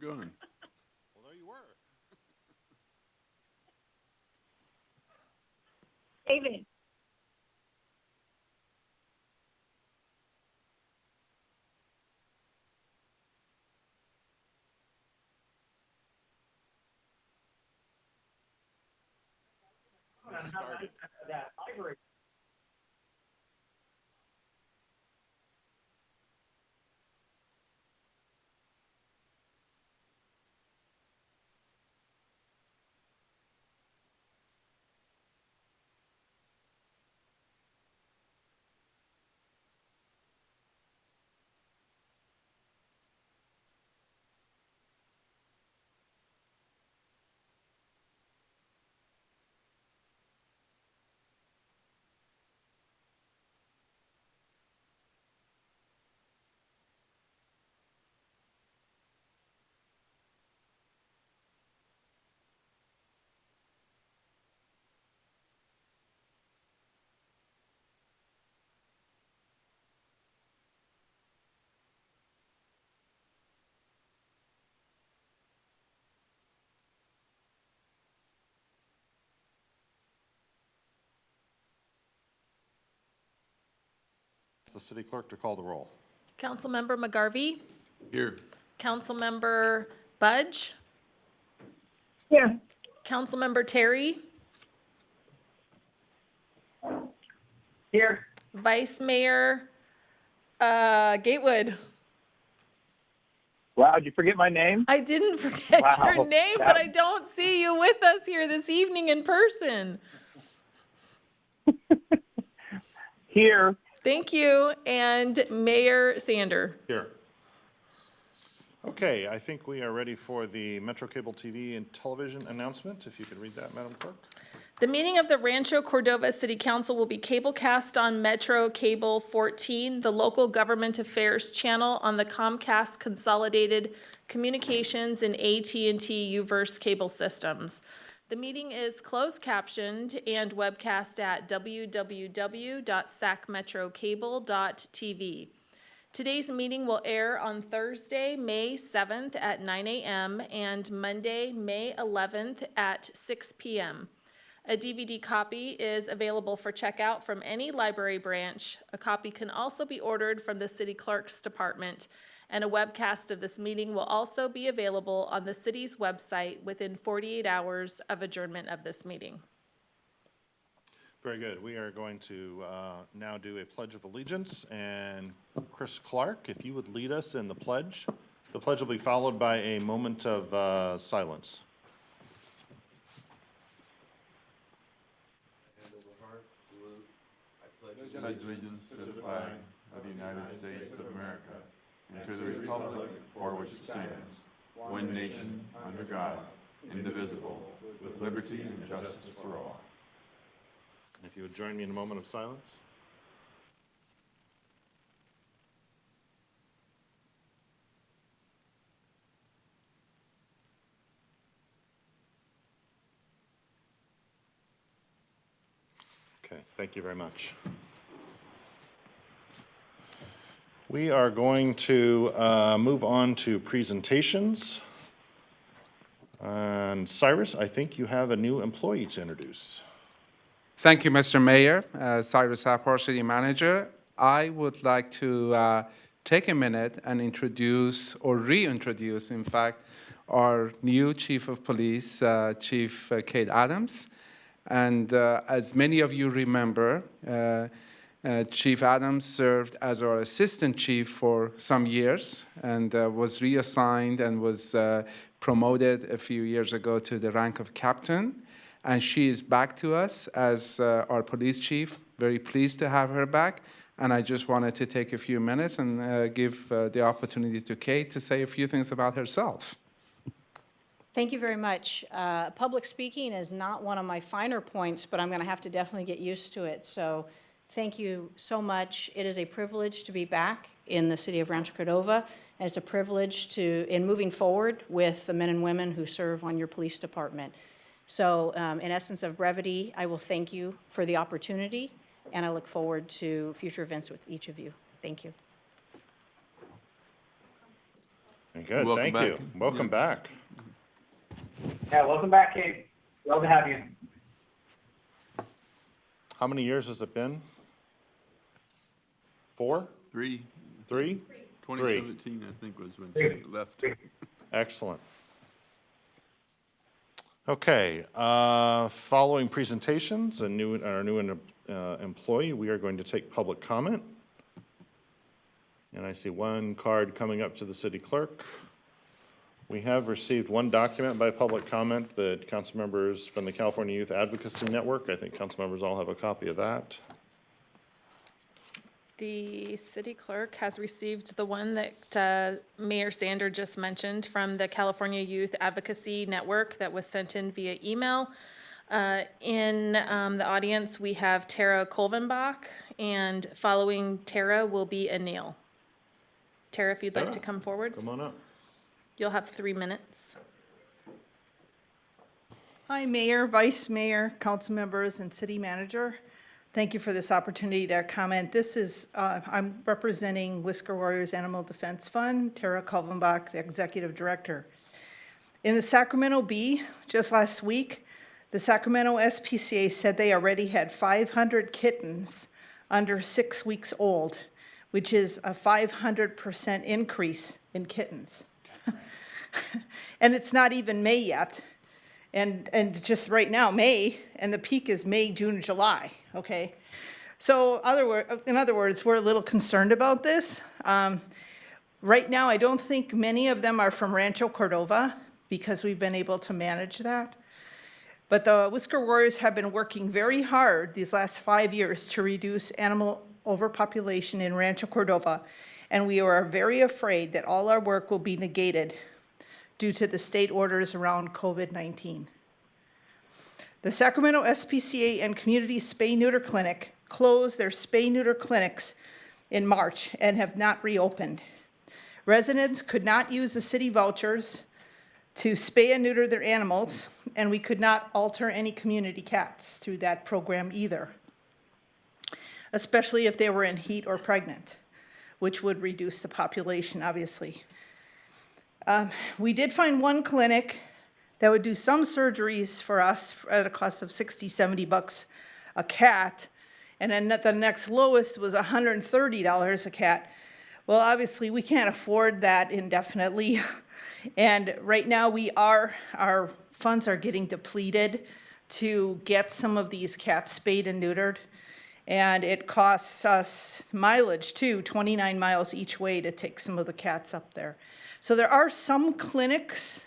Gun. Well, there you were. David. It started. The city clerk to call the roll. Councilmember McGarvey, Here. Councilmember Budge, Here. Councilmember Terry, Here. Vice Mayor Gatewood. Wow, did you forget my name? I didn't forget your Wow. name, but I don't see you with us here this evening in person. Here. Thank you. And Mayor Sander. Here. Okay, I think we are ready for the Metro Cable TV and Television announcement. If you could read that, Madam Clerk. The meeting of the Rancho Cordova City Council will be cablecast on Metro Cable 14, the local government affairs channel on the Comcast Consolidated Communications and AT&T UVerse cable systems. The meeting is closed captioned and webcast at www.sacmetrocable.tv. Today's meeting will air on Thursday, May 7th at 9 a.m. and Monday, May 11th at 6 p.m. A DVD copy is available for checkout from any library branch. A copy can also be ordered from the city clerk's department, and a webcast of this meeting will also be available on the city's website within 48 hours of adjournment of this meeting. Very good. We are going to now do a Pledge of Allegiance, and Chris Clark, if you would lead us in the pledge. The pledge will be followed by a moment of silence. Pledge allegiance to the flag of the United States of America and to the republic for which it stands, one nation, under God, indivisible, with liberty and justice for all. If you would join me in a moment of silence. Okay, thank you very much. We are going to move on to presentations. And Cyrus, I think you have a new employee to introduce. Thank you, Mr. Mayor. Cyrus Apar, City Manager. I would like to take a minute and introduce, or reintroduce, in fact, our new Chief of Police, Chief Kate Adams. And as many of you remember, Chief Adams served as our Assistant Chief for some years and was reassigned and was promoted a few years ago to the rank of Captain. And she is back to us as our Police Chief. Very pleased to have her back. And I just wanted to take a few minutes and give the opportunity to Kate to say a few things about herself. Thank you very much. Public speaking is not one of my finer points, but I'm going to have to definitely get used to it. So thank you so much. It is a privilege to be back in the city of Rancho Cordova, and it's a privilege in moving forward with the men and women who serve on your police department. So in essence of brevity, I will thank you for the opportunity, and I look forward to future events with each of you. Thank you. Very good, Welcome thank you. back. Welcome back. Yeah, welcome back, Kate. Love to have you. How many years has it been? 4? 3, 3? 2017, I think, was when she left. Excellent. Okay, following presentations, our new employee, we are going to take public comment. And I see one card coming up to the city clerk. We have received one document by public comment that council members from the California Youth Advocacy Network, I think council members all have a copy of that. The city clerk has received the one that Mayor Sander just mentioned from the California Youth Advocacy Network that was sent in via email. In the audience, we have Tara Kolvenbach, and following Tara will be Anil. Tara, if you'd like to Tara, come forward, Come on up. you'll have 3 minutes. Hi, Mayor, Vice Mayor, council members, and City Manager. Thank you for this opportunity to comment. This is, I'm representing Whisker Warriors Animal Defense Fund, Tara Kolvenbach, the Executive Director. In the Sacramento Bee, just last week, the Sacramento SPCA said they already had 500 kittens under 6 weeks old, which is a 500% increase in kittens. And it's not even May yet. And just right now, May, and the peak is May, June, July, okay? So in other words, we're a little concerned about this. Right now, I don't think many of them are from Rancho Cordova because we've been able to manage that. But the Whisker Warriors have been working very hard these last 5 years to reduce animal overpopulation in Rancho Cordova. And we are very afraid that all our work will be negated due to the state orders around COVID-19. The Sacramento SPCA and Community Spay-Neuter Clinic closed their spay-neuter clinics in March and have not reopened. Residents could not use the city vouchers to spay and neuter their animals, and we could not alter any community cats through that program either, especially if they were in heat or pregnant, which would reduce the population, obviously. We did find one clinic that would do some surgeries for us at a cost of $60, $70 a cat, and then the next lowest was $130 a cat. Well, obviously, we can't afford that indefinitely, and right now our funds are getting depleted to get some of these cats spayed and neutered, and it costs us mileage too, 29 miles each way to take some of the cats up there. So there are some clinics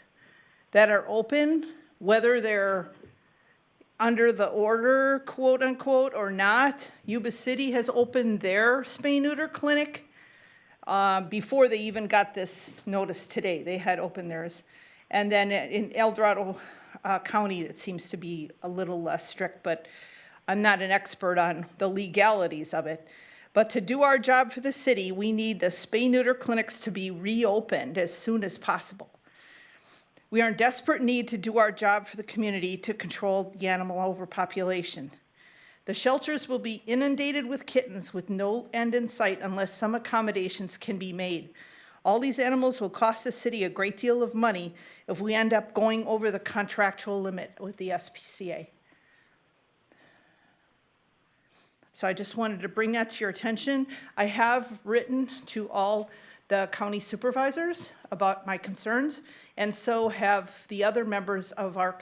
that are open, whether they're under the order, quote unquote, or not. Yuba City has opened their spay-neuter clinic before they even got this notice today. They had opened theirs. And then in El Dorado County, it seems to be a little less strict, but I'm not an expert on the legalities of it. But to do our job for the city, we need the spay-neuter clinics to be reopened as soon as possible. We are in desperate need to do our job for the community to control the animal overpopulation. The shelters will be inundated with kittens with no end in sight unless some accommodations can be made. All these animals will cost the city a great deal of money if we end up going over the contractual limit with the SPCA. So I just wanted to bring that to your attention. I have written to all the county supervisors about my concerns, and so have the other members of our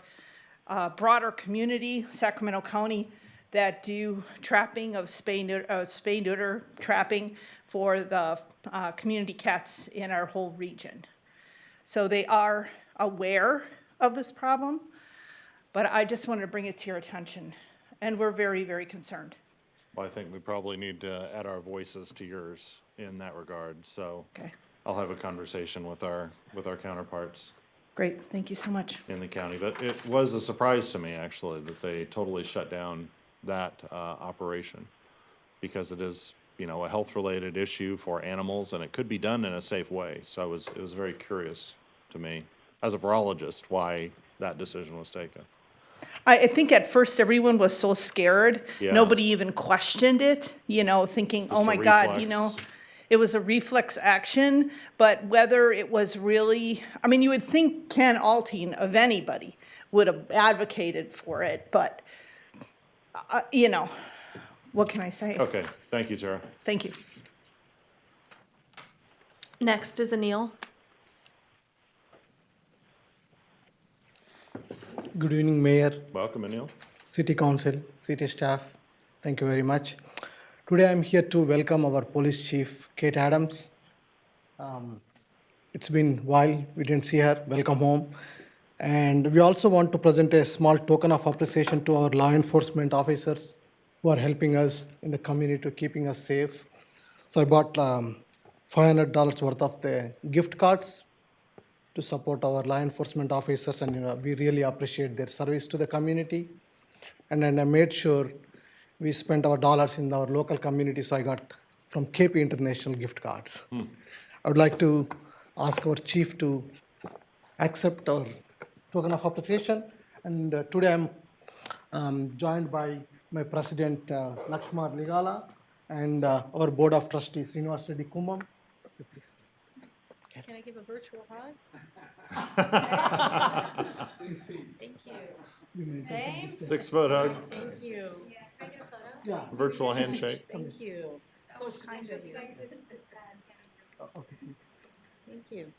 broader community, Sacramento County, that do trapping of spay-neuter trapping for the community cats in our whole region. So they are aware of this problem, but I just wanted to bring it to your attention, and we're very, very concerned. Well, I think we probably need to add our voices to yours in that regard, so Okay, I'll have a conversation with our counterparts great, thank you so much. in the county. But it was a surprise to me, actually, that they totally shut down that operation, because it is, you know, a health-related issue for animals, and it could be done in a safe way. So it was very curious to me, as a virologist, why that decision was taken. I think at first everyone was so scared, Yeah. nobody even questioned it, you know, thinking, Just oh a my God, you know. reflex. it was a reflex action, but whether it was really, I mean, you would think Ken Altine of anybody would have advocated for it, but, you know, what can I say? Okay, thank you, Tara. Thank you. Next is Anil. Good evening, Mayor, Welcome, Anil. City Council, City staff. Thank you very much. Today I'm here to welcome our Police Chief, Kate Adams. It's been a while, we didn't see her. Welcome home. And we also want to present a small token of appreciation to our law enforcement officers who are helping us in the community, keeping us safe. So I bought $500 worth of the gift cards to support our law enforcement officers, and we really appreciate their service to the community. And then I made sure we spent our dollars in our local community, so I got from KP International gift cards. I would like to ask our chief to accept our token of appreciation. And today I'm joined by my president, Lakshmar Ligala, and our board of trustees, Srinivas Reddy Kumam. Please. Can I give a virtual hug? Thank you. Same? 6 foot hug, Thank you. Yeah. virtual handshake. Thank you. So kind of you. Thank you.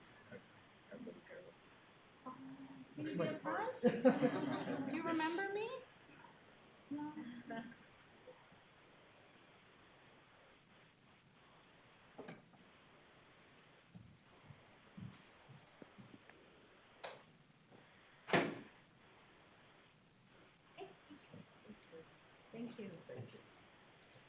Can you give a hug? Do you remember me? No. Thank you.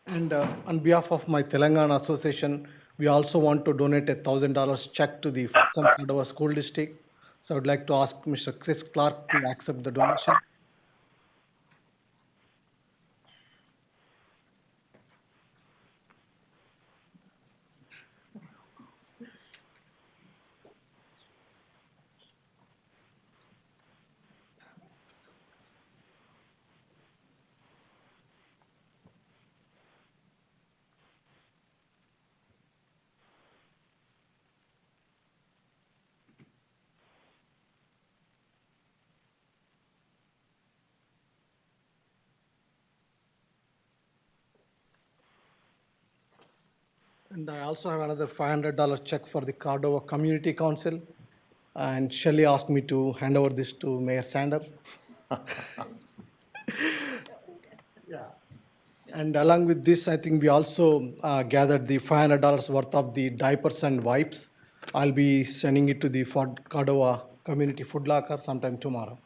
And on behalf of my Telangana Association, we also want to donate a $1,000 check to the Rancho Cordova School District. So I would like to ask Mr. Chris Clark to accept the donation. And I also have another $500 check for the Cordova Community Council. And Shelley asked me to hand over this to Mayor Sander. Yeah. And along with this, I think we also gathered the $500 worth of the diapers and wipes. I'll be sending it to the Cordova Community Food Locker sometime tomorrow.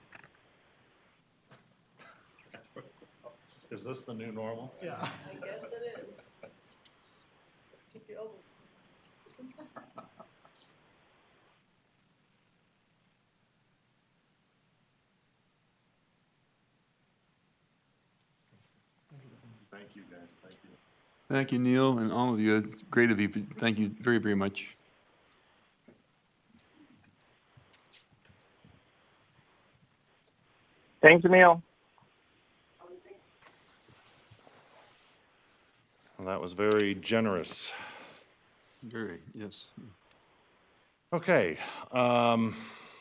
Is this the new normal? Yeah. I guess it is. Let's keep the elbows. Thank you, guys, thank you. Thank you, Neil, and all of you. It's great of you. Thank you very, very much. Thanks, Emil. Well, that was very generous. Very, yes. Okay,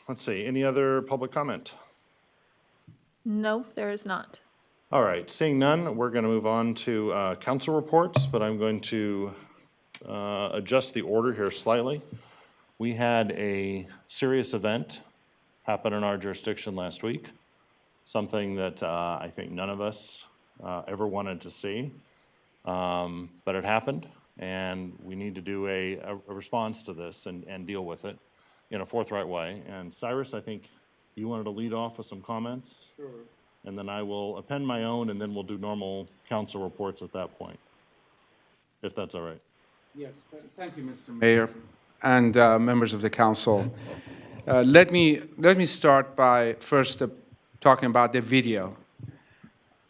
let's see, any other public comment? No, there is not. All right, seeing none, we're going to move on to council reports, but I'm going to adjust the order here slightly. We had a serious event happen in our jurisdiction last week, something that I think none of us ever wanted to see, but it happened, and we need to do a response to this and deal with it in a forthright way. And Cyrus, I think you wanted to lead off with some comments? Sure. And then I will append my own, and then we'll do normal council reports at that point, if that's all right. Yes, thank you, Mr. Mayor, and members of the council. Let me start by first talking about the video.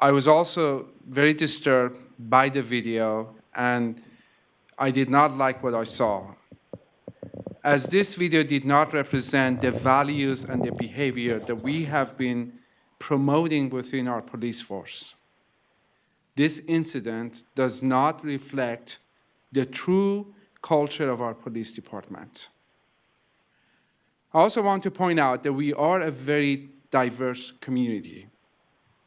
I was also very disturbed by the video, and I did not like what I saw, as this video did not represent the values and the behavior that we have been promoting within our police force. This incident does not reflect the true culture of our police department. I also want to point out that we are a very diverse community.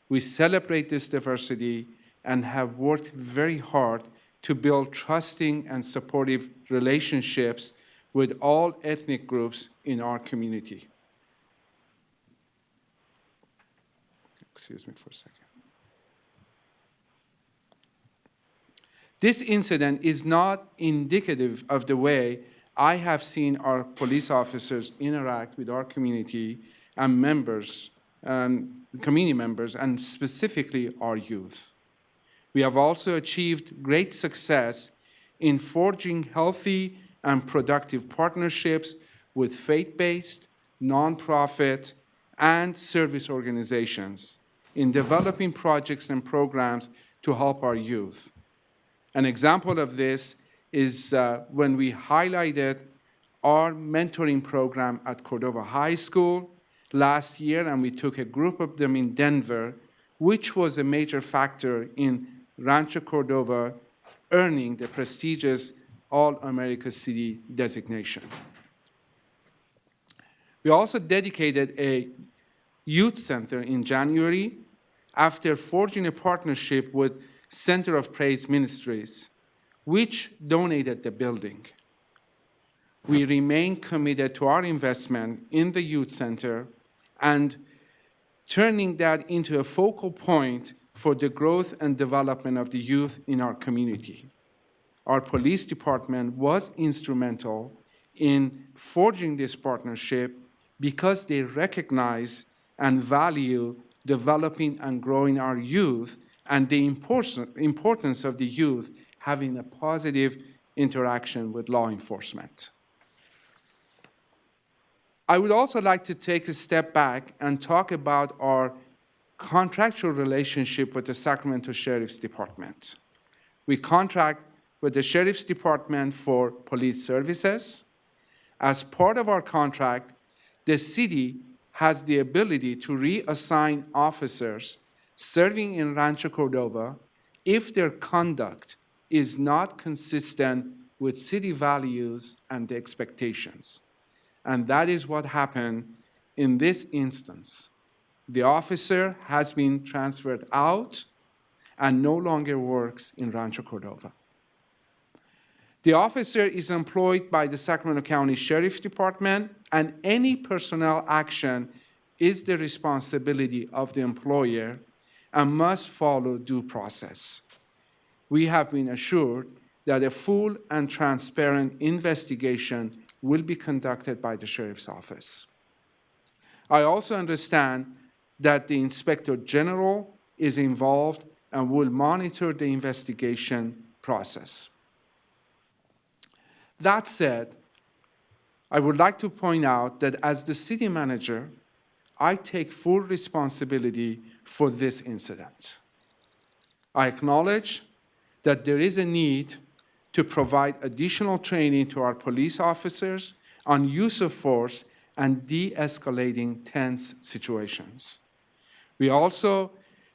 We celebrate this diversity and have worked very hard to build trusting and supportive relationships with all ethnic groups in our community. Excuse me for a second. This incident is not indicative of the way I have seen our police officers interact with our community and members, community members, and specifically our youth. We have also achieved great success in forging healthy and productive partnerships with faith-based, nonprofit, and service organizations in developing projects and programs to help our youth. An example of this is when we highlighted our mentoring program at Cordova High School last year, and we took a group of them in Denver, which was a major factor in Rancho Cordova earning the prestigious All-America City designation. We also dedicated a youth center in January after forging a partnership with Center of Praise Ministries, which donated the building. We remain committed to our investment in the youth center and turning that into a focal point for the growth and development of the youth in our community. Our police department was instrumental in forging this partnership because they recognize and value developing and growing our youth and the importance of the youth having a positive interaction with law enforcement. I would also like to take a step back and talk about our contractual relationship with the Sacramento Sheriff's Department. We contract with the Sheriff's Department for police services. As part of our contract, the city has the ability to reassign officers serving in Rancho Cordova if their conduct is not consistent with city values and expectations. And that is what happened in this instance. The officer has been transferred out and no longer works in Rancho Cordova. The officer is employed by the Sacramento County Sheriff's Department, and any personnel action is the responsibility of the employer and must follow due process. We have been assured that a full and transparent investigation will be conducted by the Sheriff's Office. I also understand that the Inspector General is involved and will monitor the investigation process. That said, I would like to point out that as the city manager, I take full responsibility for this incident. I acknowledge that there is a need to provide additional training to our police officers on use of force and de-escalating tense situations. We also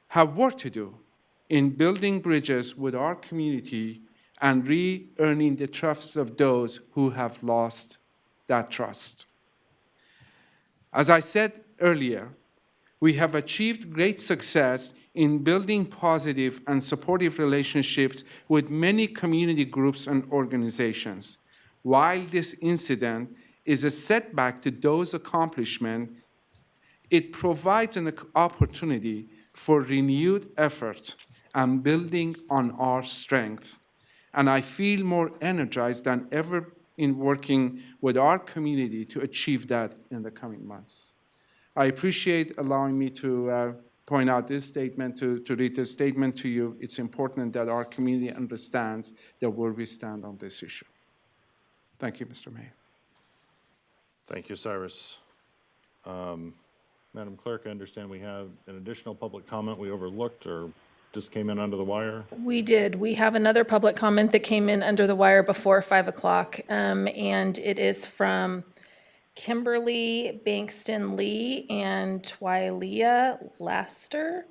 have work to do in building bridges with our community and re-earning the trust of those who have lost that trust. As I said earlier, we have achieved great success in building positive and supportive relationships with many community groups and organizations. While this incident is a setback to those accomplishments, it provides an opportunity for renewed effort and building on our strength. And I feel more energized than ever in working with our community to achieve that in the coming months. I appreciate allowing me to point out this statement, to read this statement to you. It's important that our community understands that where we stand on this issue. Thank you, Mr. Mayor. Thank you, Cyrus. Madam Clerk, I understand we have an additional public comment we overlooked or just came in under the wire. We did. We have another public comment that came in under the wire before 5 o'clock, and it is from Kimberly Bankston Lee and Twylia Laster,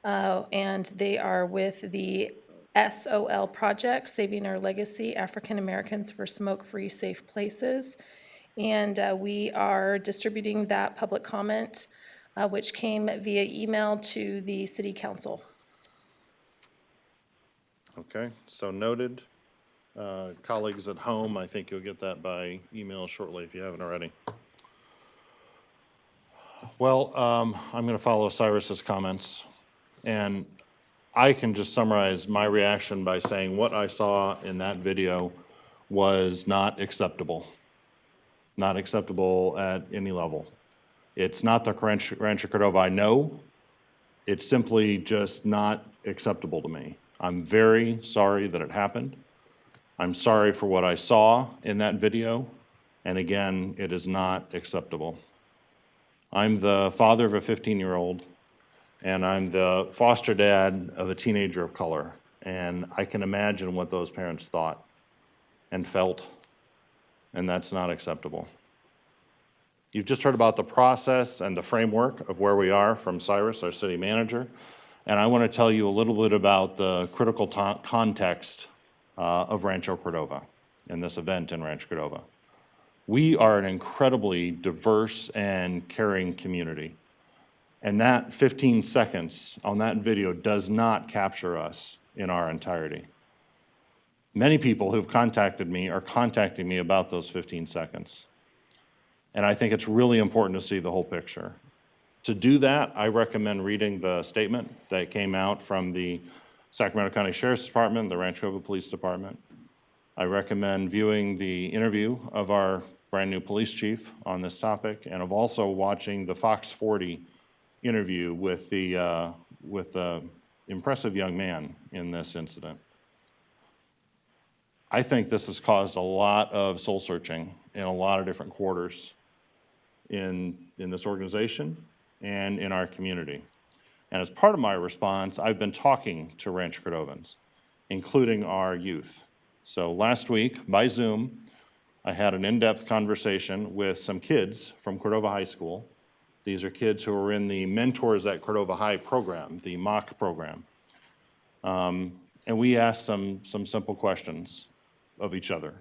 and they are with the SOL project, Saving Our Legacy, African Americans for Smoke-Free Safe Places. And we are distributing that public comment, which came via email to the city council. Okay, so noted. Colleagues at home, I think you'll get that by email shortly if you haven't already. Well, I'm going to follow Cyrus's comments, and I can just summarize my reaction by saying what I saw in that video was not acceptable. Not acceptable at any level. It's not the Rancho Cordova I know. It's simply just not acceptable to me. I'm very sorry that it happened. I'm sorry for what I saw in that video, and again, it is not acceptable. I'm the father of a 15-year-old, and I'm the foster dad of a teenager of color, and I can imagine what those parents thought and felt, and that's not acceptable. You've just heard about the process and the framework of where we are from Cyrus, our city manager, and I want to tell you a little bit about the critical context of Rancho Cordova and this event in Rancho Cordova. We are an incredibly diverse and caring community, and that 15 seconds on that video does not capture us in our entirety. Many people who've contacted me are contacting me about those 15 seconds. And I think it's really important to see the whole picture. To do that, I recommend reading the statement that came out from the Sacramento County Sheriff's Department, the Rancho Cordova Police Department. I recommend viewing the interview of our brand new police chief on this topic, and of also watching the Fox 40 interview with the impressive young man in this incident. I think this has caused a lot of soul searching in a lot of different quarters in this organization and in our community. And as part of my response, I've been talking to Rancho Cordovans, including our youth. So last week, by Zoom, I had an in-depth conversation with some kids from Cordova High School. These are kids who are in the Mentors at Cordova High program, the MOC program. And we asked some simple questions of each other.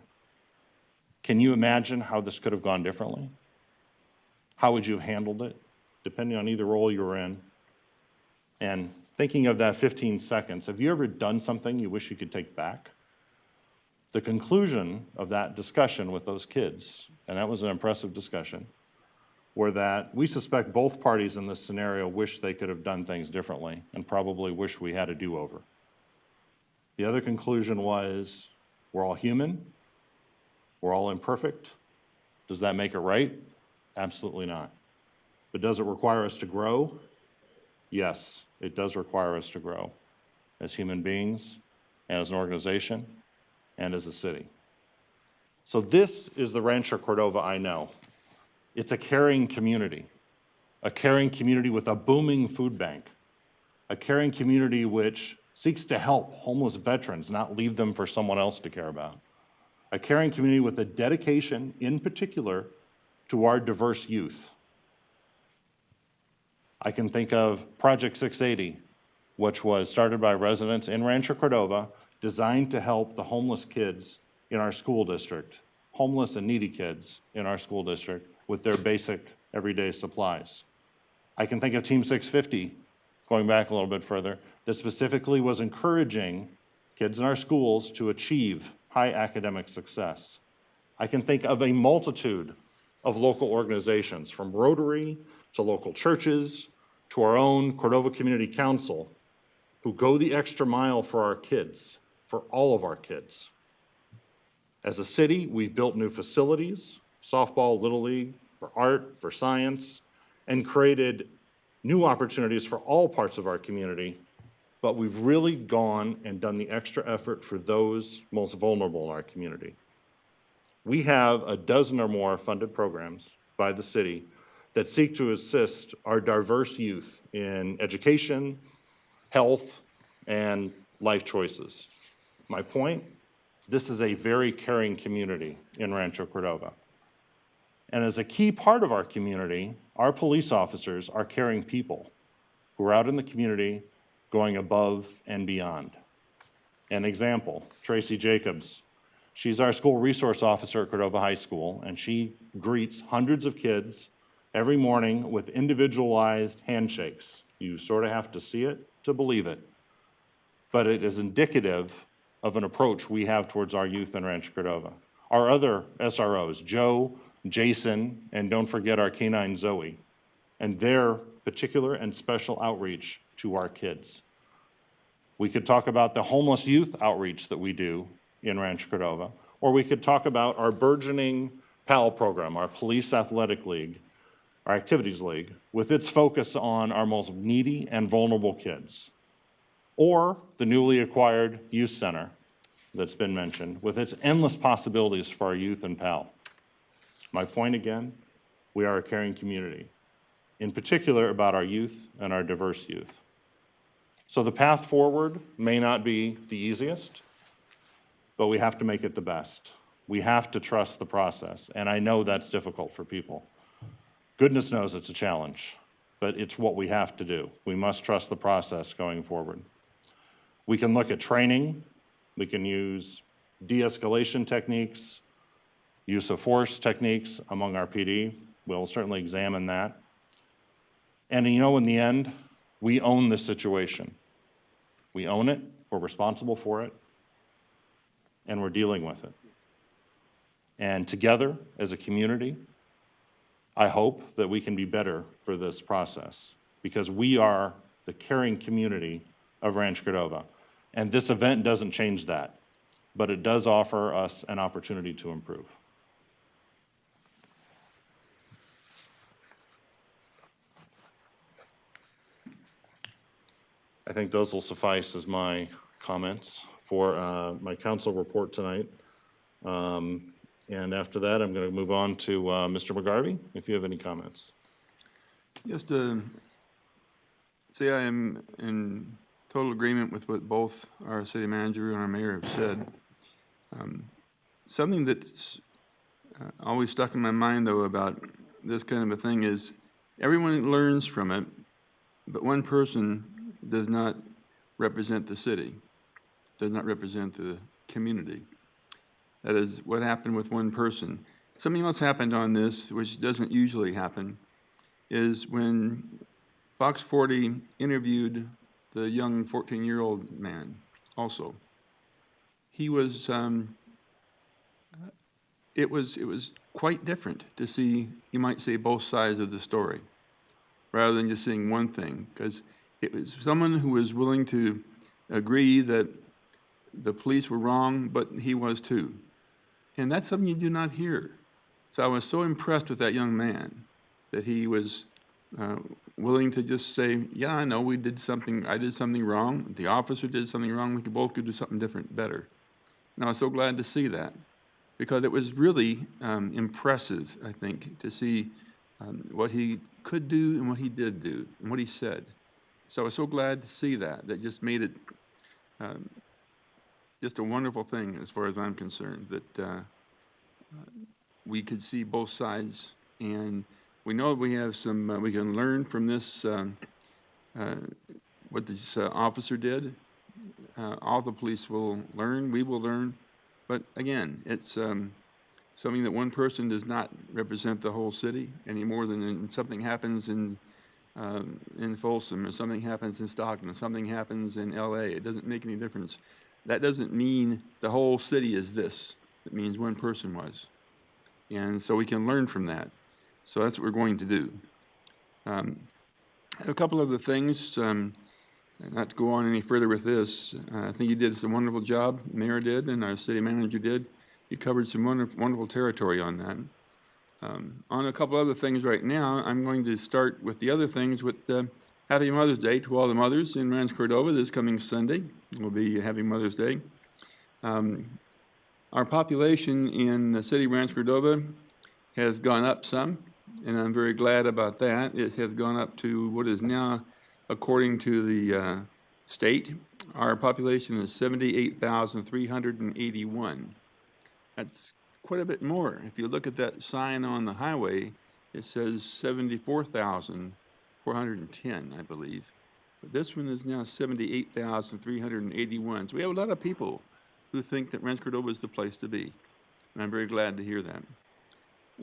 Can you imagine how this could have gone differently? How would you have handled it, depending on either role you were in? And thinking of that 15 seconds, have you ever done something you wish you could take back? The conclusion of that discussion with those kids, and that was an impressive discussion, were that we suspect both parties in this scenario wish they could have done things differently and probably wish we had a do-over. The other conclusion was, we're all human, we're all imperfect. Does that make it right? Absolutely not. But does it require us to grow? Yes, it does require us to grow as human beings and as an organization and as a city. So this is the Rancho Cordova I know. It's a caring community with a booming food bank, a caring community which seeks to help homeless veterans, not leave them for someone else to care about. A caring community with a dedication, in particular, to our diverse youth. I can think of Project 680, which was started by residents in Rancho Cordova, designed to help the homeless kids in our school district, homeless and needy kids in our school district, with their basic everyday supplies. I can think of Team 650, going back a little bit further, that specifically was encouraging kids in our schools to achieve high academic success. I can think of a multitude of local organizations, from Rotary to local churches to our own Cordova Community Council, who go the extra mile for our kids, for all of our kids. As a city, we've built new facilities, softball, Little League, for art, for science, and created new opportunities for all parts of our community, but we've really gone and done the extra effort for those most vulnerable in our community. We have a dozen or more funded programs by the city that seek to assist our diverse youth in education, health, and life choices. My point, this is a very caring community in Rancho Cordova. And as a key part of our community, our police officers are caring people who are out in the community going above and beyond. An example, Tracy Jacobs. She's our school resource officer at Cordova High School, and she greets hundreds of kids every morning with individualized handshakes. You sort of have to see it to believe it. But it is indicative of an approach we have towards our youth in Rancho Cordova. Our other SROs, Joe, Jason, and don't forget our canine Zoe, and their particular and special outreach to our kids. We could talk about the homeless youth outreach that we do in Rancho Cordova, or we could talk about our burgeoning PAL program, our Police Athletic League, our Activities League, with its focus on our most needy and vulnerable kids. Or the newly acquired Youth Center that's been mentioned, with its endless possibilities for our youth and PAL. My point again, we are a caring community, in particular about our youth and our diverse youth. So the path forward may not be the easiest, but we have to make it the best. We have to trust the process, and I know that's difficult for people. Goodness knows it's a challenge, but it's what we have to do. We must trust the process going forward. We can look at training, we can use de-escalation techniques, use of force techniques among our PD. We'll certainly examine that. And you know, in the end, we own this situation. We own it, we're responsible for it, and we're dealing with it. And together, as a community, I hope that we can be better for this process, because we are the caring community of Rancho Cordova. And this event doesn't change that, but it does offer us an opportunity to improve. I think those will suffice as my comments for my council report tonight. And after that, I'm going to move on to Mr. McGarvey, if you have any comments. Just to say I am in total agreement with what both our city manager and our mayor have said. Something that's always stuck in my mind, though, about this kind of a thing is everyone learns from it, but one person does not represent the city, does not represent the community. That is what happened with one person. Something else happened on this, which doesn't usually happen, is when Fox 40 interviewed the young 14-year-old man also. He was, it was quite different to see, you might say, both sides of the story, rather than just seeing one thing, because it was someone who was willing to agree that the police were wrong, but he was too. And that's something you do not hear. So I was so impressed with that young man that he was willing to just say, yeah, I know I did something wrong, the officer did something wrong, we both could do something different, better. And I was so glad to see that, because it was really impressive, I think, to see what he could do and what he did do and what he said. So I was so glad to see that. That just made it just a wonderful thing as far as I'm concerned, that we could see both sides, and we know we have some, we can learn from this, what this officer did. All the police will learn, we will learn, but again, it's something that one person does not represent the whole city any more than when something happens in Folsom, or something happens in Stockton, or something happens in LA. It doesn't make any difference. That doesn't mean the whole city is this. It means one person was. And so we can learn from that. So that's what we're going to do. A couple other things, not to go on any further with this. I think you did a wonderful job, Mayor did, and our city manager did. You covered some wonderful territory on that. On a couple other things right now, I'm going to start with the other things with Happy Mother's Day to all the mothers in Rancho Cordova this coming Sunday. We'll be having Mother's Day. Our population in the city of Rancho Cordova has gone up some, and I'm very glad about that. It has gone up to what is now, according to the state, our population is 78,381. That's quite a bit more. If you look at that sign on the highway, it says 74,410, I believe. but this one is now 78,381. So we have a lot of people who think that Rancho Cordova is the place to be, and I'm very glad to hear that.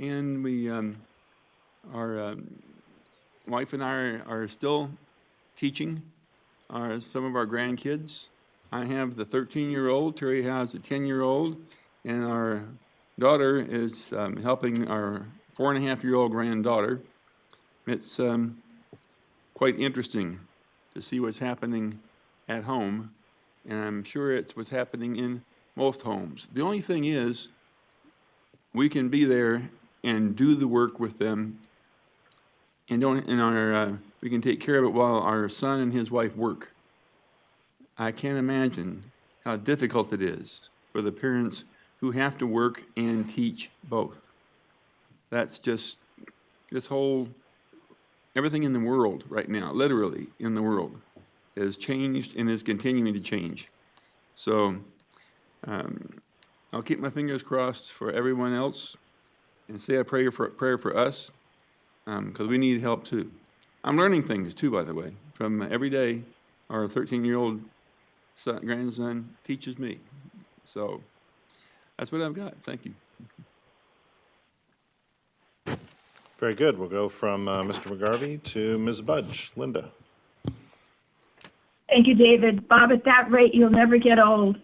And we, our wife and I are still teaching some of our grandkids. I have the 13-year-old, Terry has a 10-year-old, and our daughter is helping our 4.5-year-old granddaughter. It's quite interesting to see what's happening at home, and I'm sure it's what's happening in most homes. The only thing is, we can be there and do the work with them, and we can take care of it while our son and his wife work. I can't imagine how difficult it is for the parents who have to work and teach both. That's just everything in the world right now, literally in the world, has changed and is continuing to change. So I'll keep my fingers crossed for everyone else and say a prayer for us, because we need help too. I'm learning things too, by the way, from every day. Our 13-year-old grandson teaches me. So that's what I've got. Thank you. Very good. We'll go from Mr. McGarvey to Ms. Budge. Linda. Thank you, David. Bob, at that rate, you'll never get old.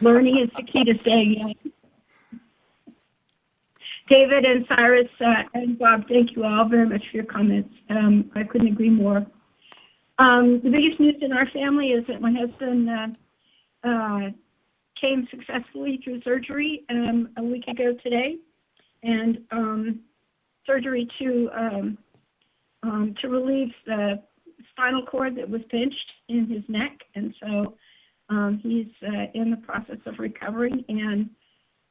Learning is the key to staying young. David and Cyrus and Bob, thank you all very much for your comments. I couldn't agree more. The biggest news in our family is that my husband came successfully through surgery a week ago today, and surgery to relieve the spinal cord that was pinched in his neck, and so he's in the process of recovering. And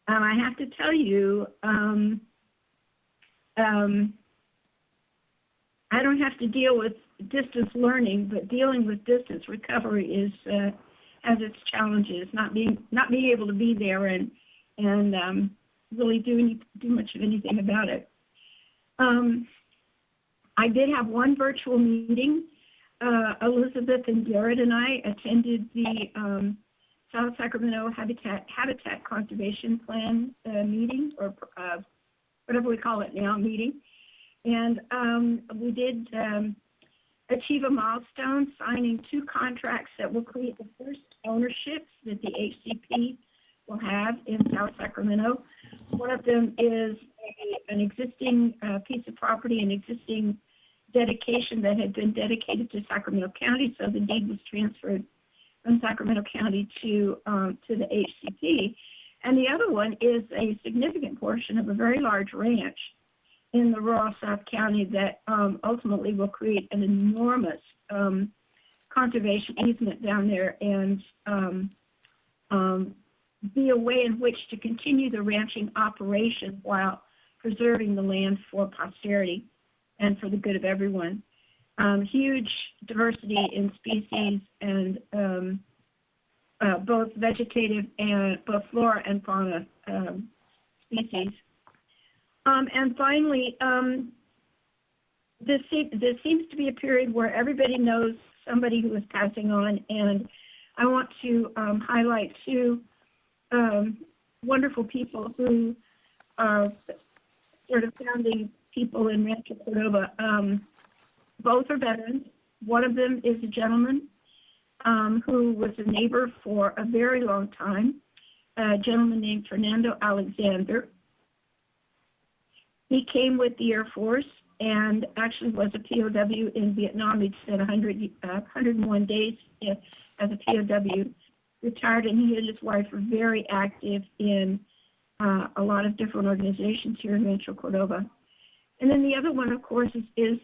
I have to tell you, I don't have to deal with distance learning, but dealing with distance recovery is has its challenges. Not being able to be there and really do much of anything about it. I did have one virtual meeting. Elizabeth and Garrett and I attended the South Sacramento Habitat Conservation Plan meeting, or whatever we call it now, meeting. And we did achieve a milestone, signing 2 contracts that will create the first ownerships that the HCP will have in South Sacramento. One of them is an existing piece of property, an existing dedication that had been dedicated to Sacramento County, so the deed was transferred from Sacramento County to the HCP. And the other one is a significant portion of a very large ranch in the rural South County that ultimately will create an enormous conservation easement down there and be a way in which to continue the ranching operation while preserving the land for posterity and for the good of everyone. Huge diversity in species and both vegetative and both flora and fauna species. And finally, this seems to be a period where everybody knows somebody who is passing on, and I want to highlight 2 wonderful people who are sort of founding people in Rancho Cordova. Both are veterans. One of them is a gentleman who was a neighbor for a very long time, a gentleman named Fernando Alexander. He came with the Air Force and actually was a POW in Vietnam. He'd spent 101 days as a POW, retired, and he and his wife were very active in a lot of different organizations here in Rancho Cordova. And then the other one, of course, is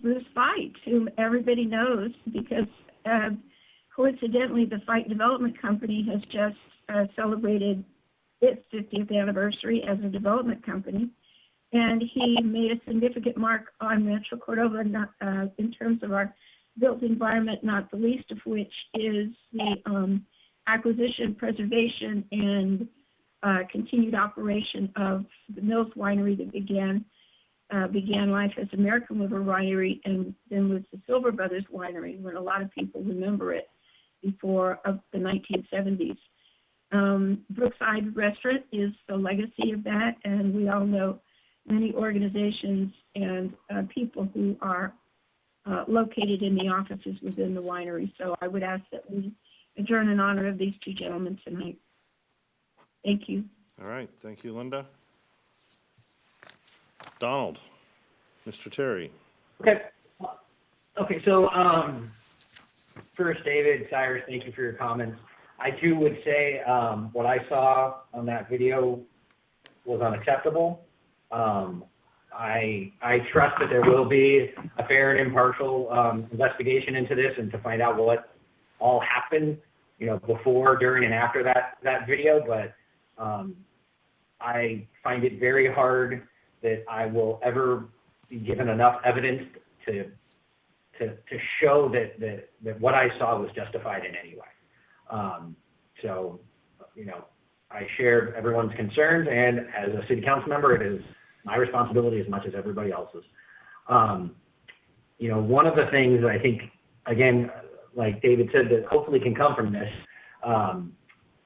Bruce Fight, whom everybody knows because coincidentally, the Fight Development Company has just celebrated its 50th anniversary as a development company, and he made a significant mark on Rancho Cordova in terms of our built environment, not the least of which is the acquisition, preservation, and continued operation of the Mills Winery that began began life as American River Winery and then was the Silver Brothers Winery, when a lot of people remember it before the 1970s. Brookside Restaurant is the legacy of that, and we all know many organizations and people who are located in the offices within the winery. So I would ask that we adjourn in honor of these two gentlemen tonight. Thank you. All right, thank you, Linda. Donald, Mr. Terry. Okay, so first, David, Cyrus, thank you for your comments. I too would say what I saw on that video was unacceptable. I trust that there will be a fair and impartial investigation into this and to find out what all happened, before, during, and after that video. But I find it very hard that I will ever be given enough evidence to show that what I saw was justified in any way. I share everyone's concerns, and as a city council member, it is my responsibility as much as everybody else's. One of the things that I think, again, like David said, that hopefully can come from this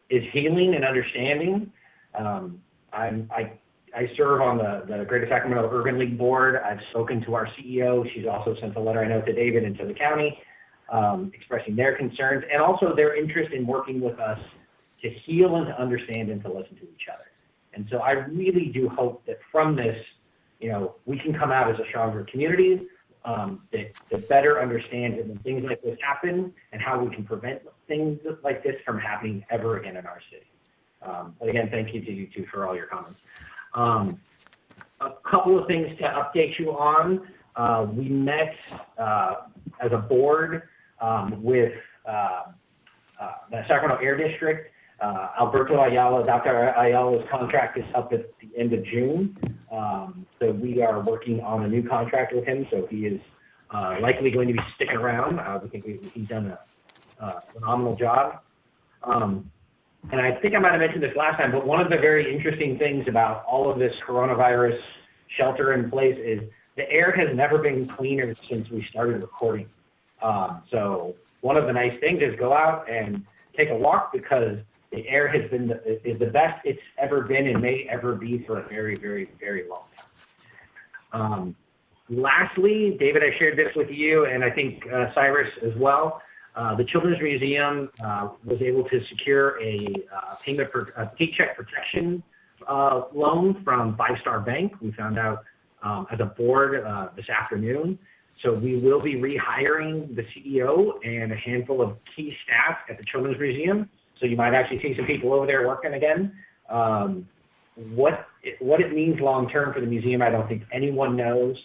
is healing and understanding. I serve on the Greater Sacramento Urban League Board. I've spoken to our CEO. She's also sent a letter, I know, to David and to the county, expressing their concerns and also their interest in working with us to heal and to understand and to listen to each other. And so I really do hope that from this, we can come out as a stronger community that better understands when things like this happen and how we can prevent things like this from happening ever again in our city. But again, thank you to you two for all your comments. A couple of things to update you on. We met as a board with the Sacramento Air District. Alberto Ayala, Dr. Ayala's contract is up at the end of June. So we are working on a new contract with him. So he is likely going to be sticking around. We think he's done a phenomenal job. And I think I might have mentioned this last time, but one of the very interesting things about all of this coronavirus shelter in place is the air has never been cleaner since we started recording. So one of the nice things is go out and take a walk, because the air is the best it's ever been and may ever be for a very, very, very long time. Lastly, David, I shared this with you, and I think Cyrus as well. The Children's Museum was able to secure a paycheck protection loan from Five Star Bank. We found out as a board this afternoon. So we will be rehiring the CEO and a handful of key staff at the Children's Museum. So you might actually see some people over there working again. What it means long-term for the museum, I don't think anyone knows.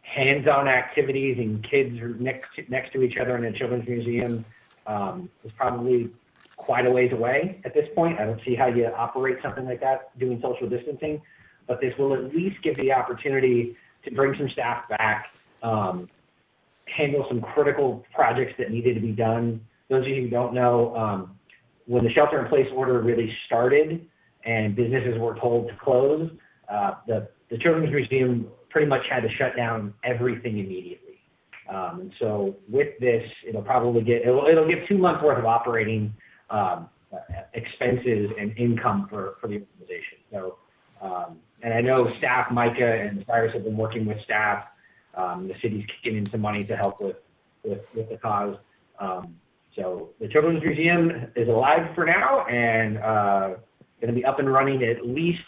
Hands-on activities and kids next to each other in a children's museum is probably quite a ways away at this point. I don't see how you operate something like that doing social distancing, but this will at least give the opportunity to bring some staff back, handle some critical projects that needed to be done. Those of you who don't know, when the shelter-in-place order really started and businesses were told to close, the Children's Museum pretty much had to shut down everything immediately. And so with this, it'll give 2 months worth of operating expenses and income for the organization. So, and I know staff, Micah and Cyrus, have been working with staff. The city's kicking in some money to help with the cause. So the Children's Museum is alive for now and going to be up and running at least,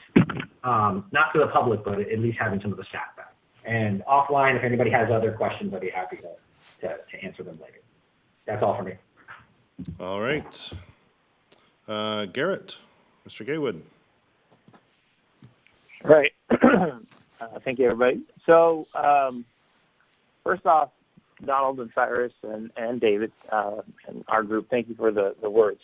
not to the public, but at least having some of the staff back. And offline, if anybody has other questions, I'd be happy to answer them later. That's all for me. All right. Garrett, Mr. Gaywood. Right. Thank you, everybody. So, first off, Donald and Cyrus and David and our group, thank you for the words.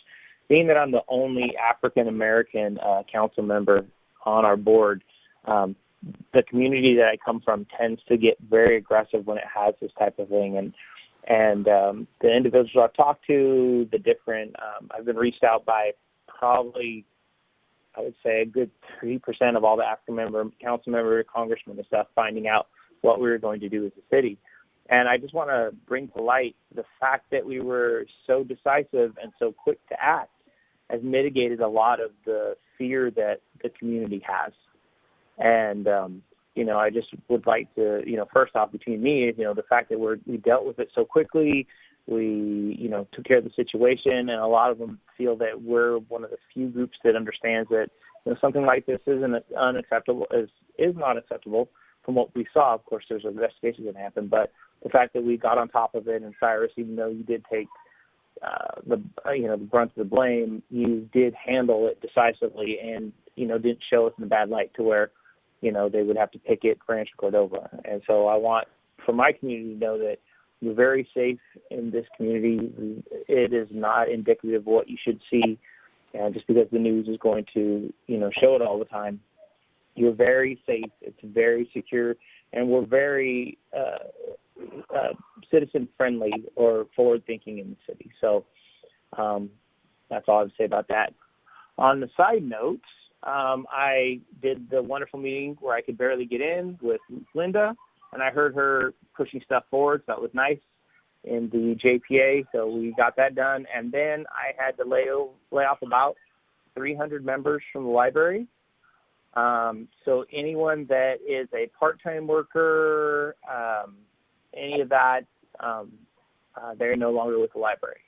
Being that I'm the only African-American council member on our board, the community that I come from tends to get very aggressive when it has this type of thing. And the individuals I've talked to, the different, I've been reached out by probably I would say a good 3% of all the council member, congressmen and stuff finding out what we were going to do as a city. And I just want to bring to light the fact that we were so decisive and so quick to act has mitigated a lot of the fear that the community has. And, I just would like to, first off between me, the fact that we dealt with it so quickly, we, took care of the situation, and a lot of them feel that we're one of the few groups that understands that, something like this is not acceptable from what we saw. Of course, there's investigations that happened, but the fact that we got on top of it, and Cyrus, even though you did take the brunt of the blame, you did handle it decisively and, didn't show us in a bad light to where, they would have to picket Rancho Cordova. And so I want for my community to know that you're very safe in this community. It is not indicative of what you should see. And just because the news is going to, show it all the time, you're very safe. It's very secure. And we're very citizen-friendly or forward-thinking in the city. So that's all I would say about that. On the side notes, I did the wonderful meeting where I could barely get in with Linda, and I heard her pushing stuff forward, so that was nice in the JPA, so we got that done. And then I had to lay off about 300 members from the library. So anyone that is a part-time worker, any of that, they're no longer with the library.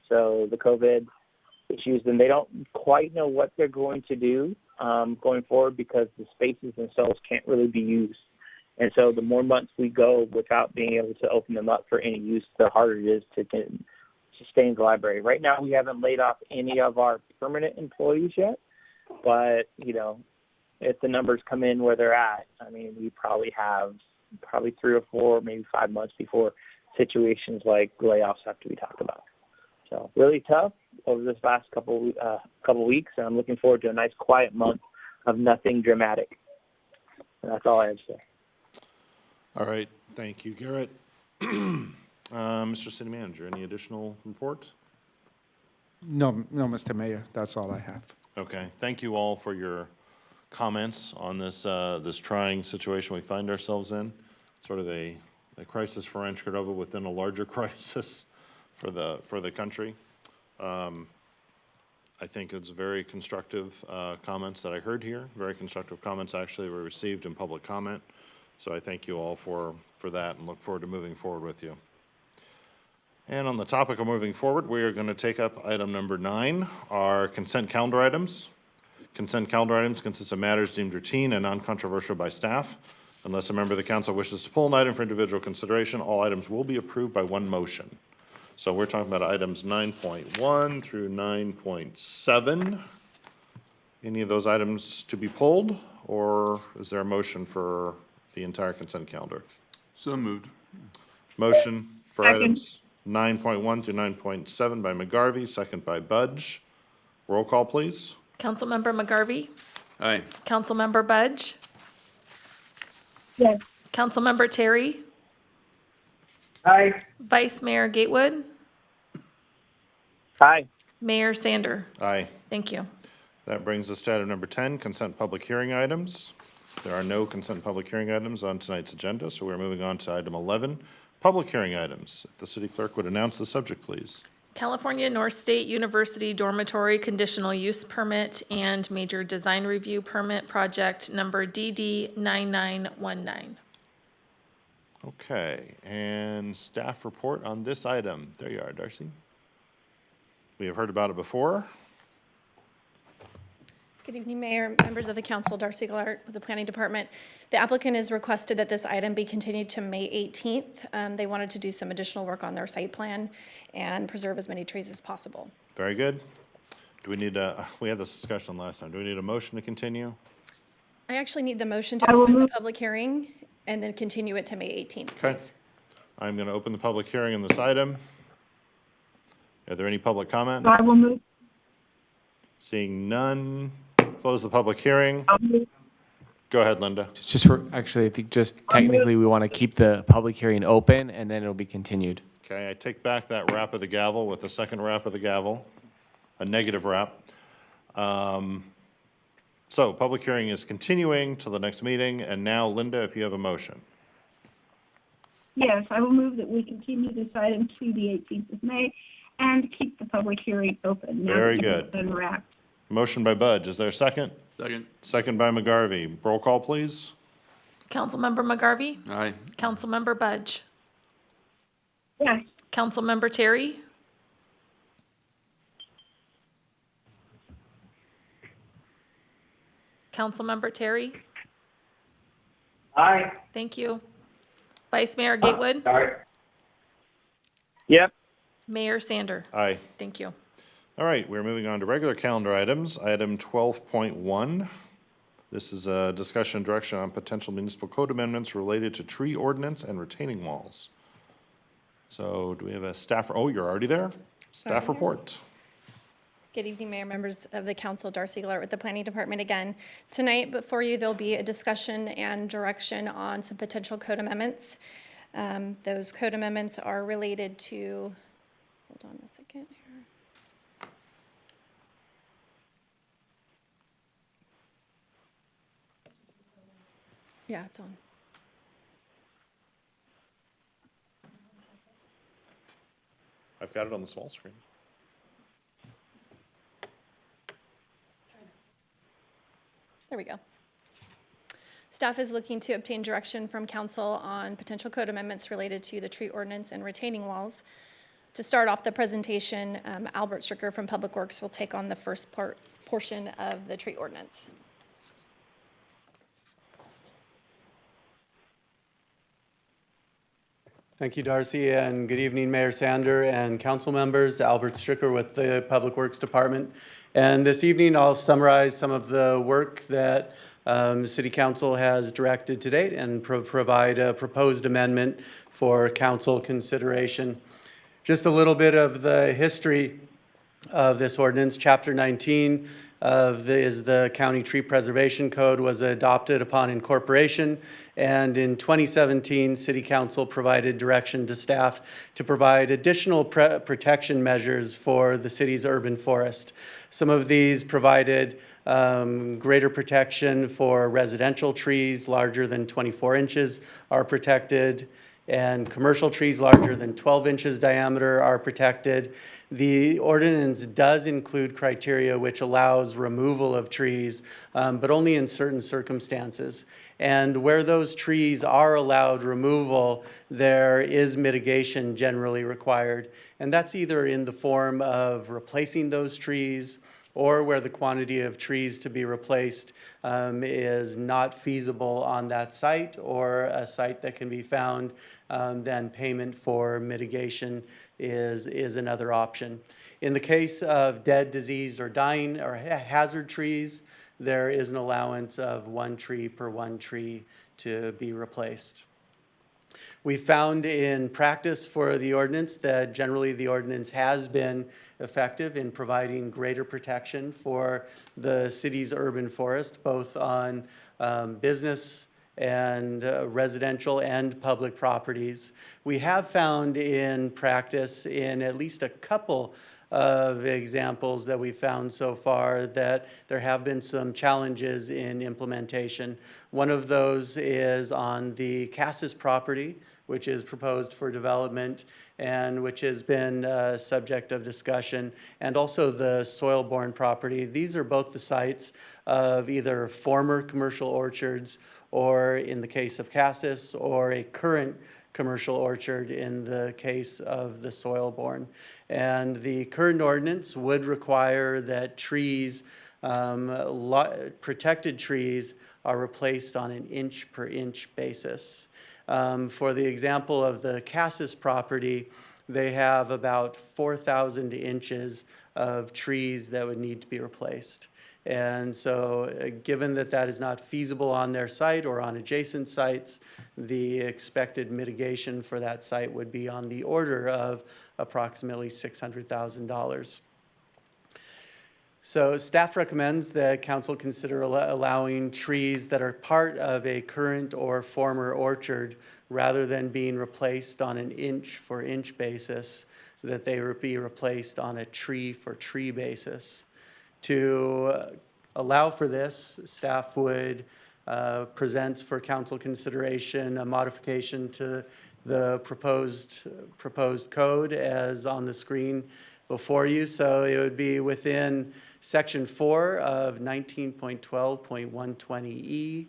So the COVID issues, and they don't quite know what they're going to do going forward because the spaces themselves can't really be used. And so the more months we go without being able to open them up for any use, the harder it is to sustain the library. Right now, we haven't laid off any of our permanent employees yet, but, if the numbers come in where they're at, we probably have 3 or 4, maybe 5 months before situations like layoffs have to be talked about. So really tough over this last couple weeks, and I'm looking forward to a nice quiet month of nothing dramatic. And that's all I have to say. All right, thank you, Garrett. Mr. City Manager, any additional reports? No, Mr. Mayor, that's all I have. Okay, thank you all for your comments on this trying situation we find ourselves in. Sort of a crisis for Rancho Cordova within a larger crisis for the country. I think it's very constructive comments that I heard here. Very constructive comments actually were received in public comment. So I thank you all for that and look forward to moving forward with you. And on the topic of moving forward, we are going to take up item number 9, our consent calendar items. Consent calendar items consist of matters deemed routine and non-controversial by staff. Unless a member of the council wishes to pull an item for individual consideration, all items will be approved by one motion. So we're talking about items 9.1 through 9.7. Any of those items to be pulled, or is there a motion for the entire consent calendar? So moved. Motion for Second. items 9.1 through 9.7 by McGarvey, second by Budge. Roll call, please. Councilmember McGarvey? Aye. Councilmember Budge? Yes. Councilmember Terry? Aye. Vice Mayor Gatewood? Hi. Mayor Sander? Aye. Thank you. That brings us to item number 10, consent public hearing items. There are no consent public hearing items on tonight's agenda, so we're moving on to item 11, public hearing items. If the city clerk would announce the subject, please. California North State University Dormitory Conditional Use Permit and Major Design Review Permit Project Number DD 9919. Okay, and staff report on this item. There you are, Darcy. We have heard about it before. Good evening, Mayor, members of the council, Darcy Gillard with the Planning Department. The applicant has requested that this item be continued to May 18th. They wanted to do some additional work on their site plan and preserve as many trees as possible. Very good. Do we need we had this discussion last time. Do we need a motion to continue? I actually need the motion to open the public hearing and then continue it to May 18th, Okay. please. I'm going to open the public hearing on this item. Are there any public comments? So I will move. Seeing none, close the public hearing. I'll move. Go ahead, Linda. Just for, actually, I think just technically, we want to keep the public hearing open, and then it'll be continued. Okay, I take back that rap of the gavel with a second rap of the gavel, a negative rap. So public hearing is continuing to the next meeting, and now Linda, if you have a motion. Yes, I will move that we continue this item to the 18th of May and keep the public hearing open. now Very that it's good. Unwrapped. Motion by Budge, is there a second? Second. Second by McGarvey. Roll call, please. Councilmember McGarvey? Aye. Councilmember Budge? Yes, Councilmember Terry? Councilmember Terry? Aye. Thank you. Vice Mayor Gatewood? Sorry. Yep. Mayor Sander? Aye. Thank you. All right, we're moving on to regular calendar items. Item 12.1. This is a discussion and direction on potential municipal code amendments related to tree ordinance and retaining walls. So do we have a staff, oh, you're already there? Staff report. Good evening, Mayor, members of the council. Darcy Gillard with the Planning Department again. Tonight, before you, there'll be a discussion and direction on some potential code amendments. Those code amendments are related to, hold on a second here. Yeah, it's on. I've got it on the small screen. There we go. Staff is looking to obtain direction from council on potential code amendments related to the tree ordinance and retaining walls. To start off the presentation, Albert Stricker from Public Works will take on the first portion of the tree ordinance. Thank you, Darcy, and good evening, Mayor Sander and council members. Albert Stricker with the Public Works Department. And this evening, I'll summarize some of the work that City Council has directed to date and provide a proposed amendment for council consideration. Just a little bit of the history of this ordinance. Chapter 19 is the County Tree Preservation Code, was adopted upon incorporation, and in 2017, City Council provided direction to staff to provide additional protection measures for the city's urban forest. Some of these provided greater protection for residential trees larger than 24 inches are protected, and commercial trees larger than 12 inches diameter are protected. The ordinance does include criteria which allows removal of trees, but only in certain circumstances. And where those trees are allowed removal, there is mitigation generally required. And that's either in the form of replacing those trees, or where the quantity of trees to be replaced is not feasible on that site, or a site that can be found, then payment for mitigation is another option. In the case of dead, diseased, or dying or hazard trees, there is an allowance of 1 tree per 1 tree to be replaced. We found in practice for the ordinance that generally the ordinance has been effective in providing greater protection for the city's urban forest, both on business and residential and public properties. We have found in practice in at least a couple of examples that we've found so far that there have been some challenges in implementation. One of those is on the Cassis property, which is proposed for development and which has been a subject of discussion, and also the Soilborne property. These are both the sites of either former commercial orchards, or in the case of Cassis, or a current commercial orchard in the case of the Soilborne. And the current ordinance would require that trees, protected trees, are replaced on an inch per inch basis. For the example of the Cassis property, they have about 4,000 inches of trees that would need to be replaced. And so given that that is not feasible on their site or on adjacent sites, the expected mitigation for that site would be on the order of approximately $600,000. So staff recommends that council consider allowing trees that are part of a current or former orchard, rather than being replaced on an inch for inch basis, that they be replaced on a tree for tree basis. To allow for this, staff would present for council consideration a modification to the proposed code as on the screen before you. So it would be within section 4 of 19.12.120E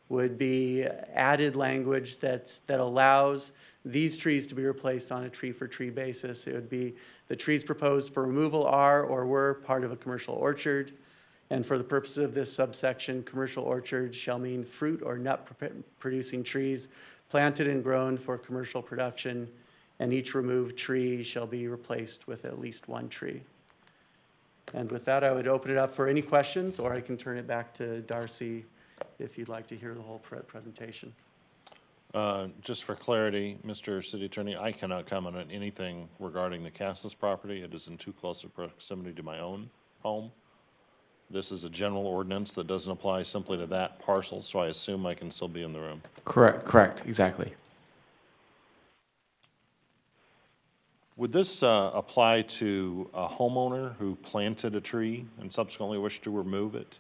would be added language that allows these trees to be replaced on a tree-for-tree basis. It would be the trees proposed for removal are or were part of a commercial orchard. And for the purposes of this subsection, commercial orchards shall mean fruit or nut-producing trees planted and grown for commercial production, and each removed tree shall be replaced with at least one tree. And with that, I would open it up for any questions, or I can turn it back to Darcy if you'd like to hear the whole presentation. Just for clarity, Mr. City Attorney, I cannot comment on anything regarding the Cassis property. It is in too close a proximity to my own home. This is a general ordinance that doesn't apply simply to that parcel, so I assume I can still be in the room. Correct, exactly. Would this apply to a homeowner who planted a tree and subsequently wished to remove it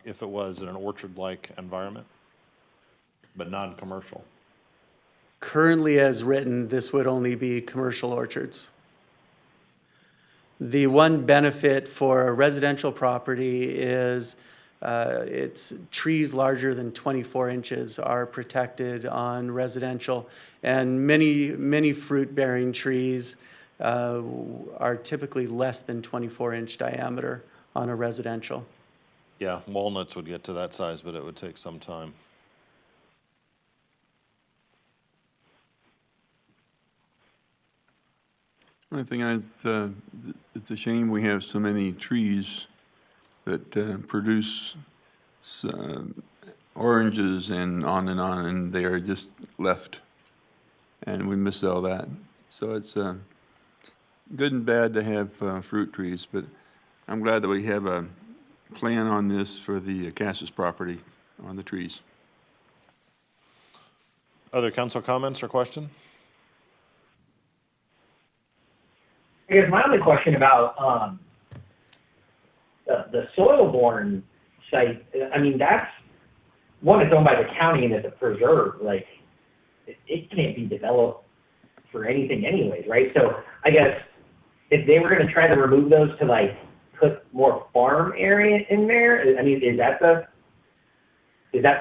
if it was in an orchard-like environment, but non-commercial? Currently as written, this would only be commercial orchards. The one benefit for a residential property is it's trees larger than 24 inches are protected on residential, and many fruit-bearing trees are typically less than 24-inch diameter on a residential. Yeah, walnuts would get to that size, but it would take some time. I think it's a shame we have so many trees that produce oranges and on, they are just left, and we miss all that. So it's good and bad to have fruit trees, but I'm glad that we have a plan on this for the Cassis property on the trees. Other council comments or question? I guess my only question about the soil-borne site, I mean, that's one that's owned by the county and it's a preserve. Like, it can't be developed for anything anyways, right? So I guess if they were going to try to remove those to, like, put more farm area in there, I mean, is that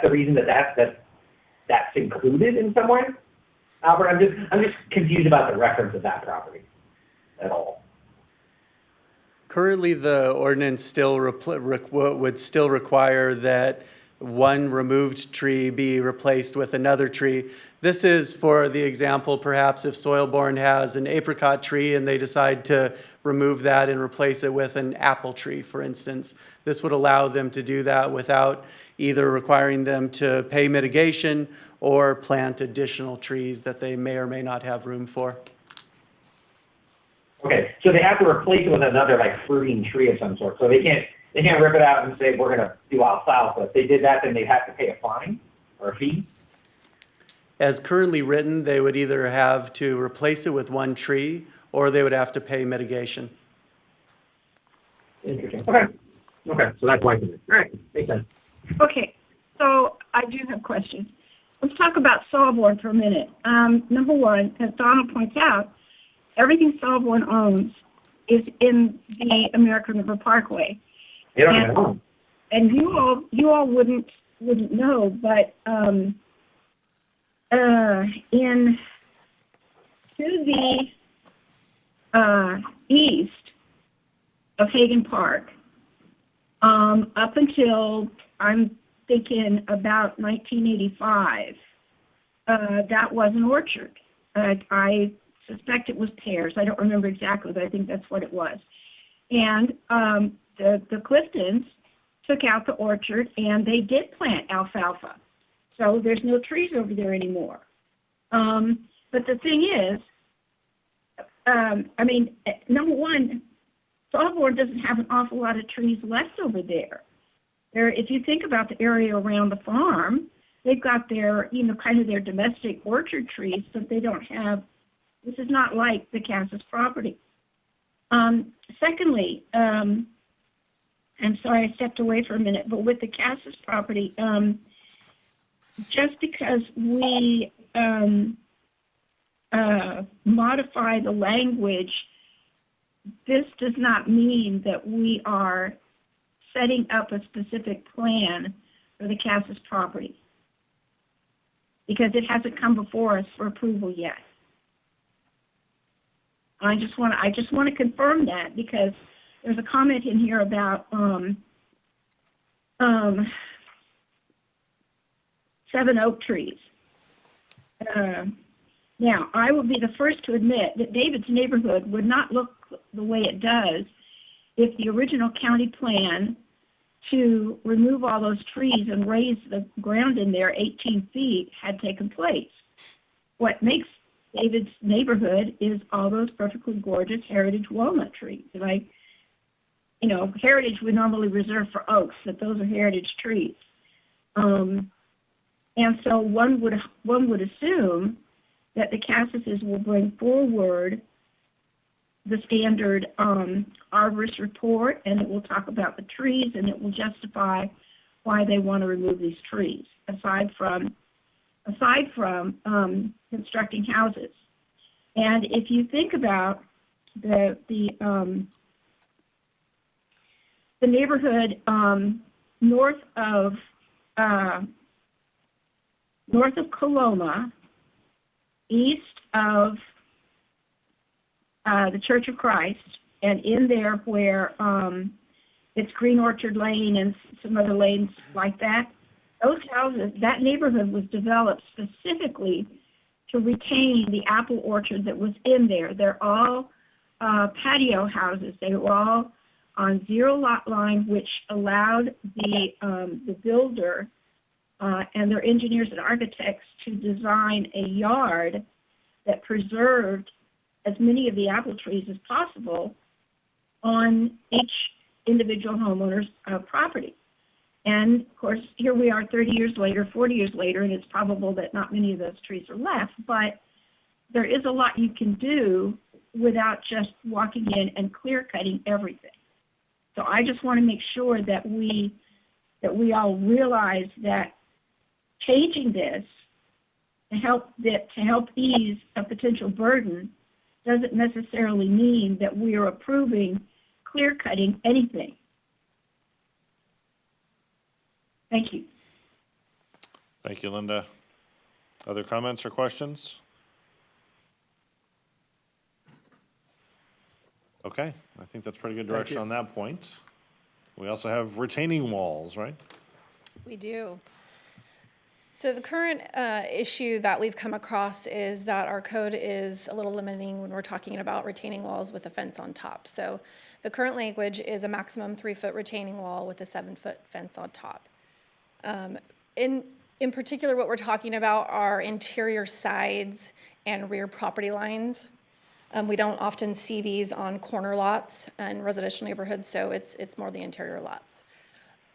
the reason that's included in some way? Albert, I'm just confused about the reference of that property at all. Currently, the ordinance still would still require that one removed tree be replaced with another tree. This is for the example, perhaps if Soilborn has an apricot tree and they decide to remove that and replace it with an apple tree, for instance. This would allow them to do that without either requiring them to pay mitigation or plant additional trees that they may or may not have room for. Okay, so they have to replace it with another, like, fruiting tree of some sort. So they can't rip it out and say, we're going to do alfalfa. If they did that, then they'd have to pay a fine or a fee? As currently written, they would either have to replace it with one tree or they would have to pay mitigation. Interesting. Okay, so that's why. All right, makes sense. Okay, so I do have questions. Let's talk about Soilborn for a minute. Number one, as Donald points out, everything Soilborn owns is in the American River Parkway. They don't even know. And you all wouldn't know, but in to the east of Hagen Park, up until I'm thinking about 1985, that was an orchard. I suspect it was pears. I don't remember exactly, but I think that's what it was. And the Cliftons took out the orchard and they did plant alfalfa. So there's no trees over there anymore. But the thing is, I mean, number one, Soilborn doesn't have an awful lot of trees left over there. If you think about the area around the farm, they've got their, kind of their domestic orchard trees, but they don't have. This is not like the Cassis property. Secondly, I'm sorry I stepped away for a minute, but with the Cassis property, just because we modify the language, this does not mean that we are setting up a specific plan for the Cassis property, because it hasn't come before us for approval yet. I just want to confirm that, because there's a comment in here about 7 oak trees. Now, I will be the first to admit that David's neighborhood would not look the way it does if the original county plan to remove all those trees and raise the ground in there 18 feet had taken place. What makes David's neighborhood is all those perfectly gorgeous heritage walnut trees. And heritage we normally reserve for oaks, but those are heritage trees. And so one would assume that the Cassises will bring forward the standard arborist report, and it will talk about the trees, and it will justify why they want to remove these trees, aside from constructing houses. And if you think about the neighborhood north of Coloma, east of the Church of Christ, and in there where it's Green Orchard Lane and some other lanes like that, those houses, that neighborhood was developed specifically to retain the apple orchard that was in there. They're all patio houses. They were all on 0 lot line, which allowed the builder and their engineers and architects to design a yard that preserved as many of the apple trees as possible on each individual homeowner's property. And, of course, here we are 30 years later, 40 years later, and it's probable that not many of those trees are left, but there is a lot you can do without just walking in and clear-cutting everything. So I just want to make sure that we all realize that changing this to help ease a potential burden doesn't necessarily mean that we are approving clear-cutting anything. Thank you. Thank you, Linda. Other comments or questions? Okay, I think that's pretty good direction on that point. We also have retaining walls, right? We do. So the current issue that we've come across is that our code is a little limiting when we're talking about retaining walls with a fence on top. So the current language is a maximum 3-foot retaining wall with a 7-foot fence on top. In particular, what we're talking about are interior sides and rear property lines. We don't often see these on corner lots in residential neighborhoods, so it's more the interior lots.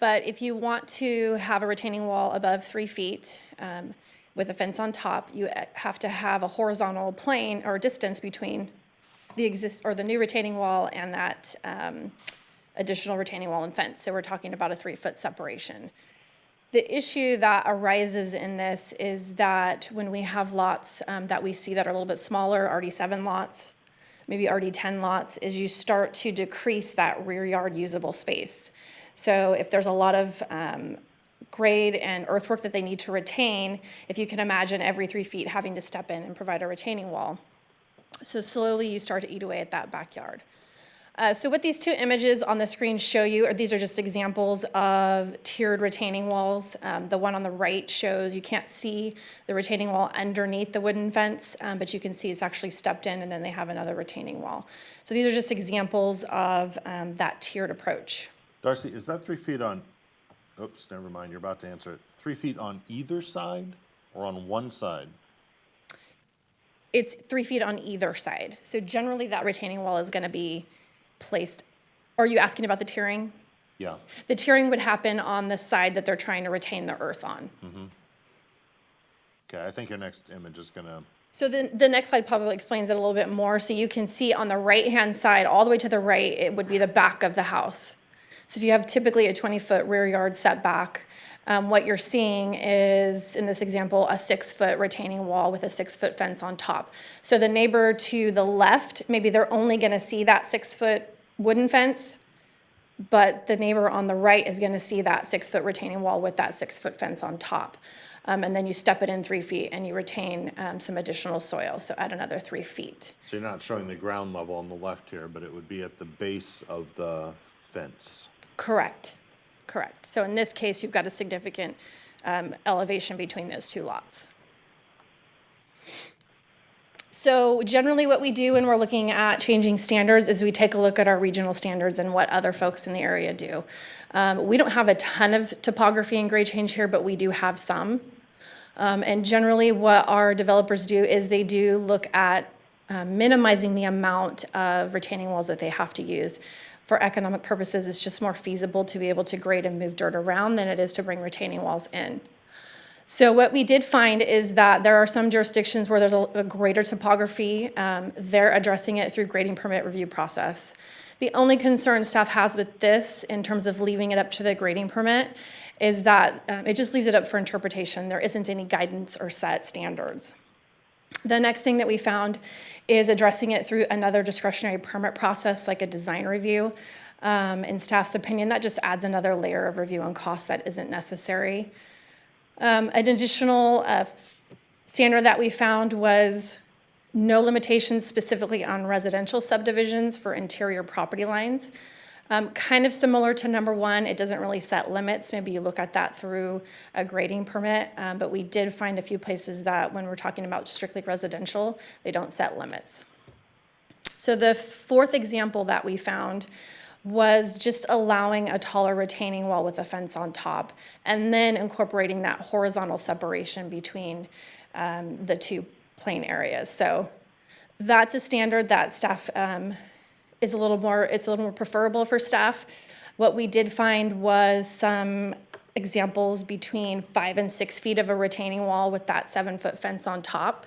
But if you want to have a retaining wall above 3 feet with a fence on top, you have to have a horizontal plane or distance between the new retaining wall and that additional retaining wall and fence. So we're talking about a 3-foot separation. The issue that arises in this is that when we have lots that we see that are a little bit smaller, already 7 lots, maybe already 10 lots, is you start to decrease that rear yard usable space. So if there's a lot of grade and earthwork that they need to retain, if you can imagine every 3 feet having to step in and provide a retaining wall. So slowly you start to eat away at that backyard. So what these 2 images on the screen show you, these are just examples of tiered retaining walls. The one on the right shows you can't see the retaining wall underneath the wooden fence, but you can see it's actually stepped in and then they have another retaining wall. So these are just examples of that tiered approach. Darcy, is that 3 feet on, oops, never mind, you're about to answer it. 3 feet on either side or on one side? It's 3 feet on either side. So generally that retaining wall is going to be placed. Are you asking about the tiering? Yeah. The tiering would happen on the side that they're trying to retain the earth on. Mm-hmm. Okay, I think your next image is going to... So the next slide probably explains it a little bit more. So you can see on the right-hand side, all the way to the right, it would be the back of the house. So if you have typically a 20-foot rear yard setback, what you're seeing is, in this example, a 6-foot retaining wall with a 6-foot fence on top. So the neighbor to the left, maybe they're only going to see that 6-foot wooden fence, but the neighbor on the right is going to see that 6-foot retaining wall with that 6-foot fence on top. And then you step it in 3 feet and you retain some additional soil, so add another 3 feet. So you're not showing the ground level on the left here, but it would be at the base of the fence. Correct, correct. So in this case, you've got a significant elevation between those two lots. So generally what we do when we're looking at changing standards is we take a look at our regional standards and what other folks in the area do. We don't have a ton of topography and grade change here, but we do have some. And generally what our developers do is they do look at minimizing the amount of retaining walls that they have to use. For economic purposes, it's just more feasible to be able to grade and move dirt around than it is to bring retaining walls in. So what we did find is that there are some jurisdictions where there's a greater topography. They're addressing it through grading permit review process. The only concern staff has with this in terms of leaving it up to the grading permit is that it just leaves it up for interpretation. There isn't any guidance or set standards. The next thing that we found is addressing it through another discretionary permit process like a design review. In staff's opinion, that just adds another layer of review and cost that isn't necessary. An additional standard that we found was no limitations specifically on residential subdivisions for interior property lines. Kind of similar to number one, it doesn't really set limits. Maybe you look at that through a grading permit, but we did find a few places that when we're talking about strictly residential, they don't set limits. So the fourth example that we found was just allowing a taller retaining wall with a fence on top and then incorporating that horizontal separation between the two plain areas. So that's a standard that staff is a little more preferable for staff. What we did find was some examples between 5 and 6 feet of a retaining wall with that 7-foot fence on top.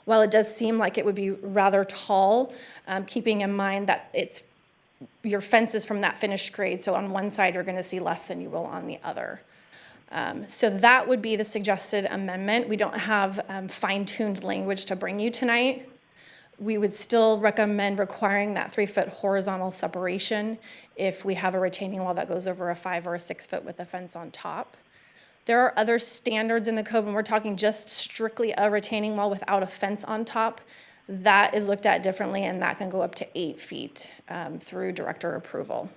While it does seem like it would be rather tall, keeping in mind that your fence is from that finished grade, so on one side you're going to see less than you will on the other. So that would be the suggested amendment. We don't have fine-tuned language to bring you tonight. We would still recommend requiring that 3-foot horizontal separation if we have a retaining wall that goes over a 5 or a 6 foot with a fence on top. There are other standards in the code when we're talking just strictly a retaining wall without a fence on top. That is looked at differently, and that can go up to 8 feet through director approval.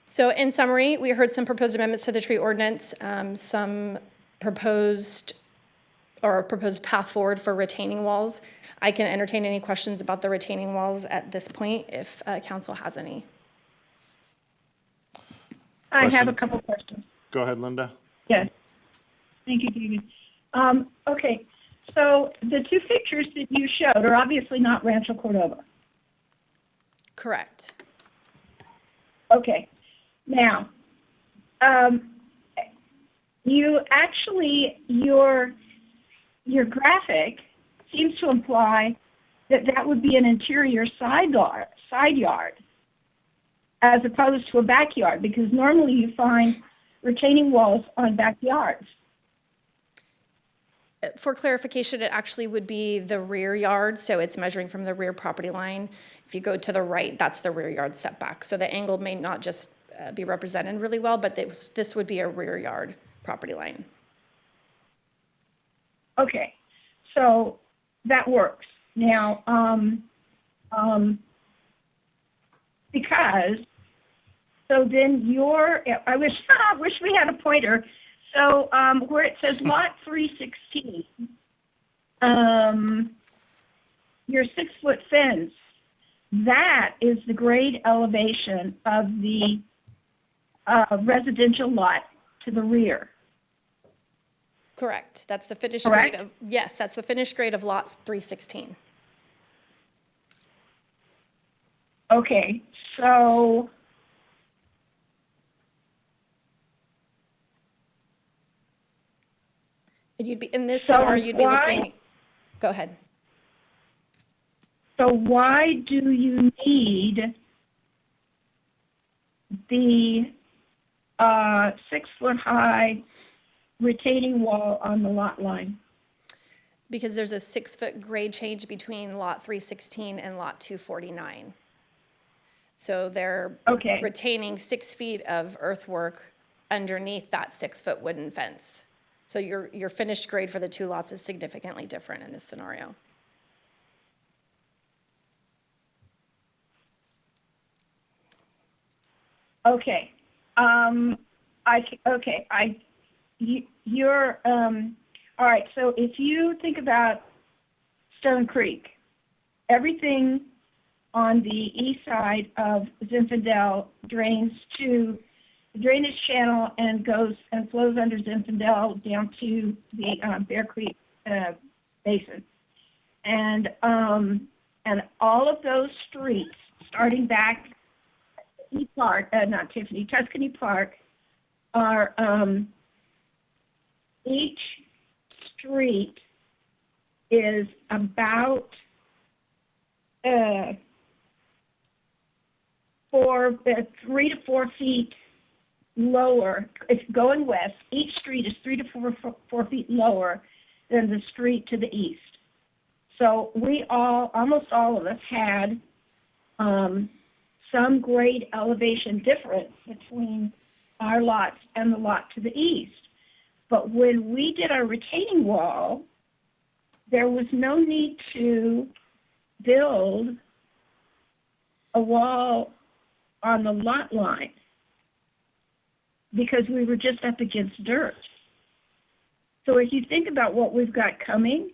So in summary, we heard some proposed amendments to the tree ordinance, some proposed path forward for retaining walls. I can entertain any questions about the retaining walls at this point if council has any. I have a couple questions. Go ahead, Linda. Yes. Thank you, David. Okay, so the two pictures that you showed are obviously not Rancho Cordova. Correct. Okay. Now, you actually, your graphic seems to imply that that would be an interior side yard as opposed to a backyard, because normally you find retaining walls on backyards. For clarification, it actually would be the rear yard, so it's measuring from the rear property line. If you go to the right, that's the rear yard setback. So the angle may not just be represented really well, but this would be a rear yard property line. Okay, so that works. Now, because, so then I wish we had a pointer. So where it says lot 316, your 6-foot fence, that is the grade elevation of the residential lot to the rear. Correct. That's the finished Correct? grade of, yes, that's the finished grade of lot 316. Okay, so You'd be in this So scenario. You'd be why- looking. Go ahead. So why do you need the 6-foot-high retaining wall on the lot line? Because there's a 6-foot grade change between lot 316 and lot 249. So they're Okay. retaining 6 feet of earthwork underneath that 6-foot wooden fence. So your finished grade for the two lots is significantly different in this scenario. Okay. You're, all right, so if you think about Stone Creek, everything on the east side of Zinfandel drains to the drainage channel and goes and flows under Zinfandel down to the Bear Creek Basin. And all of those streets, starting back Tuscany Park, are each street is about 3 to 4 feet lower. It's going west. Each street is 3 to 4 feet lower than the street to the east. So almost all of us had some grade elevation difference between our lots and the lot to the east. But when we did our retaining wall, there was no need to build a wall on the lot line because we were just up against dirt. So if you think about what we've got coming,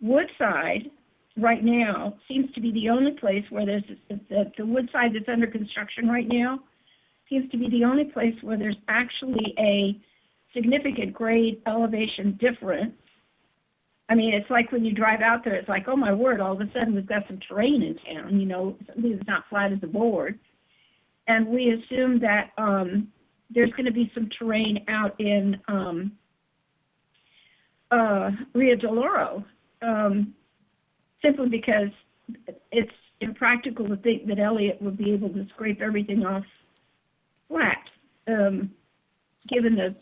Woodside right now seems to be the only place where there's the Woodside that's under construction right now seems to be the only place where there's actually a significant grade elevation difference. I mean, it's like when you drive out there, it's like, oh my word, all of a sudden we've got some terrain in town, something that's not flat as a board. And we assume that there's going to be some terrain out in Rio de Oro, simply because it's impractical to think that Elliott would be able to scrape everything off flat, given the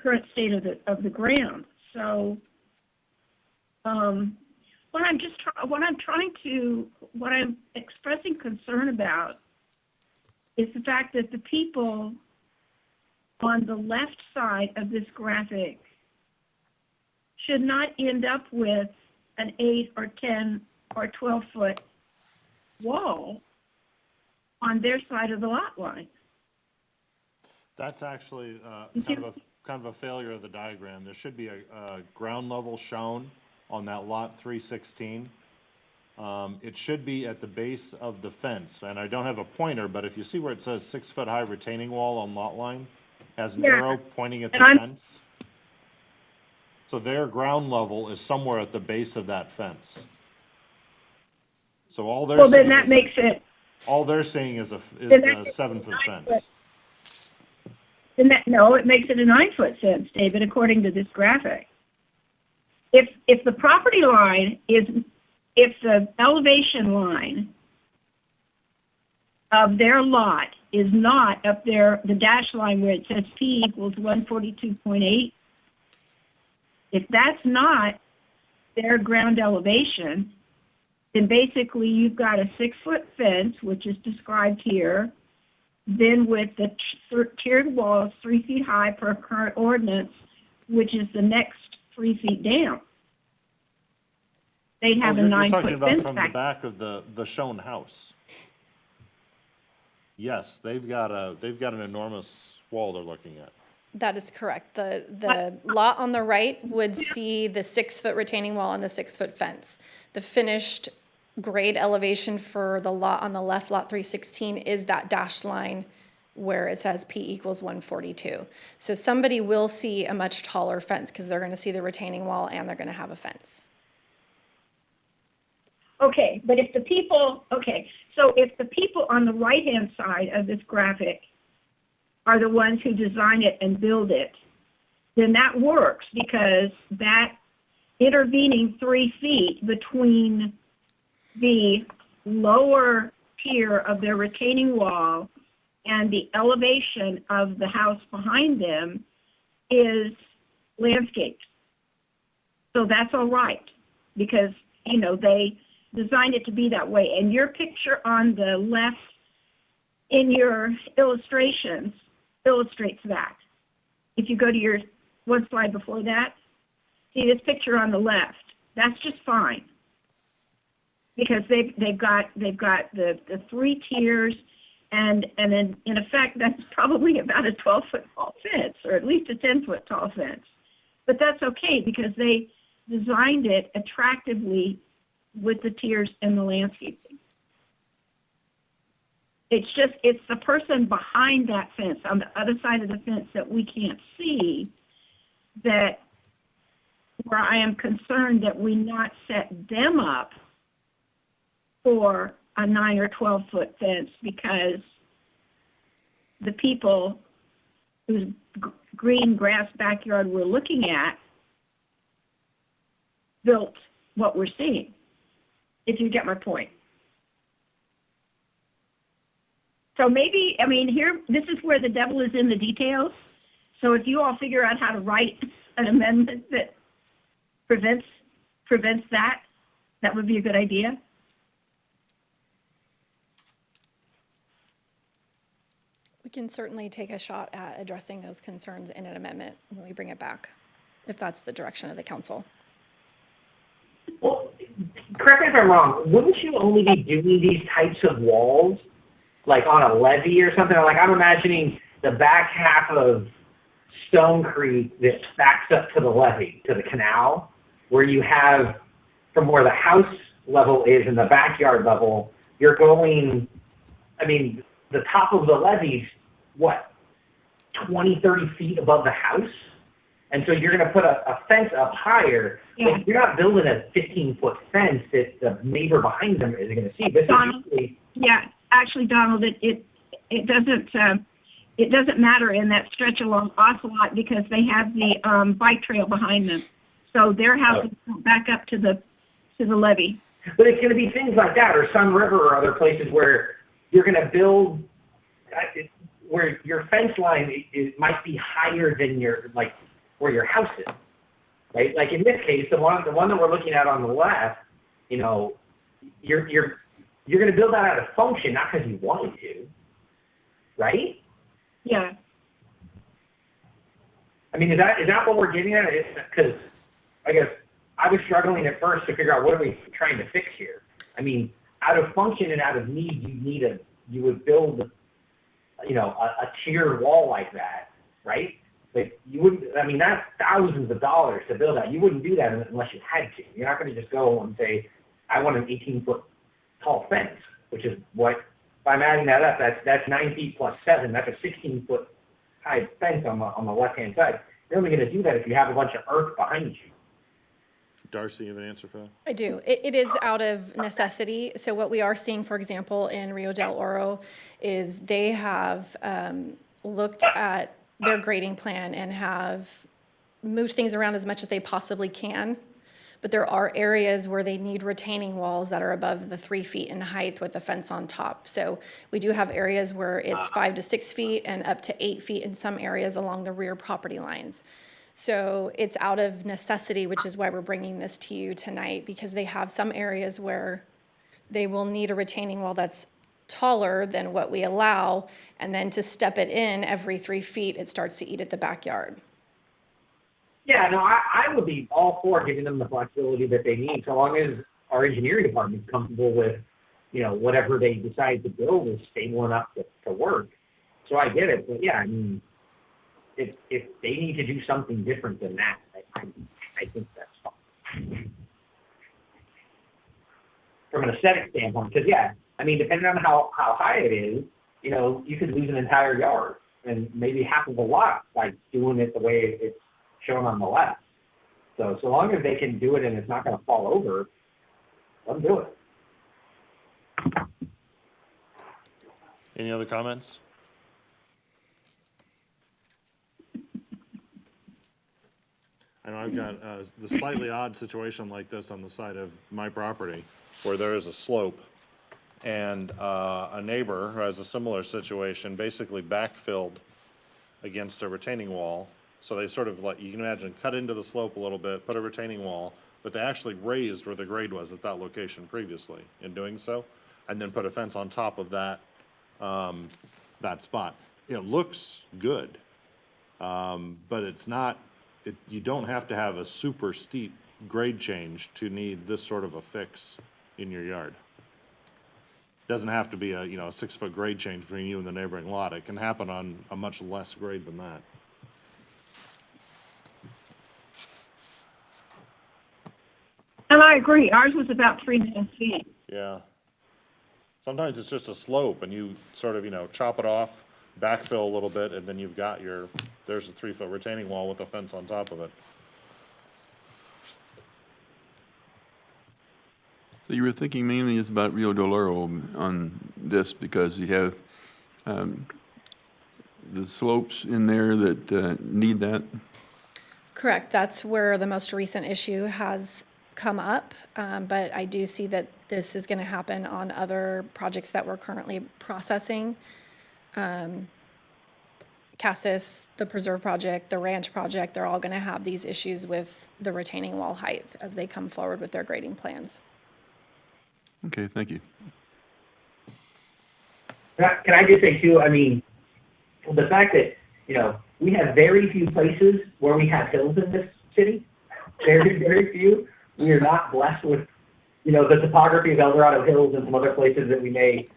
current state of the ground. So, what I'm expressing concern about is the fact that the people on the left side of this graphic should not end up with an 8 or 10 or 12 foot wall on their side of the lot line. That's actually kind of a failure of the diagram. There should be a ground level shown on that lot 316. It should be at the base of the fence, and I don't have a pointer, but if you see where it says 6-foot-high retaining wall on lot line, has an arrow pointing at the fence. So their ground level is somewhere at the base of that fence. So all they're then that makes it. All they're seeing is the 7-foot fence. No, it makes it a 9-foot fence, David, according to this graphic. If the property line if the elevation line of their lot is not up there, the dash line where it says P equals 142.8, if that's not their ground elevation, then basically you've got a 6-foot fence, which is described here, then with the tiered walls 3 feet high per current ordinance, which is the next 3 feet down. They'd have a 9-foot fence. You're talking about from the back of the shown house. Yes, they've got an enormous wall they're looking at. That is correct. The lot on the right would see the 6-foot retaining wall and the 6-foot fence. The finished grade elevation for the lot on the left, lot 316, is that dashed line where it says P equals 142. So somebody will see a much taller fence because they're going to see the retaining wall and they're going to have a fence. Okay, but if the people on the right-hand side of this graphic are the ones who design it and build it, then that works because that intervening 3 feet between the lower tier of their retaining wall and the elevation of the house behind them is landscaped. So that's all right, because, you know, they designed it to be that way. And your picture on the left in your illustrations illustrates that. If you go to your one slide before that, see this picture on the left, that's just fine. Because they've got the 3 tiers, and then in effect that's probably about a 12-foot tall fence, or at least a 10-foot tall fence. But that's okay, because they designed it attractively with the tiers and the landscaping. It's the person behind that fence, on the other side of the fence that we can't see, that where I am concerned that we not set them up for a 9 or 12-foot fence, because the people whose green grass backyard we're looking at built what we're seeing, if you get my point. So maybe, I mean, this is where the devil is in the details. So if you all figure out how to write an amendment that prevents that, that would be a good idea. We can certainly take a shot at addressing those concerns in an amendment when we bring it back, if that's the direction of the council. Well, correct me if I'm wrong, wouldn't you only be doing these types of walls, like on a levee or something? Like, I'm imagining the back half of Stone Creek that backs up to the levee, to the canal, where you have, from where the house level is and the backyard level, you're going, I mean, the top of the levee's, what, 20, 30 feet above the house? And so you're going to put a fence up higher. Yeah. But you're not building a 15-foot fence that the neighbor behind them isn't going to see. This Donald, is usually, yeah, actually, Donald, it doesn't matter in that stretch along Ocelot, because they have the bike trail behind them, so their house is back up to the levee. but it's going to be things like that, or Sun River, or other places where you're going to build, where your fence line might be higher than where your house is, right? Like in this case, the one that we're looking at on the left, you know, you're going to build that out of function, not because you wanted to, right? Yeah. I mean, is that what we're getting at? Because I guess I was struggling at first to figure out what are we trying to fix here. I mean, out of function and out of need, you would build, you know, a tiered wall like that, right? Like you wouldn't. I mean, that's thousands of dollars to build that. You wouldn't do that unless you had to. You're not going to just go and say, I want an 18-foot tall fence, which is what. If I'm adding that up, that's 9 feet plus 7. That's a 16-foot high fence on the left-hand side. You're only going to do that if you have a bunch of earth behind you. Darcy, you have an answer for that? I do. It is out of necessity. So what we are seeing, for example, in Rio del Oro, is they have looked at their grading plan and have moved things around as much as they possibly can. But there are areas where they need retaining walls that are above the 3 feet in height with a fence on top. So we do have areas where it's 5 to 6 feet and up to 8 feet in some areas along the rear property lines. So it's out of necessity, which is why we're bringing this to you tonight, because they have some areas where they will need a retaining wall that's taller than what we allow, and then to step it in every 3 feet, it starts to eat at the backyard. Yeah, no, I would be all for giving them the flexibility that they need, so long as our engineering department is comfortable with, you know, whatever they decide to build is stable enough to work. So I get it, but yeah, I mean, if they need to do something different than that, I think that's fine. From an aesthetic standpoint, because yeah, I mean, depending on how high it is, you know, you could lose an entire yard and maybe half of a lot by doing it the way it's shown on the left. So long as they can do it and it's not going to fall over, let them do it. Any other comments? I know I've got the slightly odd situation like this on the side of my property where there is a slope, And a neighbor who has a similar situation basically backfilled against a retaining wall. So they sort of, like, you can imagine, cut into the slope a little bit, put a retaining wall, but they actually raised where the grade was at that location previously in doing so, and then put a fence on top of that, that spot. It looks good, but it's not, you don't have to have a super steep grade change to need this sort of a fix in your yard. Doesn't have to be a, a 6-foot grade change between you and the neighboring lot. It can happen on a much less grade than that. And I agree, ours was about 3.5 feet. Yeah. Sometimes it's just a slope and you sort of, chop it off, backfill a little bit, and then you've got there's a 3-foot retaining wall with a fence on top of it. So you were thinking mainly it's about Rio Doloro on this because you have the slopes in there that need that? Correct. That's where the most recent issue has come up, but I do see that this is going to happen on other projects that we're currently processing. Cassis, the Preserve Project, the Ranch Project, they're all going to have these issues with the retaining wall height as they come forward with their grading plans. Okay, thank you. Can I just say too, I mean, the fact that, we have very few places where we have hills in this city, very, very few. We are not blessed with, the topography of El Dorado Hills and some other places that we may,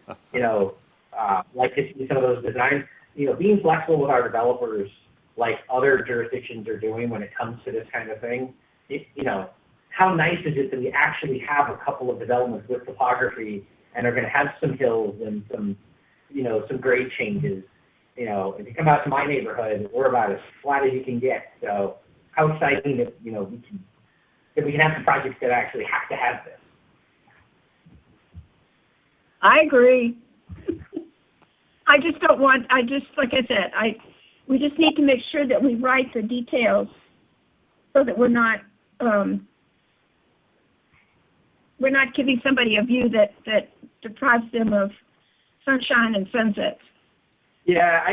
like to see some of those designs. Being flexible with our developers, like other jurisdictions are doing when it comes to this kind of thing, how nice is it that we actually have a couple of developments with topography and are going to have some hills and some, some grade changes. If you come out to my neighborhood, we're about as flat as you can get. So how exciting that, we can have some projects that actually have to have this. I agree. Like I said, we just need to make sure that we write the details so that we're not giving somebody a view that deprives them of sunshine and sunsets. Yeah,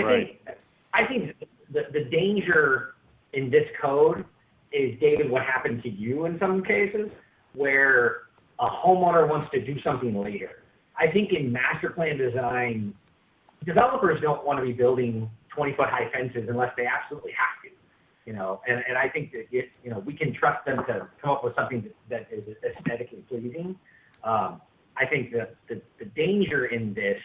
I think the danger in this code is, David, what happened to you in some cases, where a homeowner wants to do something later. I think in master plan design, developers don't want to be building 20-foot high fences unless they absolutely have to. And I think that if, we can trust them to come up with something that is aesthetically pleasing. I think that the danger in this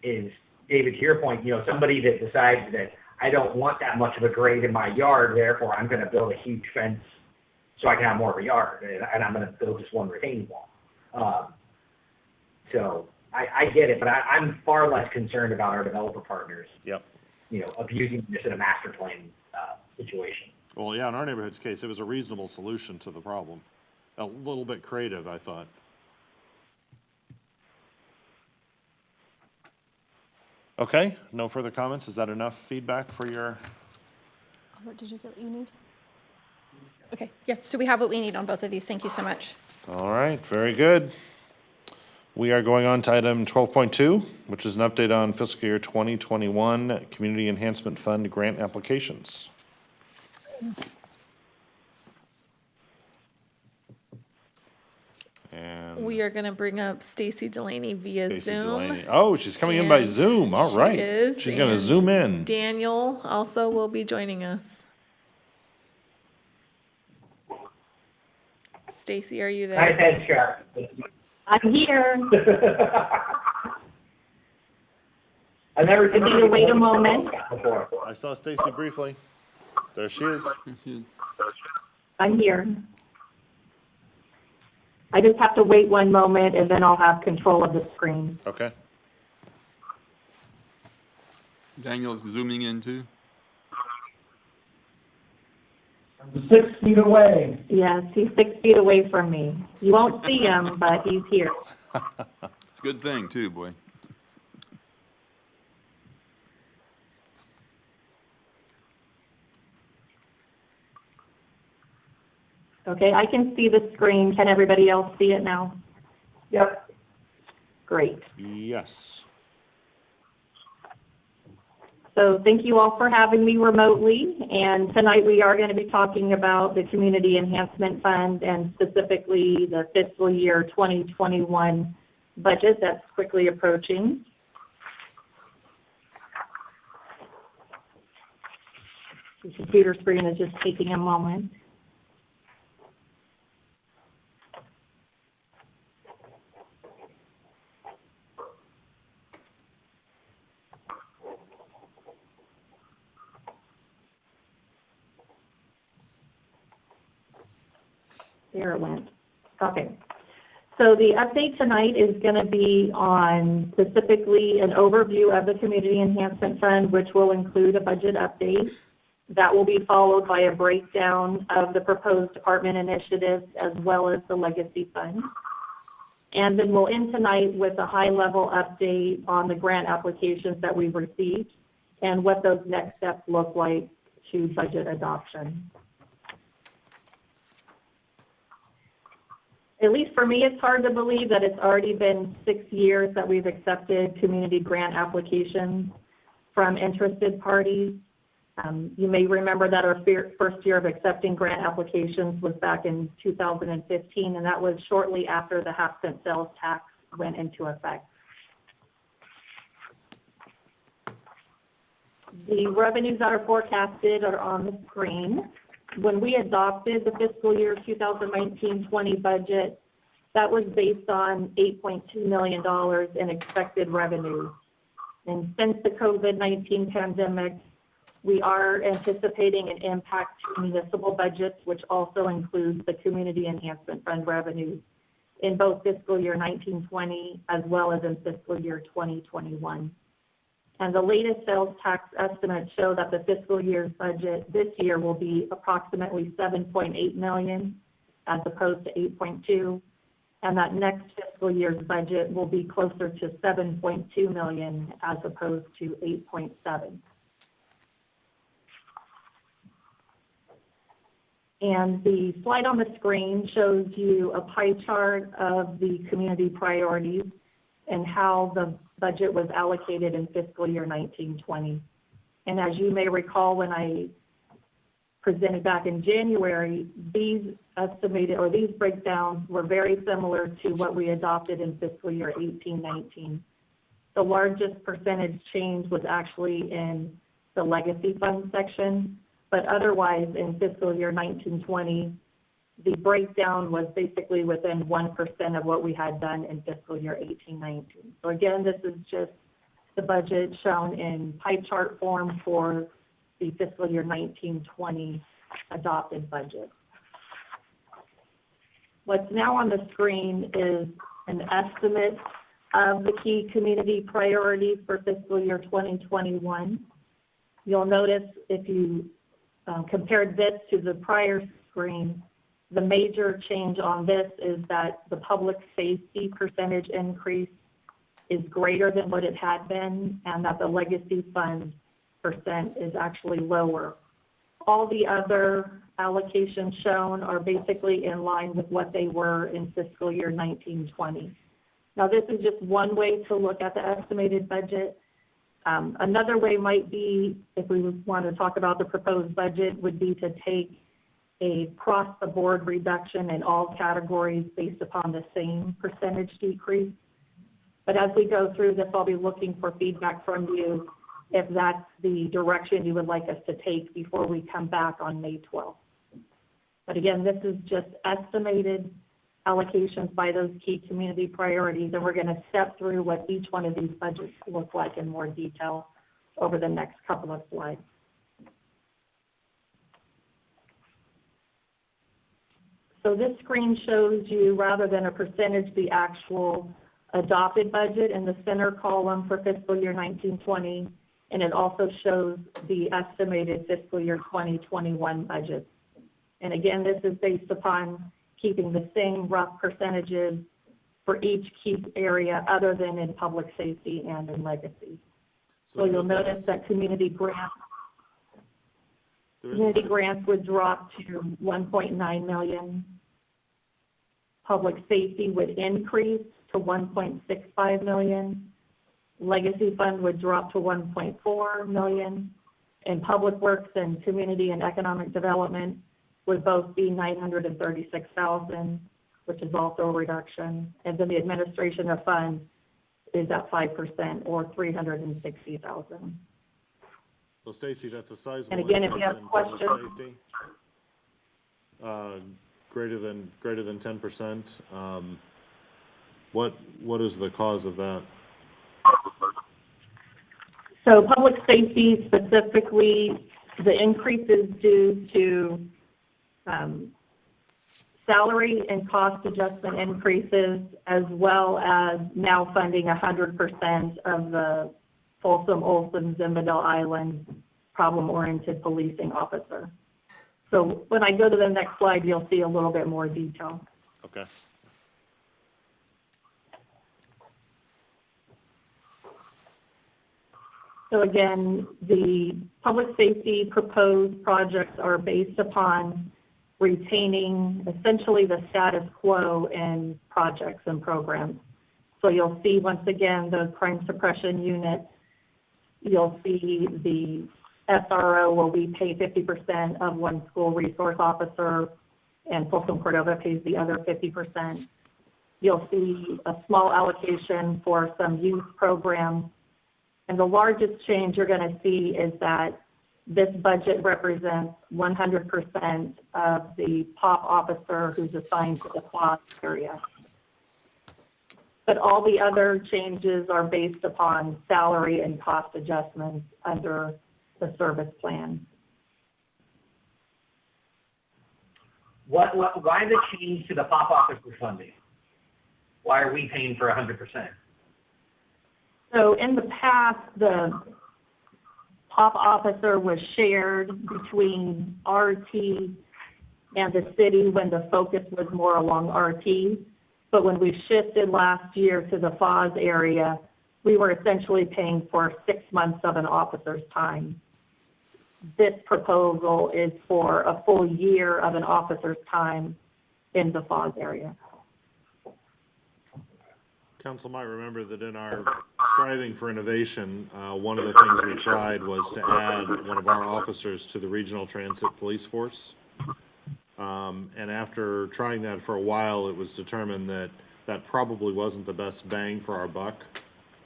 is, David, to your point, somebody that decides that I don't want that much of a grade in my yard, therefore I'm going to build a huge fence so I can have more of a yard, and I'm going to build just one retaining wall. So I get it, but I'm far less concerned about our developer partners, abusing this in a master plan situation. Well, yeah, in our neighborhood's case, it was a reasonable solution to the problem. A little bit creative, I thought. Okay, no further comments. Is that enough feedback for your? Albert, did you get what you need? Okay, yeah, so we have what we need on both of these. Thank you so much. All right, very good. We are going on to item 12.2, which is an update on fiscal year 2021 Community Enhancement Fund grant applications. And We are going to bring up Stacy Delaney via Casey Zoom. Delaney. Oh, she's coming in by And Zoom. All right. She is. She's going to and zoom in. Daniel also will be joining us. Stacy, are you Nice there? head sharp. I'm here. I've never seen I need to wait a moment. before. I saw Stacy briefly. There she is. I'm here. I just have to wait one moment and then I'll have control of the screen. Okay. Daniel's zooming in too. 6 feet away. Yes, he's 6 feet away from me. You won't see him, but he's here. It's a good thing too, boy. Okay, I can see the screen. Can everybody else see it now? Yep. Great. Yes. So thank you all for having me remotely. And tonight we are going to be talking about the Community Enhancement Fund and specifically the fiscal year 2021 budget that's quickly approaching. The computer screen is just taking a moment. There it went. Okay. So the update tonight is going to be on specifically an overview of the Community Enhancement Fund, which will include a budget update. That will be followed by a breakdown of the proposed department initiatives as well as the legacy fund. And then we'll end tonight with a high-level update on the grant applications that we've received and what those next steps look like to budget adoption. At least for me, it's hard to believe that it's already been 6 years that we've accepted community grant applications from interested parties. You may remember that our first year of accepting grant applications was back in 2015, and that was shortly after the half-cent sales tax went into effect. The revenues that are forecasted are on the screen. When we adopted the fiscal year 2019-20 budget, that was based on $8.2 million in expected revenue. And since the COVID-19 pandemic, we are anticipating an impact to municipal budgets, which also includes the Community Enhancement Fund revenues in both fiscal year 19-20 as well as in fiscal year 2021. And the latest sales tax estimates show that the fiscal year's budget this year will be approximately $7.8 million as opposed to $8.2, and that next fiscal year's budget will be closer to $7.2 million as opposed to $8.7. And the slide on the screen shows you a pie chart of the community priorities and how the budget was allocated in fiscal year 19-20. And as you may recall, when I presented back in January, these estimated, or these breakdowns were very similar to what we adopted in fiscal year 18-19. The largest percentage change was actually in the legacy fund section, but otherwise in fiscal year 19-20, the breakdown was basically within 1% of what we had done in fiscal year 18-19. So again, this is just the budget shown in pie chart form for the fiscal year 19-20 adopted budget. What's now on the screen is an estimate of the key community priorities for fiscal year 2021. You'll notice if you compared this to the prior screen, the major change on this is that the public safety percentage increase is greater than what it had been, and that the legacy fund percent is actually lower. All the other allocations shown are basically in line with what they were in fiscal year 19-20. Now, this is just one way to look at the estimated budget. Another way might be, if we want to talk about the proposed budget, would be to take a across-the-board reduction in all categories based upon the same percentage decrease. But as we go through this, I'll be looking for feedback from you if that's the direction you would like us to take before we come back on May 12th. But again, this is just estimated allocations by those key community priorities, and we're going to step through what each one of these budgets look like in more detail over the next couple of slides. So this screen shows you, rather than a percentage, the actual adopted budget in the center column for fiscal year 19-20, and it also shows the estimated fiscal year 2021 budget. And again, this is based upon keeping the same rough percentages for each key area other than in public safety and in legacy. So you'll notice that community grants would drop to 1.9 million. Public safety would increase to 1.65 million. Legacy fund would drop to 1.4 million. And Public Works and Community and Economic Development would both be 936,000, which is also a reduction. And then the administration of funds is at 5% or 360,000. So Stacy, that's a sizable And again, if you increase have in public questions- safety. Greater than 10%. What is the cause of that? So public safety specifically, the increase is due to salary and cost adjustment increases, as well as now funding 100% of the Folsom, Olson, Zimbabwe Island problem-oriented policing officer. So when I go to the next slide, you'll see a little bit more detail. Okay. So again, the public safety proposed projects are based upon retaining essentially the status quo in projects and programs. So you'll see, once again, the crime suppression unit. You'll see the SRO where we pay 50% of one school resource officer, and Folsom Cordova pays the other 50%. You'll see a small allocation for some youth programs. And the largest change you're going to see is that this budget represents 100% of the POP officer who's assigned to the FOS area. But all the other changes are based upon salary and cost adjustments under the service plan. Why the change to the POP officer funding? Why are we paying for 100%? So in the past, the POP officer was shared between RT and the city when the focus was more along RT. But when we shifted last year to the FOS area, we were essentially paying for 6 months of an officer's time. This proposal is for a full year of an officer's time in the FOS area. Council might remember that in our striving for innovation, one of the things we tried was to add one of our officers to the Regional Transit Police Force. And after trying that for a while, it was determined that that probably wasn't the best bang for our buck.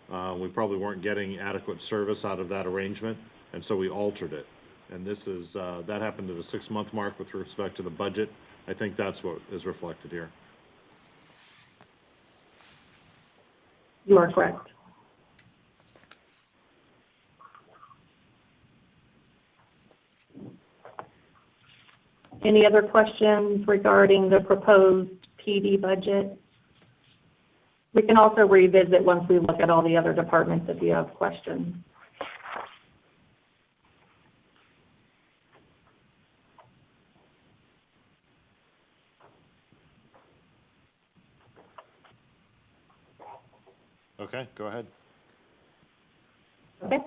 We probably weren't getting adequate service out of that arrangement, and so we altered it. And this is, that happened at a 6-month mark with respect to the budget. I think that's what is reflected here. You are correct. Any other questions regarding the proposed PD budget? We can also revisit once we look at all the other departments if you have questions. Okay, go ahead. Okay.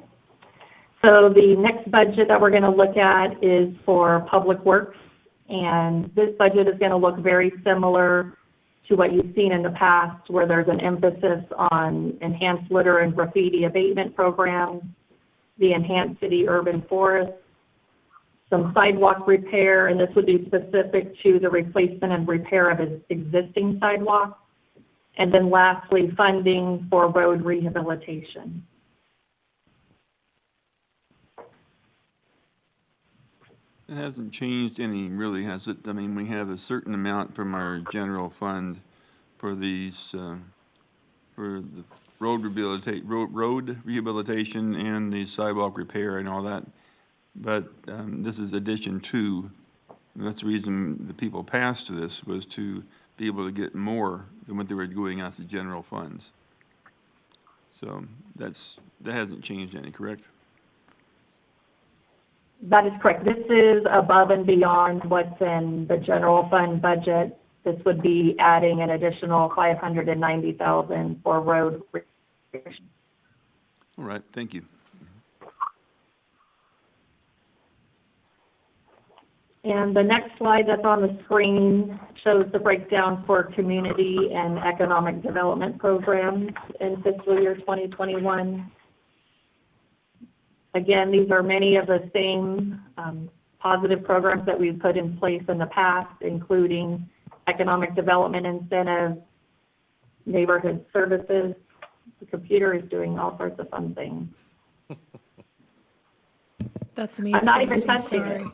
So the next budget that we're going to look at is for Public Works, and this budget is going to look very similar to what you've seen in the past, where there's an emphasis on enhanced litter and graffiti abatement programs, the enhanced city urban forest, some sidewalk repair, and this would be specific to the replacement and repair of existing sidewalks, and then lastly, funding for road rehabilitation. It hasn't changed any, really, has it? I mean, we have a certain amount from our general fund for these, for the road rehabilitation and the sidewalk repair and all that. But this is addition to, and that's the reason the people passed this, was to be able to get more than what they were doing as the general funds. So that hasn't changed any, correct? That is correct. This is above and beyond what's in the general fund budget. This would be adding an additional $590,000 for road restoration. All right, thank you. And the next slide that's on the screen shows the breakdown for community and economic development programs in fiscal year 2021. Again, these are many of the same positive programs that we've put in place in the past, including economic development incentives, neighborhood services. The computer is doing all sorts of fun things. That's me, I'm not even Stacy, touching sorry. it.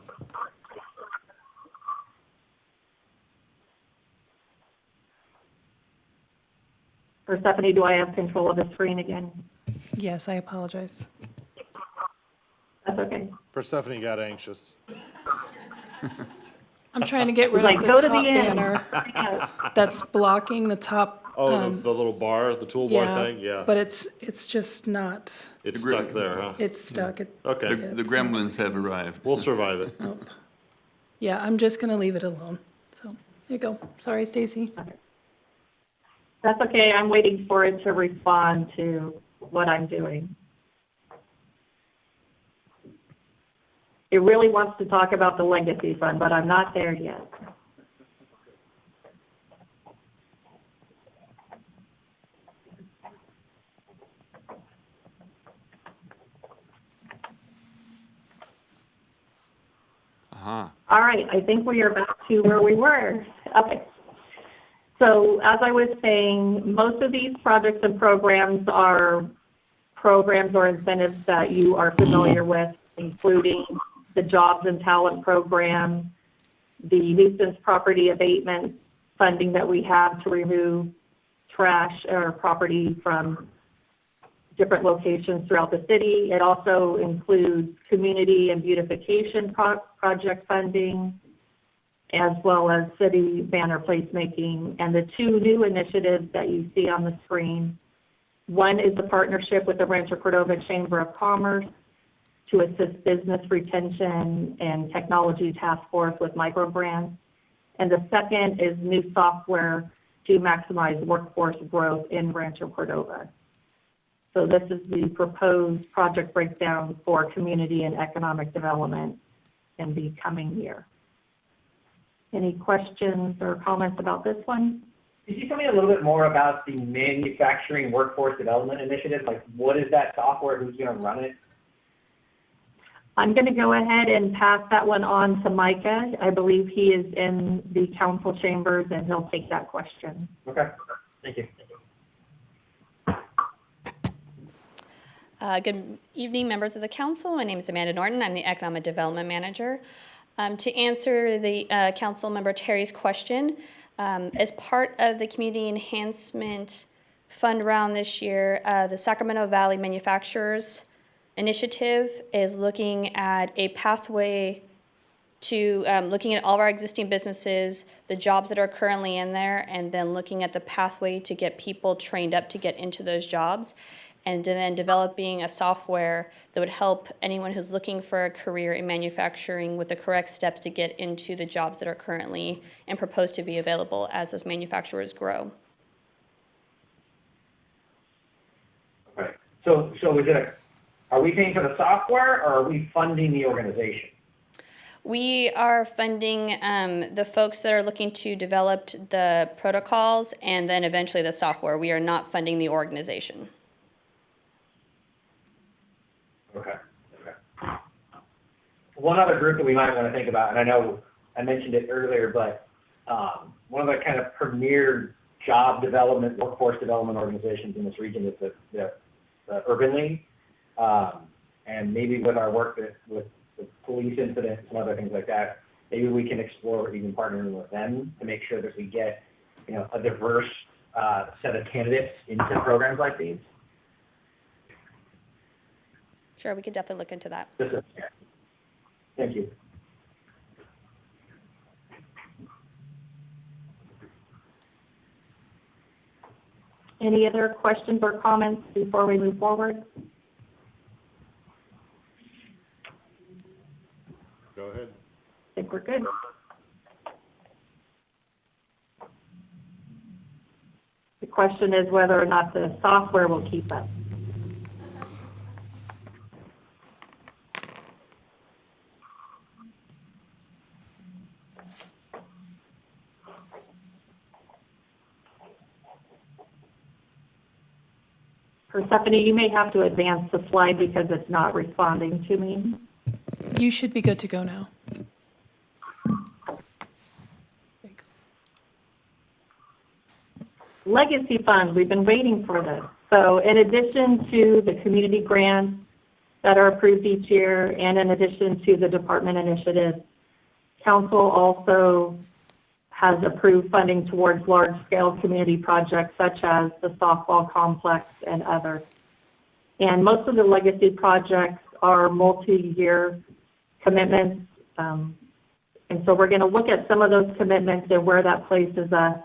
Persephone, do I have control of the screen again? Yes, I apologize. That's okay. Persephone got anxious. I'm trying to get rid Like, of the go to the top end. banner that's blocking the top. Oh, the little bar, the toolbar Yeah, thing? Yeah. but it's just not, It's stuck there, huh? it's stuck. Okay. The gremlins have arrived. We'll survive it. Nope. Yeah, I'm just gonna leave it alone. So, here you go. Sorry, Stacy. That's okay. I'm waiting for it to respond to what I'm doing. It really wants to talk about the legacy fund, but I'm not there yet. Uh-huh. All right, I think we are back to where we were. Okay. So as I was saying, most of these projects and programs are programs or incentives that you are familiar with, including the Jobs and Talent Program, the nuisance property abatement funding that we have to remove trash or property from different locations throughout the city. It also includes community and beautification project funding, as well as city banner placemaking. And the two new initiatives that you see on the screen, one is a partnership with the Rancho Cordova Chamber of Commerce to assist business retention and technology task force with micro grants. And the second is new software to maximize workforce growth in Rancho Cordova. So this is the proposed project breakdown for community and economic development in the coming year. Any questions or comments about this one? Could you tell me a little bit more about the manufacturing workforce development initiative? Like, what is that software? Who's going to run it? I'm going to go ahead and pass that one on to Micah. I believe he is in the council chambers, and he'll take that question. Okay, thank you. Good evening, members of the council. My name is Amanda Norton. I'm the Economic Development Manager. To answer the council member Terry's question, as part of the Community Enhancement Fund round this year, the Sacramento Valley Manufacturers Initiative is looking at a pathway to looking at all of our existing businesses, the jobs that are currently in there, and then looking at the pathway to get people trained up to get into those jobs, and then developing a software that would help anyone who's looking for a career in manufacturing with the correct steps to get into the jobs that are currently and proposed to be available as those manufacturers grow. Okay. So is it are we paying for the software, or are we funding the organization? We are funding the folks that are looking to develop the protocols and then eventually the software. We are not funding the organization. Okay. One other group that we might want to think about, and I know I mentioned it earlier, but one of the kind of premier job development, workforce development organizations in this region is the Urban League. And maybe with our work with the police incidents and other things like that, maybe we can explore even partnering with them to make sure that we get, a diverse set of candidates into programs like these. Sure, we could definitely look into that. Thank you. Any other questions or comments before we move forward? Go ahead. I think we're good. The question is whether or not the software will keep up. Persephone, you may have to advance the slide because it's not responding to me. You should be good to go now. Legacy funds, we've been waiting for this. So in addition to the community grants that are approved each year, and in addition to the department initiatives, council also has approved funding towards large-scale community projects such as the softball complex and others. And most of the legacy projects are multi-year commitments. And so we're going to look at some of those commitments and where that places us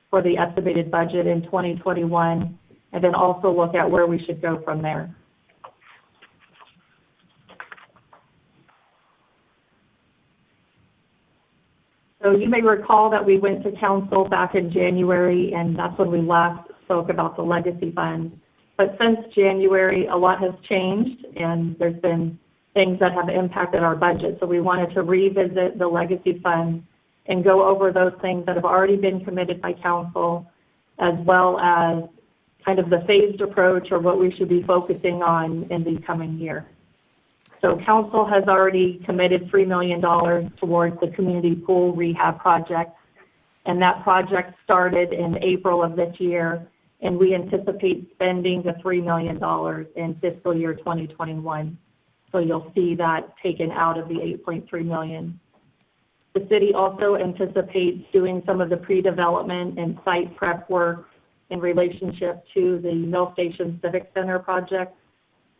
for the estimated budget in 2021, and then also look at where we should go from there. So you may recall that we went to council back in January, and that's when we last spoke about the legacy fund. But since January, a lot has changed, and there's been things that have impacted our budget. So we wanted to revisit the legacy fund and go over those things that have already been committed by council, as well as kind of the phased approach or what we should be focusing on in the coming year. So council has already committed $3 million towards the community pool rehab project, and that project started in April of this year, and we anticipate spending the $3 million in fiscal year 2021. So you'll see that taken out of the $8.3 million. The city also anticipates doing some of the pre-development and site prep work in relationship to the Mill Station Civic Center project.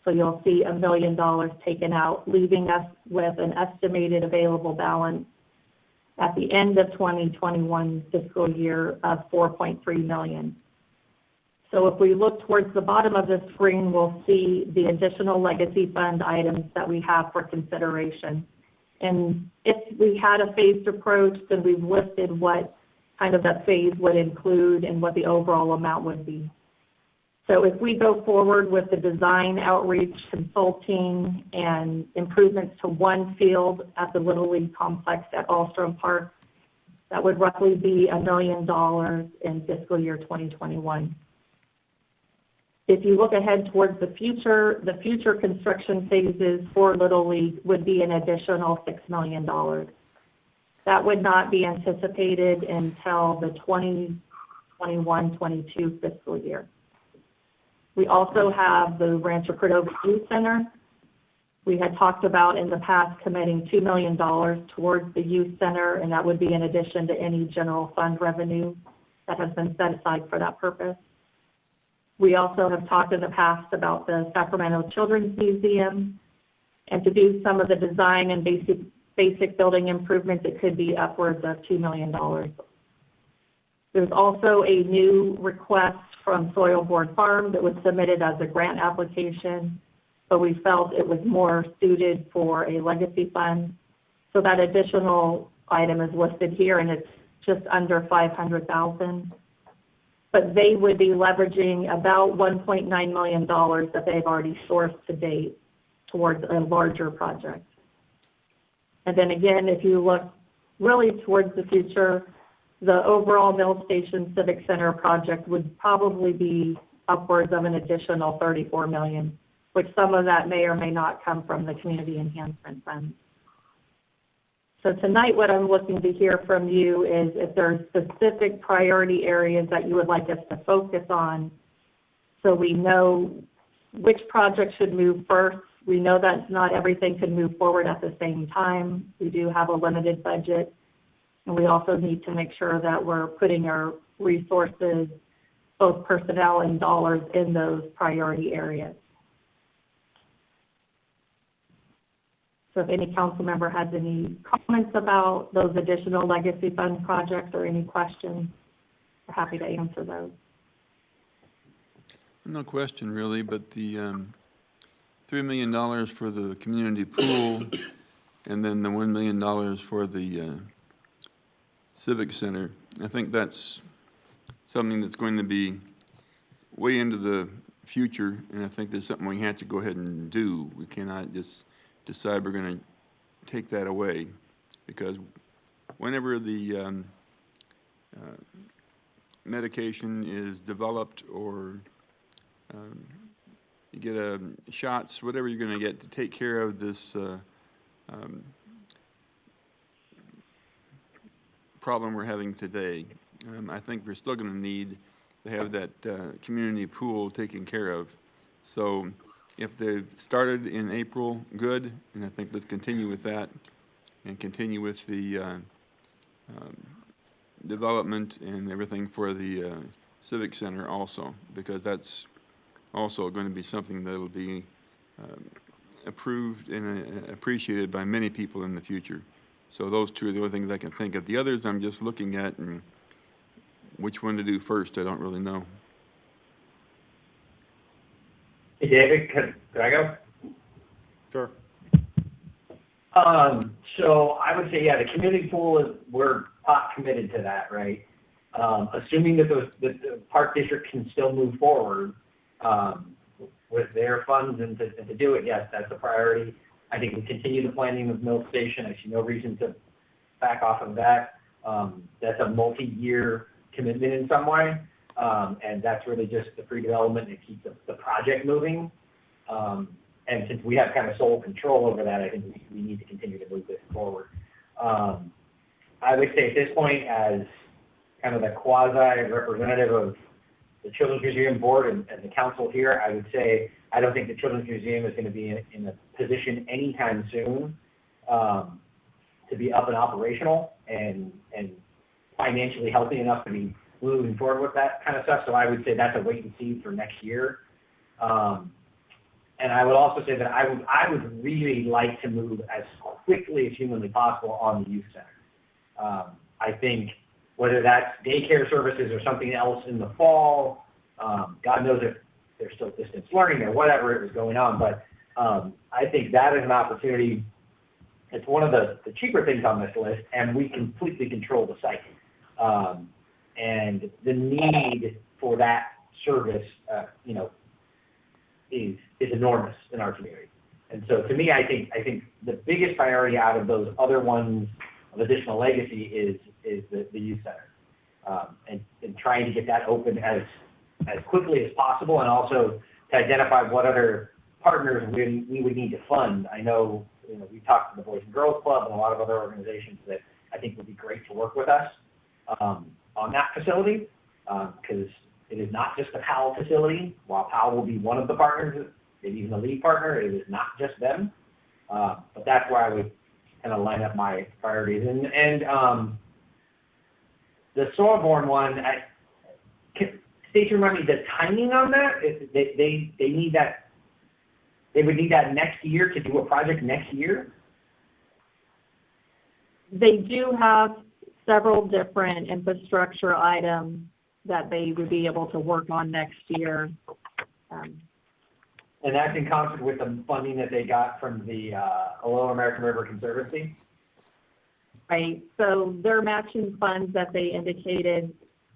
So you'll see $1 million taken out, leaving us with an estimated available balance at the end of 2021 fiscal year of $4.3 million. So if we look towards the bottom of the screen, we'll see the additional legacy fund items that we have for consideration. And if we had a phased approach, then we've listed what kind of that phase would include and what the overall amount would be. So if we go forward with the design, outreach, consulting, and improvements to one field at the Little League complex at Alstrom Park, that would roughly be $1 million in fiscal year 2021. If you look ahead towards the future construction phases for Little League would be an additional $6 million. That would not be anticipated until the 2021-22 fiscal year. We also have the Rancho Cordova Youth Center. We had talked about in the past committing $2 million towards the youth center, and that would be in addition to any general fund revenue that has been set aside for that purpose. We also have talked in the past about the Sacramento Children's Museum, and to do some of the design and basic building improvements, it could be upwards of $2 million. There's also a new request from Soilboard Farm that was submitted as a grant application, but we felt it was more suited for a legacy fund. So that additional item is listed here, and it's just under $500,000. But they would be leveraging about $1.9 million that they've already sourced to date towards a larger project. And then again, if you look really towards the future, the overall Mill Station Civic Center project would probably be upwards of an additional $34 million, which some of that may or may not come from the Community Enhancement Fund. So tonight, what I'm looking to hear from you is if there are specific priority areas that you would like us to focus on, so we know which project should move first. We know that not everything can move forward at the same time. We do have a limited budget, and we also need to make sure that we're putting our resources, both personnel and dollars, in those priority areas. So if any council member has any comments about those additional legacy fund projects or any questions, we're happy to answer those. No question really, but the $3 million for the community pool and then the $1 million for the Civic Center, I think that's something that's going to be way into the future, and I think that's something we have to go ahead and do. We cannot just decide we're going to take that away, because whenever the medication is developed or you get shots, whatever you're going to get to take care of this problem we're having today. I think we're still going to need to have that community pool taken care of. So if they've started in April, good, and I think let's continue with that and continue with the development and everything for the Civic Center also, because that's also going to be something that will be approved and appreciated by many people in the future. So those two are the only things I can think of. The others I'm just looking at, and which one to do first, I don't really know. Hey, David, could I go? Sure. So I would say, yeah, the community pool we're not committed to that, right? Assuming that the park district can still move forward with their funds and to do it, yes, that's a priority. I think we continue the planning of Mill Station. I see no reason to back off of that. That's a multi-year commitment in some way, and that's really just the pre-development to keep the project moving. And since we have kind of sole control over that, I think we need to continue to move this forward. I would say at this point, as kind of the quasi-representative of the Children's Museum Board and the council here, I would say I don't think the Children's Museum is going to be in a position anytime soon to be up and operational and financially healthy enough to be moving forward with that kind of stuff. So I would say that's a wait and see for next year. And I would also say that I would really like to move as quickly as humanly possible on the youth center. I think whether that's daycare services or something else in the fall, God knows if there's still distance learning or whatever it was going on, but I think that is an opportunity. It's one of the cheaper things on this list, and we completely control the site. And the need for that service, is enormous in our community. And so to me, I think the biggest priority out of those other ones of additional legacy is the youth center. And trying to get that open as quickly as possible, and also to identify what other partners we would need to fund. I know, we talked to the Boys and Girls Club and a lot of other organizations that I think would be great to work with us on that facility, because it is not just a PAL facility. While PAL will be one of the partners, maybe even the lead partner, it is not just them. But that's where I would kind of line up my priorities. And the soil-borne one, Stacy, remind me the timing on that. They need that. They would need that next year to do a project next year. They do have several different infrastructure items that they would be able to work on next year. And that's in concert with the funding that they got from the Lower American River Conservancy? Right, so their matching funds that they indicated,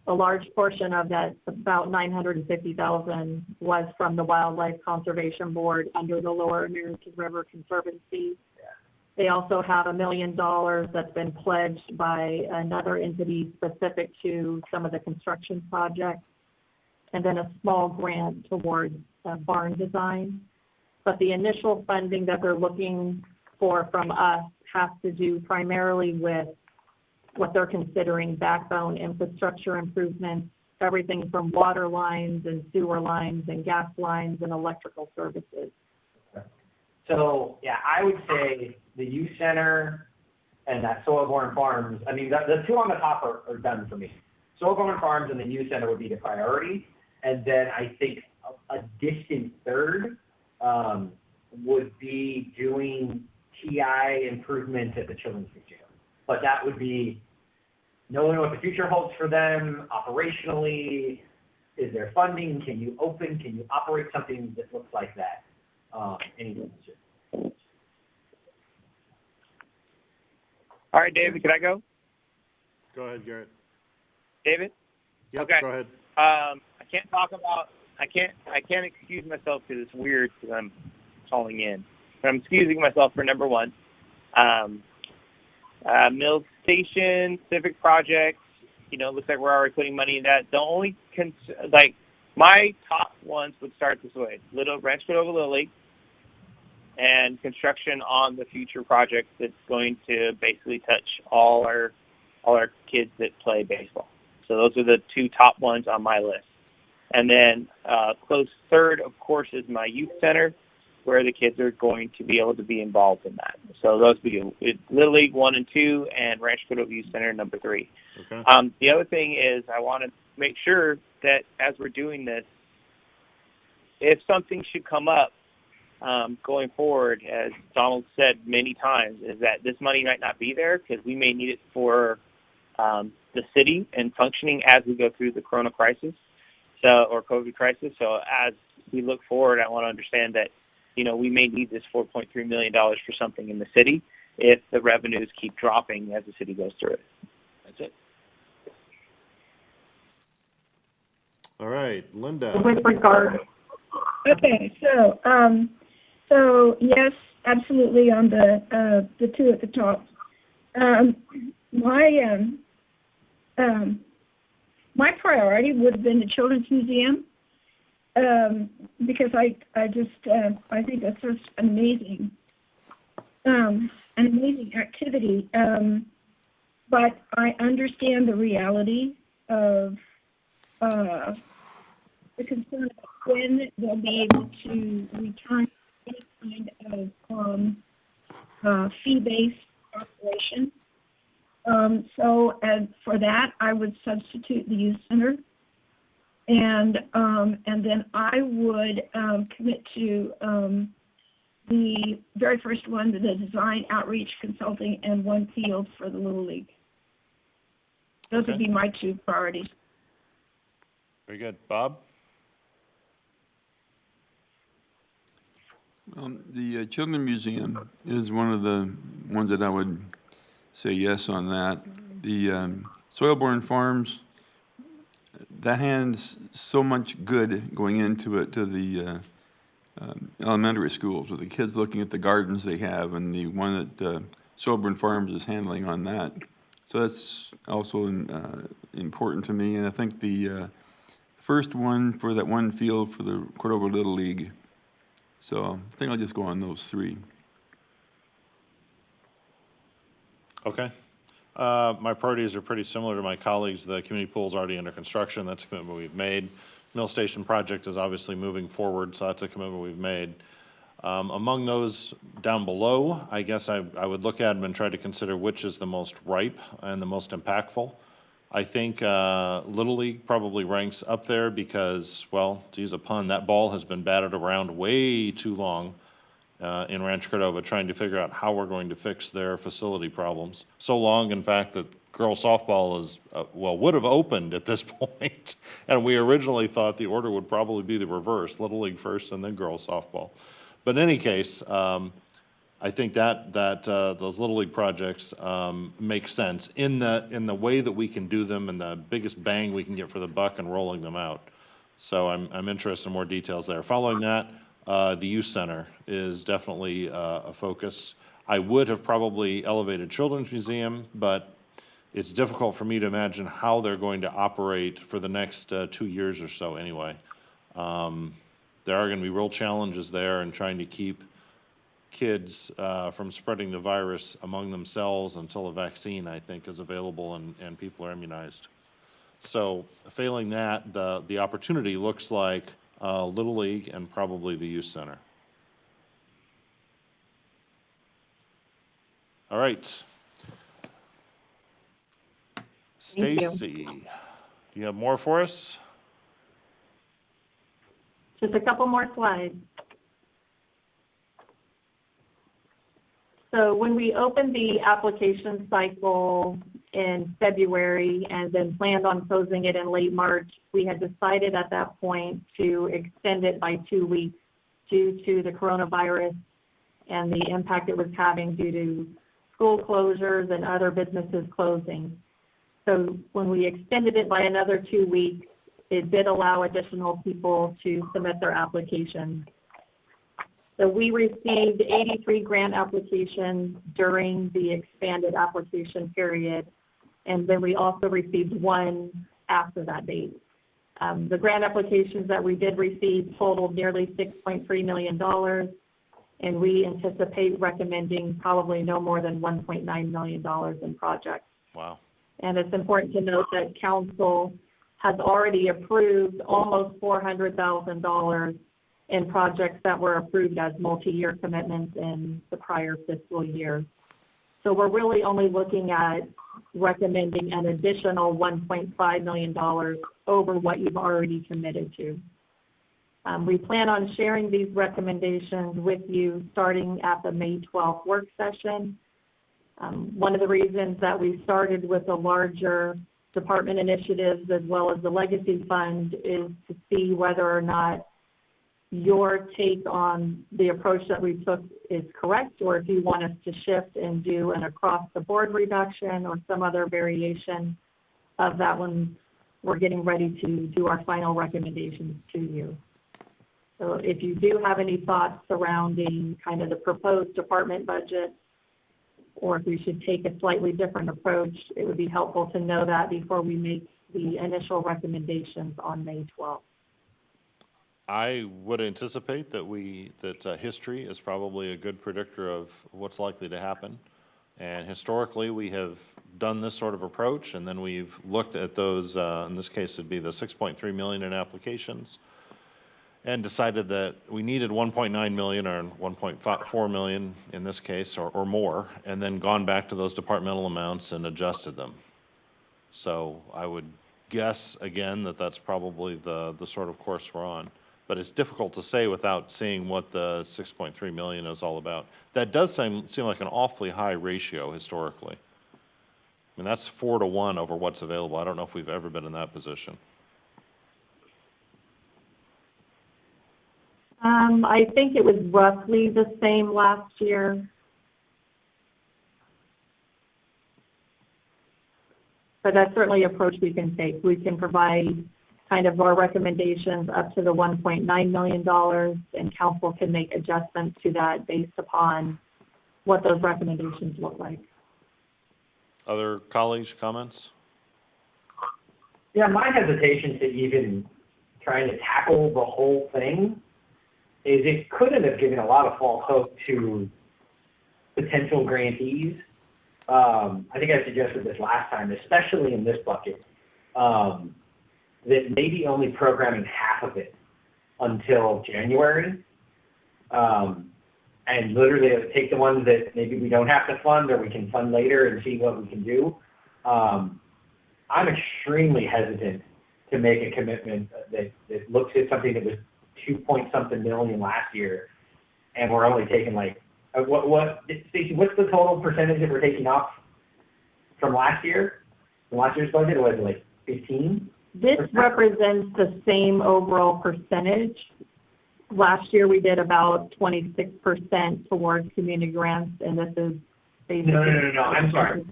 a large portion of that, about $950,000, was from the Wildlife Conservation Board under the Lower American River Conservancy. They also have $1 million that's been pledged by another entity specific to some of the construction projects, and then a small grant towards barn design. But the initial funding that they're looking for from us has to do primarily with what they're considering backbone infrastructure improvements, everything from water lines and sewer lines and gas lines and electrical services. So, yeah, I would say the youth center and that Soil-Borne Farms, I mean, the two on the top are done for me. Soil-Borne Farms and the youth center would be the priority. And then I think a distant third would be doing TI improvements at the Children's Museum. But that would be knowing what the future holds for them operationally. Is there funding? Can you operate something that looks like that? Anything. All right, David, can I go? Go ahead, Garrett. David? Yep, okay. Go ahead. I can't excuse myself because it's weird because I'm calling in. But I'm excusing myself for number one. Mill Station, Civic Projects, looks like we're already putting money in that. The only, my top ones would start this way: Rancho Cordova Little League, and construction on the future project that's going to basically touch all our kids that play baseball. So those are the two top ones on my list. And then close third, of course, is my youth center, where the kids are going to be able to be involved in that. So those would be Little League 1 and 2, and Rancho Cordova Youth Center number 3. Okay. The other thing is I want to make sure that as we're doing this, if something should come up going forward, as Donald said many times, is that this money might not be there because we may need it for the city and functioning as we go through the Corona crisis, or COVID crisis. So as we look forward, I want to understand that, we may need this $4.3 million for something in the city if the revenues keep dropping as the city goes through it. That's it. All right, Linda. With regard, Okay, so yes, absolutely on the two at the top. My priority would have been the Children's Museum, because I think that's just an amazing activity. But I understand the reality of the concern of when they'll be able to return to any kind of fee-based operation. So for that, I would substitute the youth center, and then I would commit to the very first one, the design, outreach, consulting, and one field for the Little League. Those would be my two priorities. Very good. Bob? The Children's Museum is one of the ones that I would say yes on that. The soil-borne farms, that has so much good going into it to the elementary schools, with the kids looking at the gardens they have, and the one that soil-borne farms is handling on that. So that's also important to me, and I think the first one for that one field for the Cordova Little League. So I think I'll just go on those three. Okay. My priorities are pretty similar to my colleagues. The community pool is already under construction. That's a commitment we've made. Mill Station project is obviously moving forward, so that's a commitment we've made. Among those down below, I guess I would look at them and try to consider which is the most ripe and the most impactful. I think Little League probably ranks up there because, well, to use a pun, that ball has been batted around way too long in Rancho Cordova, trying to figure out how we're going to fix their facility problems. So long, in fact, that girls softball is, would have opened at this point. And we originally thought the order would probably be the reverse, Little League first and then girls softball. But in any case, I think that those Little League projects make sense in the way that we can do them and the biggest bang we can get for the buck and rolling them out. So I'm interested in more details there. Following that, the youth center is definitely a focus. I would have probably elevated Children's Museum, but it's difficult for me to imagine how they're going to operate for the next 2 years or so anyway. There are going to be real challenges there in trying to keep kids from spreading the virus among themselves until a vaccine, I think, is available and people are immunized. So failing that, the opportunity looks like Little League and probably the youth center. All right. Stacy, do you have more for us? just a couple more slides. So when we opened the application cycle in February and then planned on closing it in late March, we had decided at that point to extend it by 2 weeks due to the coronavirus and the impact it was having due to school closures and other businesses closing. So when we extended it by another 2 weeks, it did allow additional people to submit their applications. So we received 83 grant applications during the expanded application period, and then we also received one after that date. The grant applications that we did receive totaled nearly $6.3 million, and we anticipate recommending probably no more than $1.9 million in projects. Wow. And it's important to note that council has already approved almost $400,000 in projects that were approved as multi-year commitments in the prior fiscal year. So we're really only looking at recommending an additional $1.5 million over what you've already committed to. We plan on sharing these recommendations with you starting at the May 12th work session. One of the reasons that we started with the larger department initiatives as well as the legacy fund is to see whether or not your take on the approach that we took is correct, or if you want us to shift and do an across-the-board reduction or some other variation of that when we're getting ready to do our final recommendations to you. So if you do have any thoughts surrounding kind of the proposed department budget, or if we should take a slightly different approach, it would be helpful to know that before we make the initial recommendations on May 12th. I would anticipate that history is probably a good predictor of what's likely to happen. And historically, we have done this sort of approach, and then we've looked at those, in this case, it'd be the 6.3 million in applications, and decided that we needed 1.9 million or 1.4 million in this case, or more, and then gone back to those departmental amounts and adjusted them. So I would guess, again, that that's probably the sort of course we're on. But it's difficult to say without seeing what the 6.3 million is all about. That does seem like an awfully high ratio historically. I mean, that's 4 to 1 over what's available. I don't know if we've ever been in that position. I think it was roughly the same last year. But that's certainly an approach we can take. We can provide kind of our recommendations up to the $1.9 million, and council can make adjustments to that based upon what those recommendations look like. Other colleagues, comments? Yeah, my hesitation to even trying to tackle the whole thing is it could have given a lot of false hope to potential grantees. I think I suggested this last time, especially in this bucket, that maybe only programming half of it until January, and literally take the ones that maybe we don't have to fund or we can fund later and see what we can do. I'm extremely hesitant to make a commitment that looks at something that was 2-point-something million last year, and we're only taking like, Stacey, what's the total percentage that we're taking off from last year? From last year's budget, was it like 15? This represents the same overall percentage. Last year we did about 26% towards community grants, and this is basically... No, I'm sorry.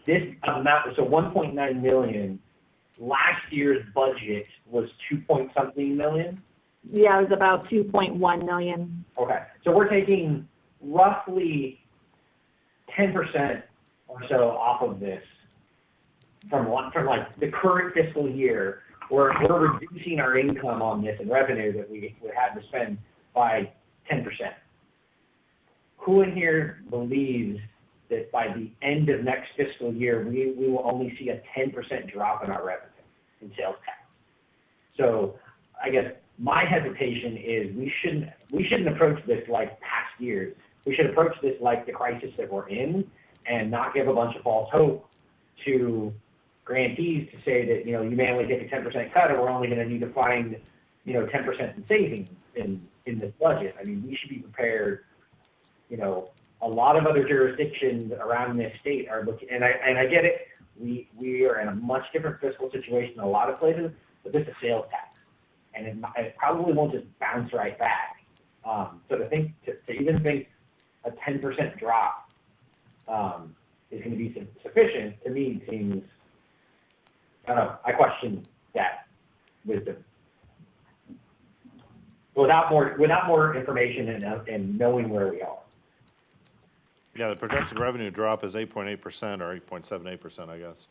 This amount, so 1.9 million, last year's budget was 2-point-something million? Yeah, it was about 2.1 million. Okay, so we're taking roughly 10% or so off of this from like the current fiscal year. We're reducing our income on this and revenue that we would have to spend by 10%. Who in here believes that by the end of next fiscal year, we will only see a 10% drop in our revenue in sales tax? So I guess my hesitation is we shouldn't approach this like past years. We should approach this like the crisis that we're in, and not give a bunch of false hope to grantees to say that, you may only take a 10% cut, or we're only going to need to find, 10% in savings in this budget. I mean, we should be prepared. A lot of other jurisdictions around this state are looking, and I get it. We are in a much different fiscal situation in a lot of places, but this is sales tax, and it probably won't just bounce right back. So to even think a 10% drop is going to be sufficient, to me seems, I question that wisdom. Without more information and knowing where we are. Yeah, the projected revenue drop is 8.8% or 8.78%, I guess.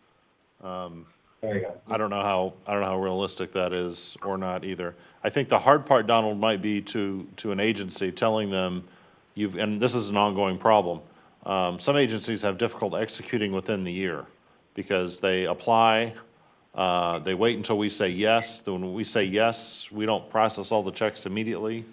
There you go. I don't know how realistic that is or not either. I think the hard part, Donald, might be to an agency telling them and this is an ongoing problem. Some agencies have difficulty executing within the year because they apply, they wait until we say yes. Then when we say yes, we don't process all the checks immediately.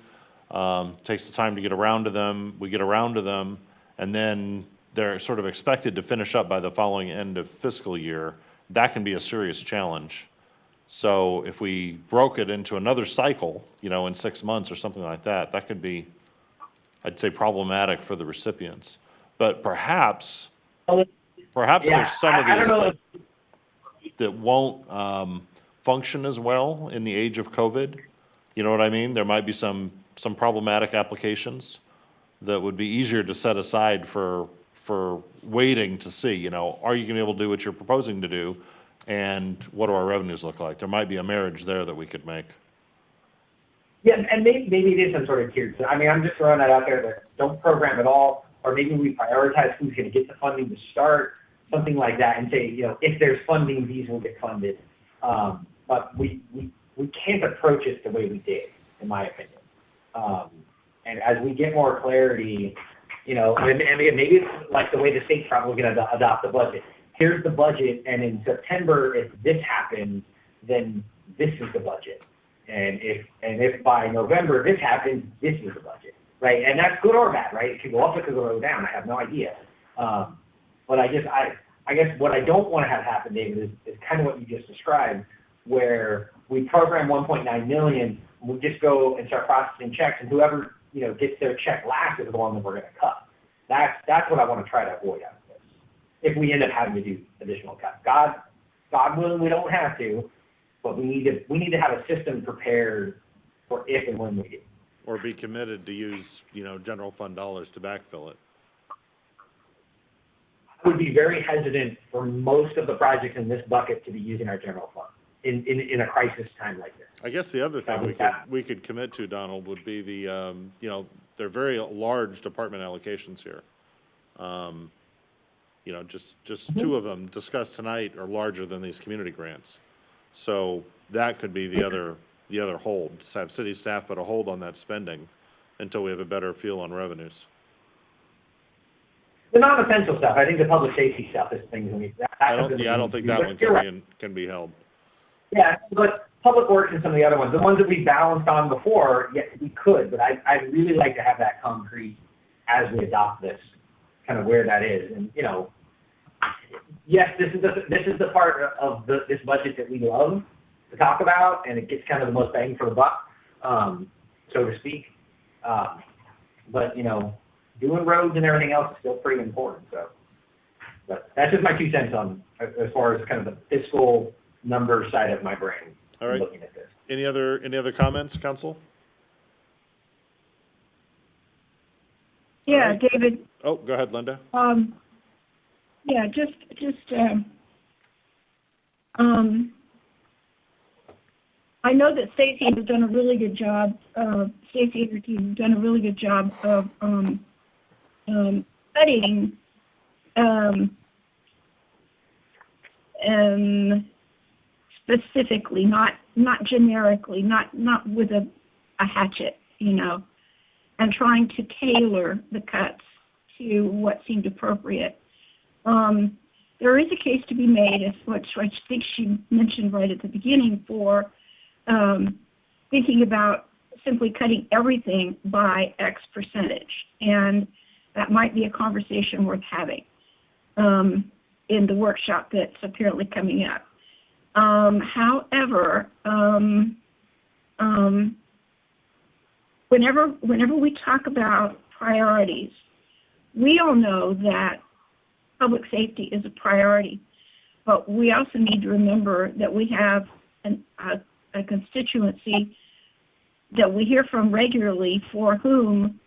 Takes the time to get around to them. We get around to them, and then they're sort of expected to finish up by the following end of fiscal year. That can be a serious challenge. So if we broke it into another cycle, in 6 months or something like that, that could be, I'd say, problematic for the recipients. But perhaps there's some of these that won't function as well in the age of COVID. You know what I mean? There might be some problematic applications that would be easier to set aside for waiting to see, are you going to be able to do what you're proposing to do? And what do our revenues look like? There might be a marriage there that we could make. Yeah, and maybe it is some sort of tiered. So, I'm just throwing that out there that don't program at all, or maybe we prioritize who's going to get the funding to start, something like that, and say, if there's funding, these will get funded. But we can't approach it the way we did, in my opinion. And as we get more clarity, and again, maybe it's like the way the state's probably going to adopt the budget. Here's the budget, and in September, if this happens, then this is the budget. And if by November this happens, this is the budget, right? And that's good or bad, right? It could go up, it could go down. I have no idea. But I guess what I don't want to have happen, David, is kind of what you just described, where we program 1.9 million, we just go and start processing checks, and whoever gets their check last is the one that we're going to cut. That's what I want to try to avoid out of this. If we end up having to do additional cuts, God willing, we don't have to, but we need to have a system prepared for if and when we do. Or be committed to use general fund dollars to backfill it. I would be very hesitant for most of the projects in this bucket to be using our general fund in a crisis time like this. I guess the other thing we could commit to, Donald, would be the they're very large department allocations here. Just two of them discussed tonight are larger than these community grants. So that could be the other hold. Just have city staff put a hold on that spending until we have a better feel on revenues. The non-essential stuff, I think the public safety stuff is things I don't think that one can be held. Yeah, but public works and some of the other ones, the ones that we balanced on before, yes, we could, but I'd really like to have that concrete as we adopt this, kind of where that is. And, yes, this is the part of this budget that we love to talk about, and it gets kind of the most bang for the buck, so to speak. But, doing roads and everything else is still pretty important. So, but that's just my 2 cents on as far as kind of the fiscal number side of my brain. All right. Looking at this. Any other comments, Council? Yeah, right. David. Oh, go ahead, Linda. Yeah, just I know that Stacy has done a really good job. Stacy and her team have done a really good job of studying specifically, not generically, not with a hatchet, and trying to tailor the cuts to what seemed appropriate. There is a case to be made, which I think she mentioned right at the beginning, for thinking about simply cutting everything by X percentage. And that might be a conversation worth having in the workshop that's apparently coming up. However, whenever we talk about priorities, we all know that public safety is a priority, but we also need to remember that we have a constituency that we hear from regularly for whom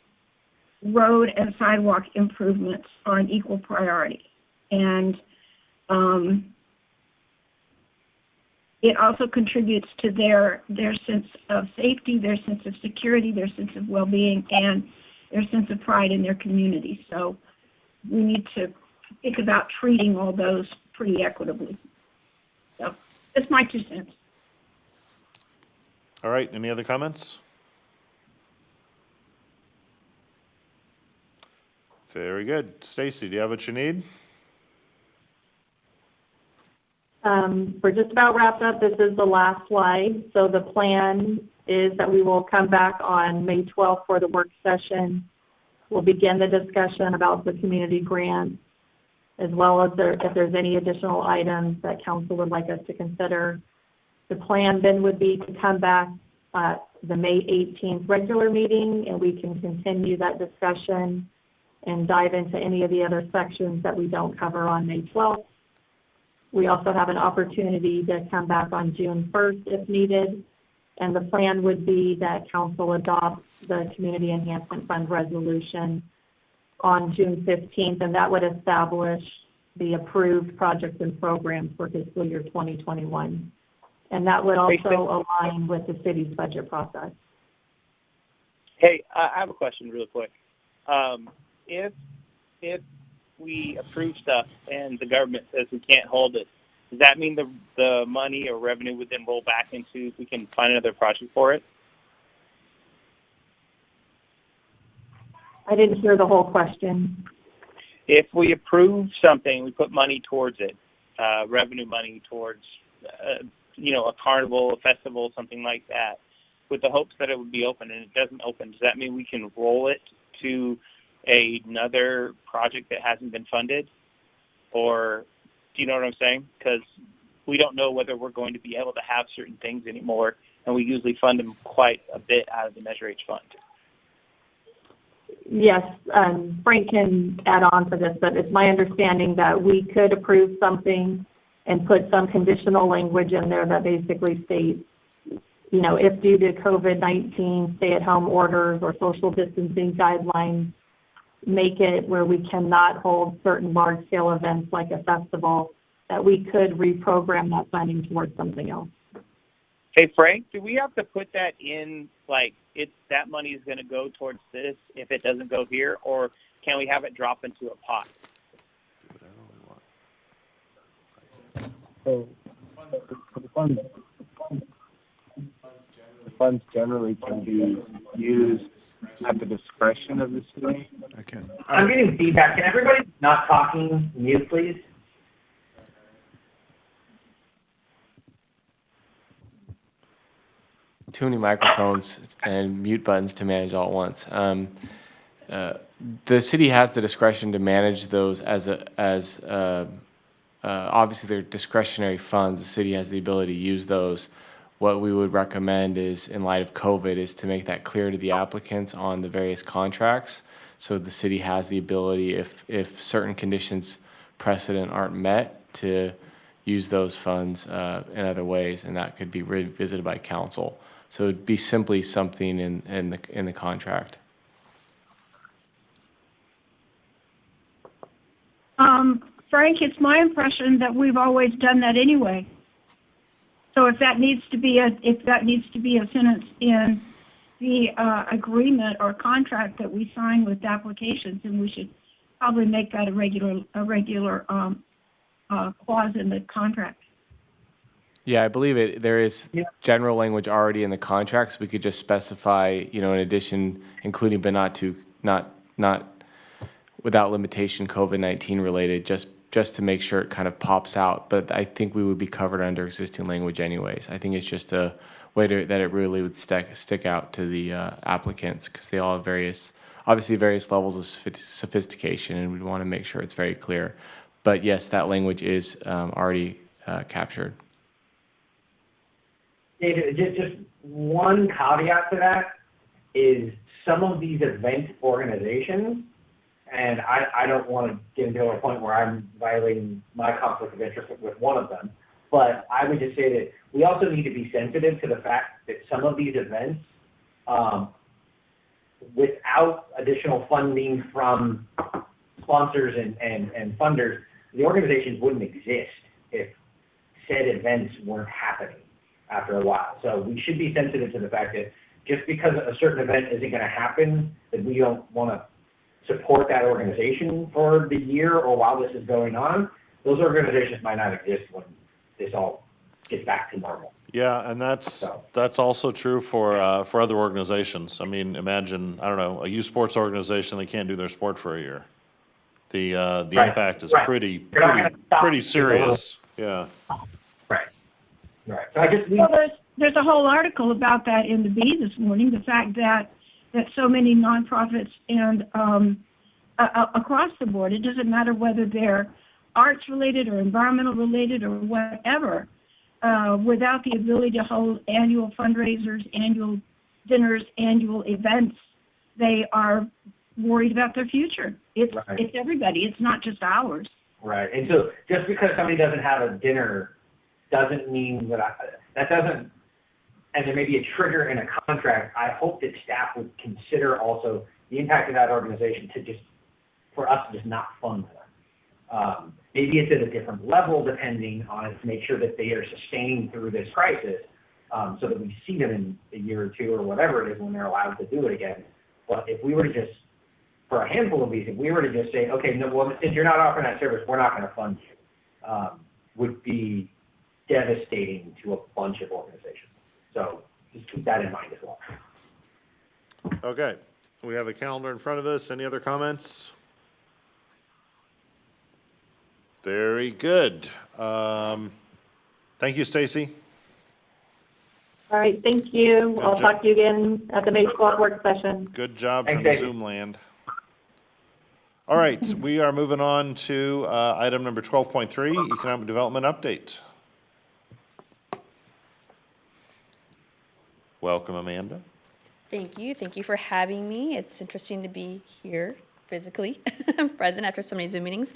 road and sidewalk improvements are an equal priority. And it also contributes to their sense of safety, their sense of security, their sense of well-being, and their sense of pride in their community. So we need to think about treating all those pretty equitably. So That's my 2 cents. All right, any other comments? Very good. Stacy, do you have what you need? We're just about wrapped up. This is the last slide. So the plan is that we will come back on May 12th for the work session. We'll begin the discussion about the community grant, as well as if there's any additional items that council would like us to consider. The plan then would be to come back at the May 18th regular meeting, and we can continue that discussion and dive into any of the other sections that we don't cover on May 12th. We also have an opportunity to come back on June 1st if needed, and the plan would be that council adopts the Community Enhancement Fund resolution on June 15th, and that would establish the approved projects and programs for fiscal year 2021. And that would also align with the city's budget process. Hey, I have a question real quick. If we approve stuff and the government says we can't hold it, does that mean the money or revenue would then roll back into, if we can find another project for it? I didn't hear the whole question. If we approve something, we put money towards it, revenue money towards, a carnival, a festival, something like that, with the hopes that it would be open, and it doesn't open, does that mean we can roll it to another project that hasn't been funded? Or do you know what I'm saying? Because we don't know whether we're going to be able to have certain things anymore, and we usually fund them quite a bit out of the Measure H fund. Yes, Frank can add on to this, but it's my understanding that we could approve something and put some conditional language in there that basically states, if due to COVID-19 stay-at-home orders or social distancing guidelines make it where we cannot hold certain large-scale events like a festival, that we could reprogram that funding towards something else. Hey, Frank, do we have to put that in, that money is going to go towards this if it doesn't go here, or can we have it drop into a pot? So, funds generally can be used at the discretion of the city. I'm getting feedback. Can everybody not talking mute, please? Too many microphones and mute buttons to manage all at once. The city has the discretion to manage those obviously they're discretionary funds. The city has the ability to use those. What we would recommend is, in light of COVID, is to make that clear to the applicants on the various contracts. So the city has the ability, if certain conditions precedent aren't met, to use those funds in other ways, and that could be revisited by council. So it'd be simply something in the contract. Frank, it's my impression that we've always done that anyway. So if that needs to be a sentence in the agreement or contract that we sign with applications, then we should probably make that a regular clause in the contract. Yeah, I believe there is general language already in the contracts. We could just specify, in addition, including but not without limitation COVID-19 related, just to make sure it kind of pops out. But I think we would be covered under existing language anyways. I think it's just a way that it really would stick out to the applicants, because they all have various levels of sophistication, and we want to make sure it's very clear. But yes, that language is already captured. David, just one caveat to that is some of these event organizations, and I don't want to get into a point where I'm violating my conflict of interest with one of them, but I would just say that we also need to be sensitive to the fact that some of these events, without additional funding from sponsors and funders, the organizations wouldn't exist if said events weren't happening after a while. So we should be sensitive to the fact that just because a certain event isn't going to happen, that we don't want to support that organization for the year or while this is going on. Those organizations might not exist when this all gets back to normal. Yeah, and that's also true for other organizations. I mean, imagine, I don't know, a youth sports organization, they can't do their sport for a year. The Right, impact is right. pretty You're not gonna stop pretty because of serious. Yeah. Right. So I just, Well, there's a whole article about that in the Bee this morning, the fact that so many nonprofits and across the board, it doesn't matter whether they're arts related or environmental related or whatever, without the ability to hold annual fundraisers, annual dinners, annual events, they are worried about their future. It's everybody. It's not just ours. right. And so just because somebody doesn't have a dinner doesn't mean that that doesn't, and there may be a trigger in a contract. I hope that staff would consider also the impact of that organization for us to just not fund them. Maybe it's at a different level depending on it to make sure that they are sustained through this crisis, so that we see them in a year or two or whatever it is when they're allowed to do it again. But if we were to just, for a handful of these, if we were to just say, okay, no, well, since you're not offering that service, we're not going to fund you, would be devastating to a bunch of organizations. So just keep that in mind as well. Okay, we have a calendar in front of us. Any other comments? Very good. Thank you, Stacy. All right, thank you. Good I'll job. talk to you again at the May 12th work session. Good job Thanks, from Stacy. Zoom land. All right, we are moving on to item number 12.3, Economic Development Update. Welcome, Amanda. Thank you. Thank you for having me. It's interesting to be here physically present after so many Zoom meetings.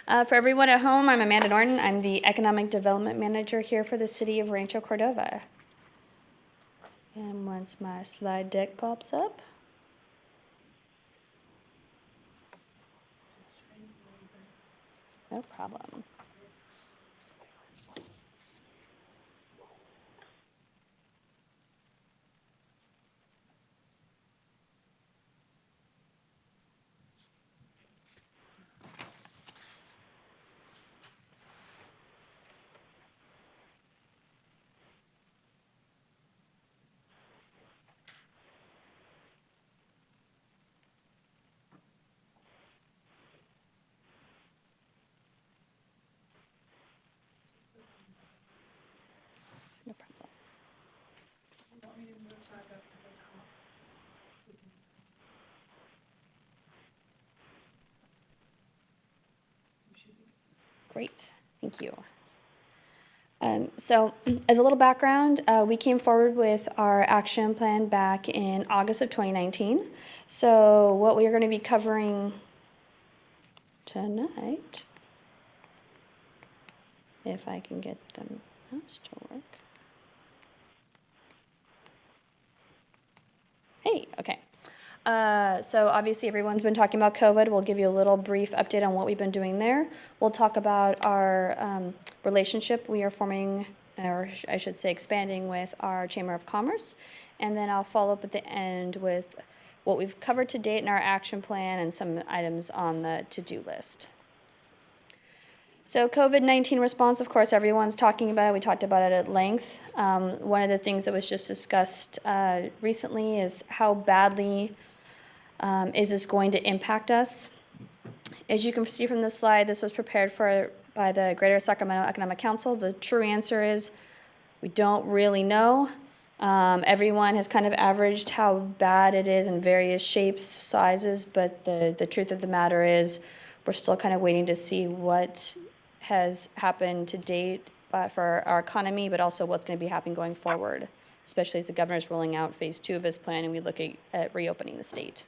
For everyone at home, I'm Amanda Norton. I'm the Economic Development Manager here for the city of Rancho Cordova. And once my slide deck pops up. No problem. No problem. Great, thank you. So as a little background, we came forward with our action plan back in August of 2019. So what we are going to be covering tonight, if I can get the mouse to work. Hey, okay. So obviously everyone's been talking about COVID. We'll give you a little brief update on what we've been doing there. We'll talk about our relationship we are forming, or I should say expanding with our Chamber of Commerce. And then I'll follow up at the end with what we've covered to date in our action plan and some items on the to-do list. So COVID-19 response, of course, everyone's talking about it. We talked about it at length. One of the things that was just discussed recently is how badly is this going to impact us. As you can see from this slide, this was prepared for by the Greater Sacramento Economic Council. The true answer is we don't really know. Everyone has kind of averaged how bad it is in various shapes, sizes, but the truth of the matter is we're still kind of waiting to see what has happened to date for our economy, but also what's going to be happening going forward, especially as the governor's rolling out phase 2 of his plan and we look at reopening the state.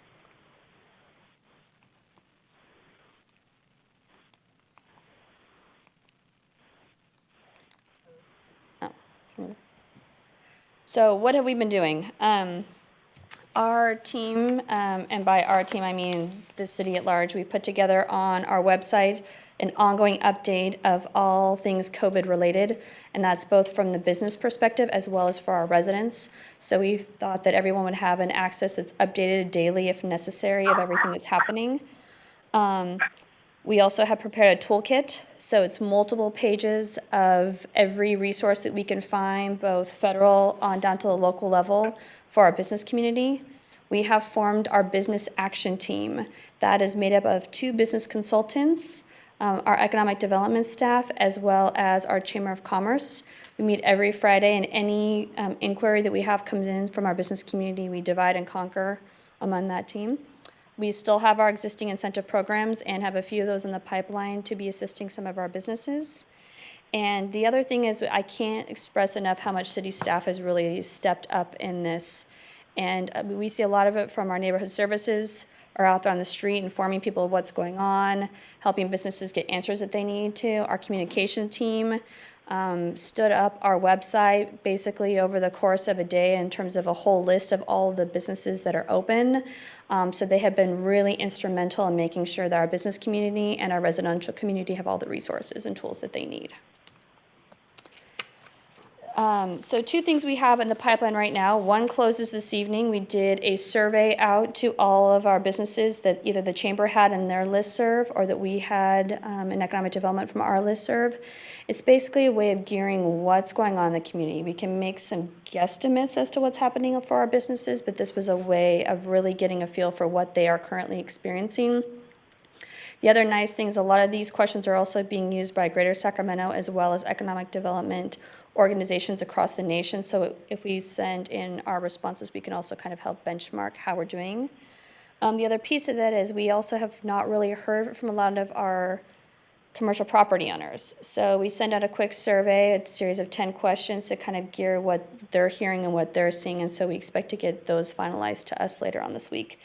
So what have we been doing? Our team, and by our team I mean the city at large, we put together on our website an ongoing update of all things COVID related, and that's both from the business perspective as well as for our residents. So we thought that everyone would have an access that's updated daily if necessary of everything that's happening. We also have prepared a toolkit, so it's multiple pages of every resource that we can find, both federal on down to the local level for our business community. We have formed our business action team. That is made up of 2 business consultants, our economic development staff, as well as our Chamber of Commerce. We meet every Friday, and any inquiry that we have comes in from our business community, we divide and conquer among that team. We still have our existing incentive programs and have a few of those in the pipeline to be assisting some of our businesses. And the other thing is, I can't express enough how much city staff has really stepped up in this. And we see a lot of it from our neighborhood services, are out there on the street informing people of what's going on, helping businesses get answers that they need to. Our communication team stood up our website basically over the course of a day in terms of a whole list of all of the businesses that are open. So they have been really instrumental in making sure that our business community and our residential community have all the resources and tools that they need. So 2 things we have in the pipeline right now. One closes this evening. We did a survey out to all of our businesses that either the chamber had in their listserv or that we had in economic development from our listserv. It's basically a way of gearing what's going on in the community. We can make some guesstimates as to what's happening for our businesses, but this was a way of really getting a feel for what they are currently experiencing. The other nice thing is a lot of these questions are also being used by Greater Sacramento as well as economic development organizations across the nation. So if we send in our responses, we can also kind of help benchmark how we're doing. The other piece of that is we also have not really heard from a lot of our commercial property owners. So we send out a quick survey, a series of 10 questions to kind of gear what they're hearing and what they're seeing. And so we expect to get those finalized to us later on this week.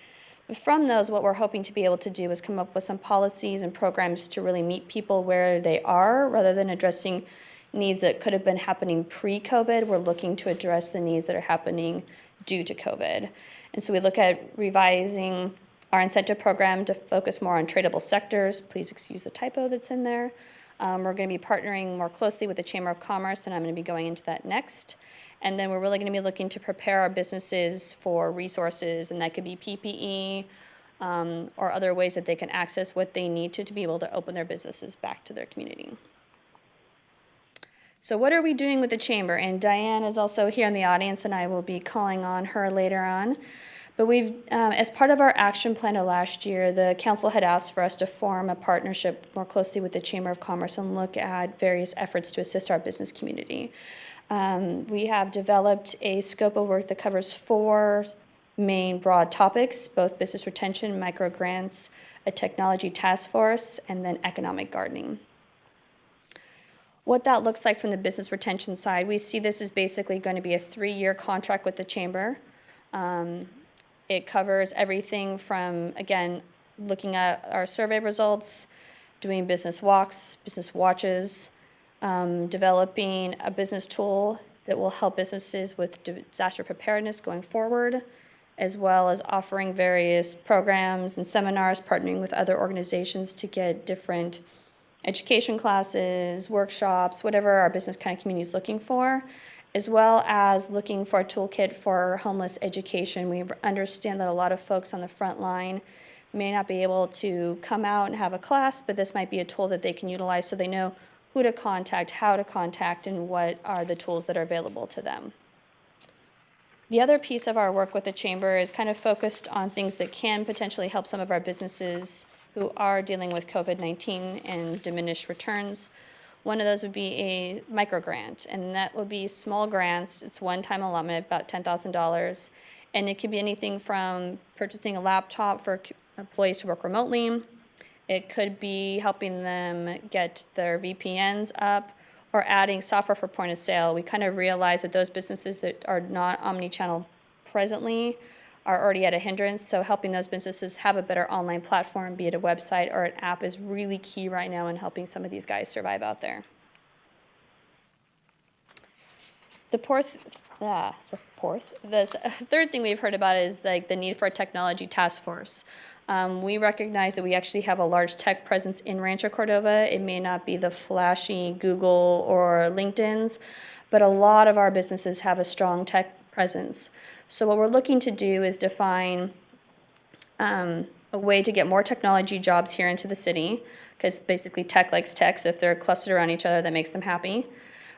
But from those, what we're hoping to be able to do is come up with some policies and programs to really meet people where they are rather than addressing needs that could have been happening pre-COVID. We're looking to address the needs that are happening due to COVID. And so we look at revising our incentive program to focus more on tradable sectors. Please excuse the typo that's in there. We're going to be partnering more closely with the Chamber of Commerce, and I'm going to be going into that next. And then we're really going to be looking to prepare our businesses for resources, and that could be PPE or other ways that they can access what they need to be able to open their businesses back to their community. So what are we doing with the chamber? And Diane is also here in the audience, and I will be calling on her later on. But we've, as part of our action plan of last year, the council had asked for us to form a partnership more closely with the Chamber of Commerce and look at various efforts to assist our business community. We have developed a scope of work that covers 4 main broad topics, both business retention, micro grants, a technology task force, and then economic gardening. What that looks like from the business retention side, we see this is basically going to be a 3-year contract with the chamber. It covers everything from, again, looking at our survey results, doing business walks, business watches, developing a business tool that will help businesses with disaster preparedness going forward, as well as offering various programs and seminars, partnering with other organizations to get different education classes, workshops, whatever our business kind of community is looking for, as well as looking for a toolkit for homeless education. We understand that a lot of folks on the front line may not be able to come out and have a class, but this might be a tool that they can utilize so they know who to contact, how to contact, and what are the tools that are available to them. The other piece of our work with the chamber is kind of focused on things that can potentially help some of our businesses who are dealing with COVID-19 and diminished returns. One of those would be a micro grant, and that would be small grants. It's one-time allotment, about $10,000, and it could be anything from purchasing a laptop for employees to work remotely. It could be helping them get their VPNs up or adding software for point of sale. We kind of realize that those businesses that are not omni-channel presently are already at a hindrance, so helping those businesses have a better online platform, be it a website or an app, is really key right now in helping some of these guys survive out there. The third thing we've heard about is like the need for a technology task force. We recognize that we actually have a large tech presence in Rancho Cordova. It may not be the flashy Google or LinkedIn's, but a lot of our businesses have a strong tech presence. So what we're looking to do is define a way to get more technology jobs here into the city, because basically tech likes tech, so if they're clustered around each other, that makes them happy.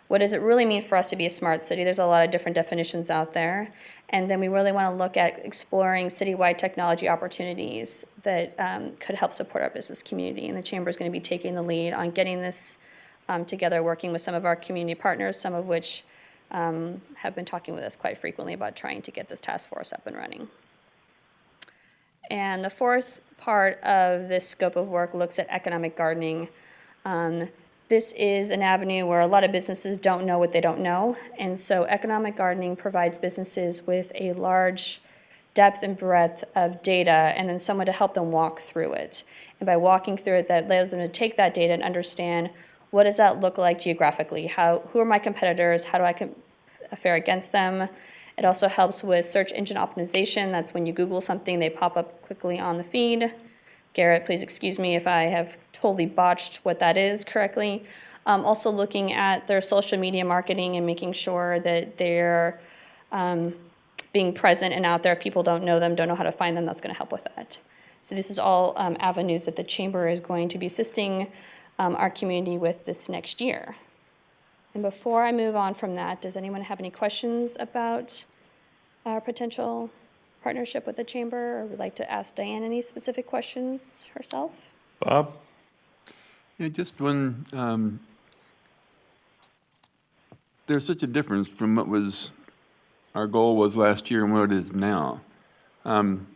What does it really mean for us to be a smart city? There's a lot of different definitions out there. And then we really want to look at exploring citywide technology opportunities that could help support our business community. And the Chamber is going to be taking the lead on getting this together, working with some of our community partners, some of which have been talking with us quite frequently about trying to get this task force up and running. And the fourth part of this scope of work looks at economic gardening. This is an avenue where a lot of businesses don't know what they don't know. And so economic gardening provides businesses with a large depth and breadth of data and then someone to help them walk through it. And by walking through it, that allows them to take that data and understand what does that look like geographically? Who are my competitors? How do I fare against them? It also helps with search engine optimization. That's when you Google something, they pop up quickly on the feed. Garrett, please excuse me if I have totally botched what that is correctly. Also looking at their social media marketing and making sure that they're being present and out there. If people don't know them, don't know how to find them, that's going to help with that. So this is all avenues that the Chamber is going to be assisting our community with this next year. And before I move on from that, does anyone have any questions about our potential partnership with the Chamber, or would like to ask Diane any specific questions herself? Bob? Yeah, just one, there's such a difference from what was, our goal was last year and what it is now. Do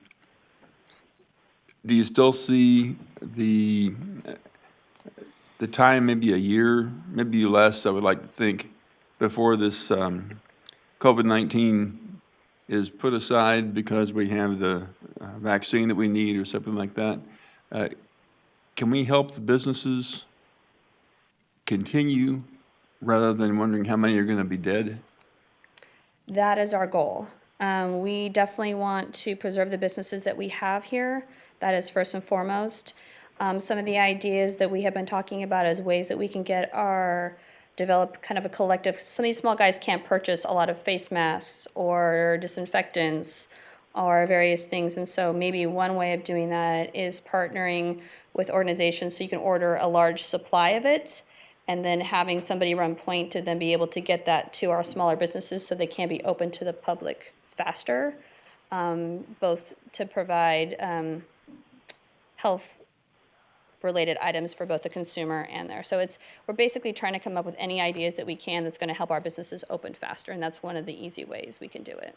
you still see the time, maybe a year, maybe less, I would like to think, before this COVID-19 is put aside because we have the vaccine that we need or something like that? Can we help the businesses continue rather than wondering how many are going to be dead? That is our goal. We definitely want to preserve the businesses that we have here. That is first and foremost. Some of the ideas that we have been talking about as ways that we can develop kind of a collective. Some of these small guys can't purchase a lot of face masks or disinfectants or various things. And so maybe one way of doing that is partnering with organizations so you can order a large supply of it and then having somebody run point to then be able to get that to our smaller businesses so they can be open to the public faster, both to provide health related items for both the consumer and there. So we're basically trying to come up with any ideas that we can that's going to help our businesses open faster, and that's one of the easy ways we can do it.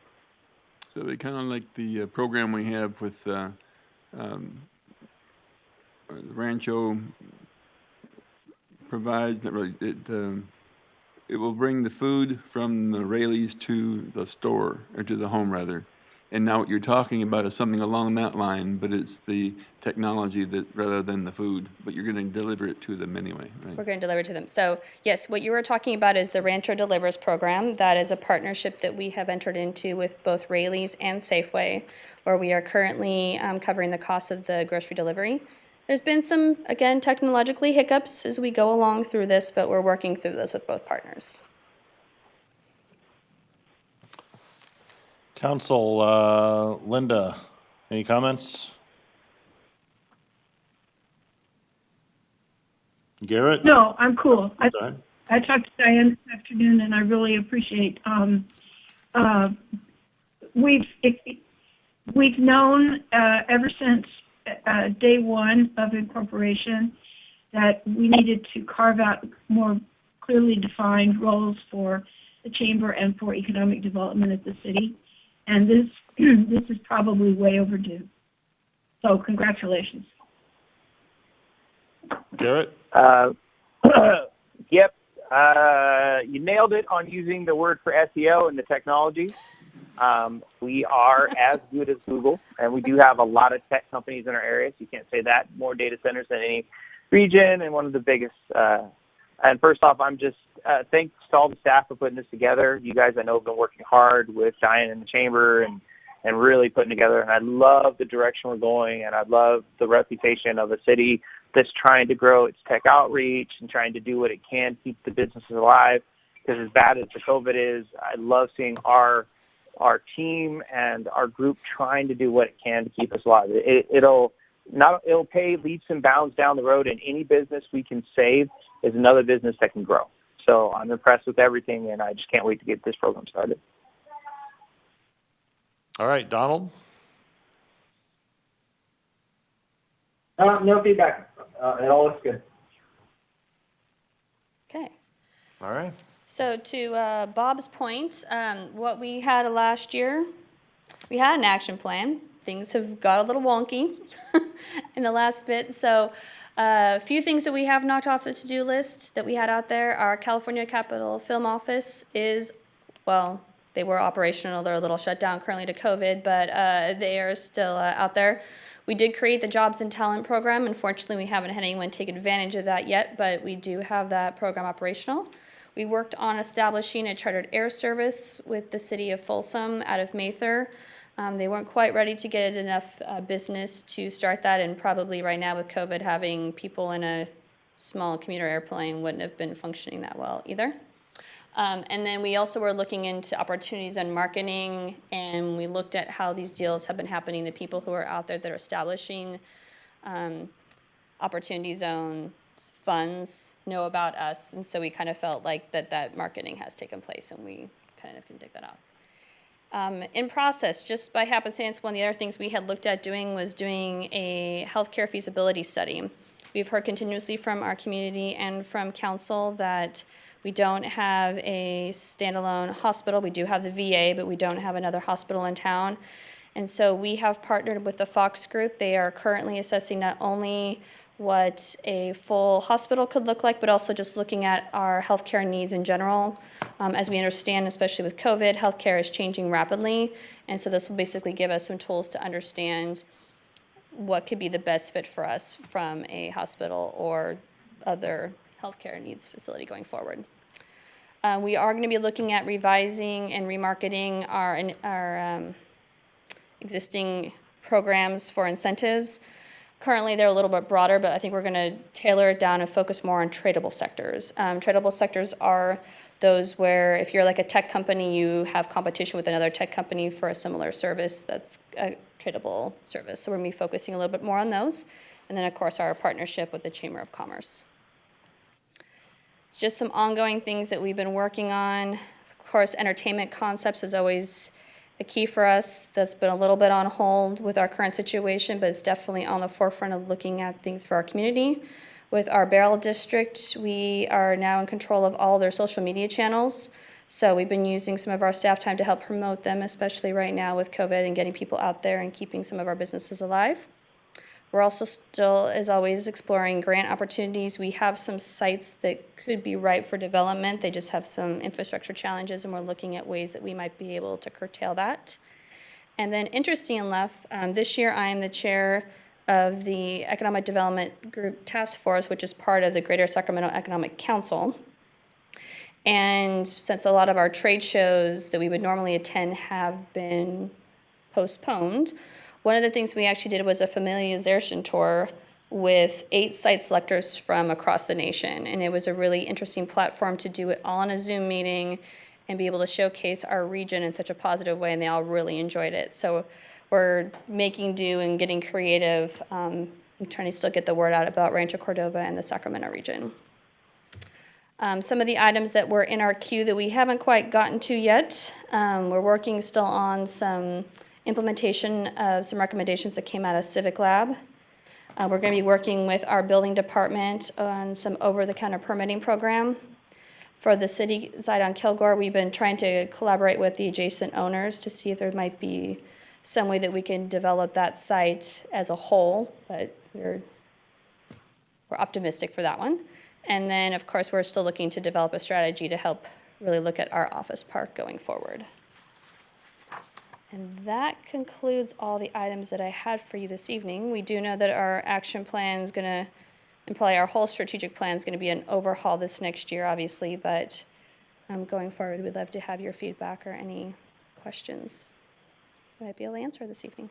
So they kind of like the program we have with Rancho provides, it will bring the food from the Rayleighs to the store, or to the home rather. And now what you're talking about is something along that line, but it's the technology that rather than the food, but you're going to deliver it to them anyway, right? We're going to deliver to them. So yes, what you were talking about is the Rancho Delivers program. That is a partnership that we have entered into with both Rayleighs and Safeway, where we are currently covering the cost of the grocery delivery. There's been some, again, technologically hiccups as we go along through this, but we're working through this with both partners. Council, Linda, any comments? Garrett? No, I'm cool. I Go ahead. I talked to Diane this afternoon, and I really appreciate. We've known ever since day one of incorporation that we needed to carve out more clearly defined roles for the Chamber and for economic development of the city. And this is probably way overdue. So congratulations. Garrett? Yep. You nailed it on using the word for SEO and the technology. We are as good as Google, and we do have a lot of tech companies in our area, so you can't say that. More data centers than any region, and one of the biggest. And first off, I'm just thanks to all the staff for putting this together. You guys, I know, have been working hard with Diane in the Chamber and really putting together. And I love the direction we're going, and I love the reputation of a city that's trying to grow its tech outreach and trying to do what it can to keep the businesses alive. Because as bad as the COVID is, I love seeing our team and our group trying to do what it can to keep us alive. it'll pay leaps and bounds down the road, and any business we can save is another business that can grow. So I'm impressed with everything, and I just can't wait to get this program started. All right, Donald? No feedback. It all looks good. Okay. All right. So to Bob's point, what we had last year, we had an action plan. Things have got a little wonky in the last bit. So a few things that we have knocked off the to-do list that we had out there. Our California Capitol Film Office is, well, they were operational. They're a little shut down currently to COVID, but they are still out there. We did create the Jobs and Talent Program. Unfortunately, we haven't had anyone take advantage of that yet, but we do have that program operational. We worked on establishing a chartered air service with the city of Folsom out of Mather. They weren't quite ready to get enough business to start that, and probably right now with COVID, having people in a small commuter airplane wouldn't have been functioning that well either. And then we also were looking into opportunities in marketing, and we looked at how these deals have been happening, the people who are out there that are establishing opportunity zone funds know about us, and so we kind of felt like that marketing has taken place, and we kind of can dig that off. In process, just by happenstance, one of the other things we had looked at doing was doing a healthcare feasibility study. We've heard continuously from our community and from council that we don't have a standalone hospital. We do have the VA, but we don't have another hospital in town. And so we have partnered with the Fox Group. They are currently assessing not only what a full hospital could look like, but also just looking at our healthcare needs in general. As we understand, especially with COVID, healthcare is changing rapidly. And so this will basically give us some tools to understand what could be the best fit for us from a hospital or other healthcare needs facility going forward. We are going to be looking at revising and remarketing our existing programs for incentives. Currently, they're a little bit broader, but I think we're going to tailor it down and focus more on tradable sectors. Tradable sectors are those where if you're like a tech company, you have competition with another tech company for a similar service. That's a tradable service. So we're going to be focusing a little bit more on those. And then, of course, our partnership with the Chamber of Commerce. Just some ongoing things that we've been working on. Of course, entertainment concepts is always a key for us. That's been a little bit on hold with our current situation, but it's definitely on the forefront of looking at things for our community. With our Barrel District, we are now in control of all their social media channels. So we've been using some of our staff time to help promote them, especially right now with COVID and getting people out there and keeping some of our businesses alive. We're also still, as always, exploring grant opportunities. We have some sites that could be ripe for development. They just have some infrastructure challenges, and we're looking at ways that we might be able to curtail that. And then, interesting enough, this year I am the chair of the Economic Development Group Task Force, which is part of the Greater Sacramento Economic Council. And since a lot of our trade shows that we would normally attend have been postponed, one of the things we actually did was a familiarization tour with 8 site selectors from across the nation. And it was a really interesting platform to do it all in a Zoom meeting and be able to showcase our region in such a positive way, and they all really enjoyed it. So we're making do and getting creative, and trying to still get the word out about Rancho Cordova and the Sacramento region. Some of the items that were in our queue that we haven't quite gotten to yet, we're working still on some implementation of some recommendations that came out of Civic Lab. We're going to be working with our building department on some over-the-counter permitting program. For the city side on Kilgore, we've been trying to collaborate with the adjacent owners to see if there might be some way that we can develop that site as a whole, but we're optimistic for that one. And then, of course, we're still looking to develop a strategy to help really look at our office park going forward. And that concludes all the items that I had for you this evening. We do know that our action plan is going to, and probably our whole strategic plan is going to be an overhaul this next year, obviously, but going forward, we'd love to have your feedback or any questions I might be able to answer this evening.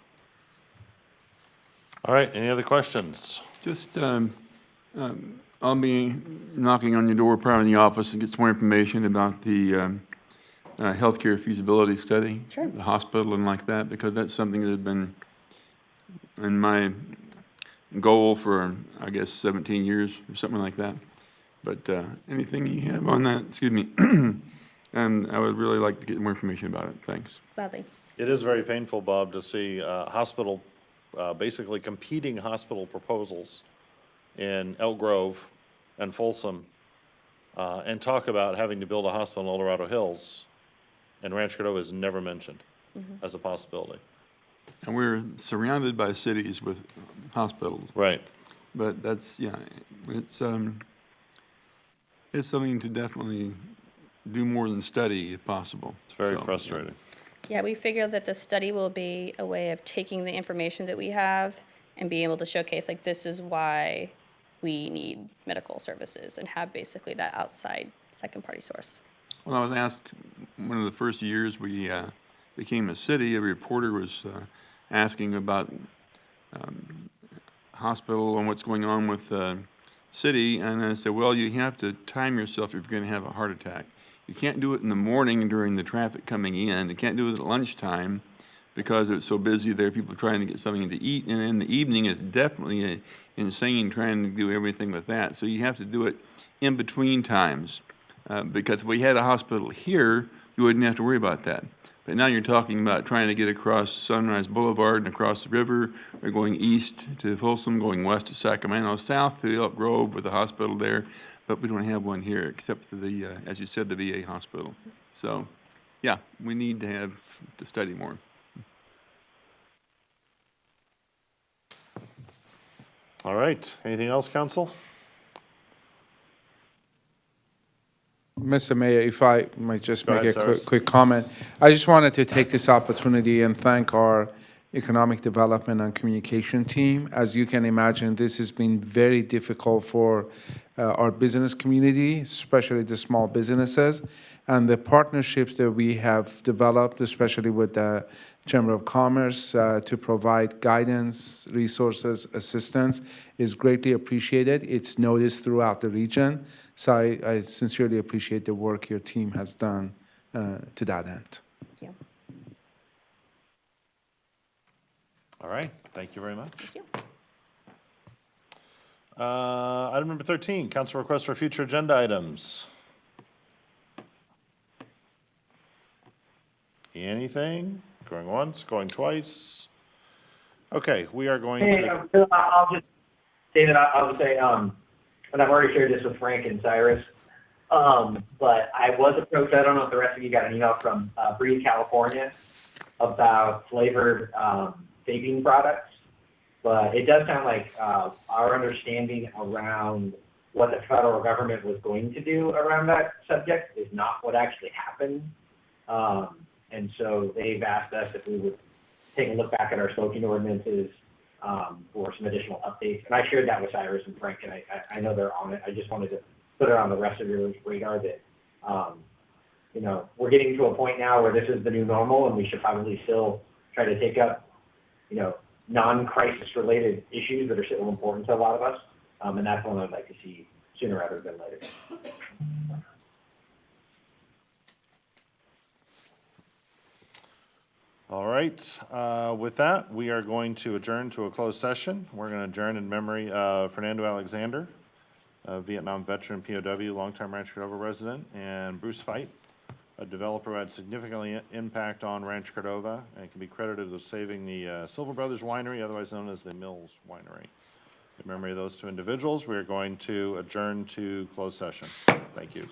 All right, any other questions? Just, I'll be knocking on your door prior in the office and get some more information about the healthcare feasibility study, sure, the hospital and like that, because that's something that has been in my goal for, I guess, 17 years or something like that. But anything you have on that, excuse me, and I would really like to get more information about it. Thanks. Gladly. It is very painful, Bob, to see hospital, basically competing hospital proposals in Elk Grove and Folsom, and talk about having to build a hospital in El Dorado Hills, and Rancho Cordova is never mentioned as a possibility. And we're surrounded by cities with hospitals. Right. But that's, yeah, it's something to definitely do more than study if possible. It's very frustrating. Yeah, we figure that the study will be a way of taking the information that we have and being able to showcase, like, this is why we need medical services, and have basically that outside second-party source. Well, I was asked, one of the first years we became a city, a reporter was asking about hospital and what's going on with the city, and I said, well, you have to time yourself if you're going to have a heart attack. You can't do it in the morning during the traffic coming in. You can't do it at lunchtime because it's so busy there, people trying to get something to eat. And in the evening, it's definitely insane trying to do everything with that. So you have to do it in between times. Because if we had a hospital here, you wouldn't have to worry about that. But now you're talking about trying to get across Sunrise Boulevard and across the river, or going east to Folsom, going west to Sacramento, south to Elk Grove with a hospital there. But we don't have one here except for the, as you said, the VA hospital. So, yeah, we need to study more. All right. Anything else, Council? Mr. Mayor, if I might just Go make ahead, a Cyrus. quick comment. I just wanted to take this opportunity and thank our Economic Development and Communication team. As you can imagine, this has been very difficult for our business community, especially the small businesses. And the partnerships that we have developed, especially with the Chamber of Commerce, to provide guidance, resources, assistance, is greatly appreciated. It's noticed throughout the region. So I sincerely appreciate the work your team has done to that end. Thank you. All right. Thank you very much. Thank you. Item number 13, council request for future agenda items. Anything? Going once, going twice? Okay, we are going Hey, to, I'll just, David, I'll just say, and I've already shared this with Frank and Cyrus, but I was approached, I don't know if the rest of you got an email from Breathe California about flavored vaping products, but it does sound like our understanding around what the federal government was going to do around that subject is not what actually happened. And so they've asked us if we would take a look back at our smoking ordinances for some additional updates. And I shared that with Cyrus and Frank, and I know they're on it. I just wanted to put it on the rest of your radar that, you know, we're getting to a point now where this is the new normal, and we should probably still try to take up, you know, non-crisis related issues that are still important to a lot of us. And that's one I'd like to see sooner rather than later. all right. With that, we are going to adjourn to a closed session. We're going to adjourn in memory of Fernando Alexander, a Vietnam veteran POW, longtime Rancho Cordova resident, and Bruce Feit, a developer who had significantly impact on Rancho Cordova and can be credited with saving the Silver Brothers Winery, otherwise known as the Mills Winery. In memory of those two individuals, we are going to adjourn to closed session. Thank you.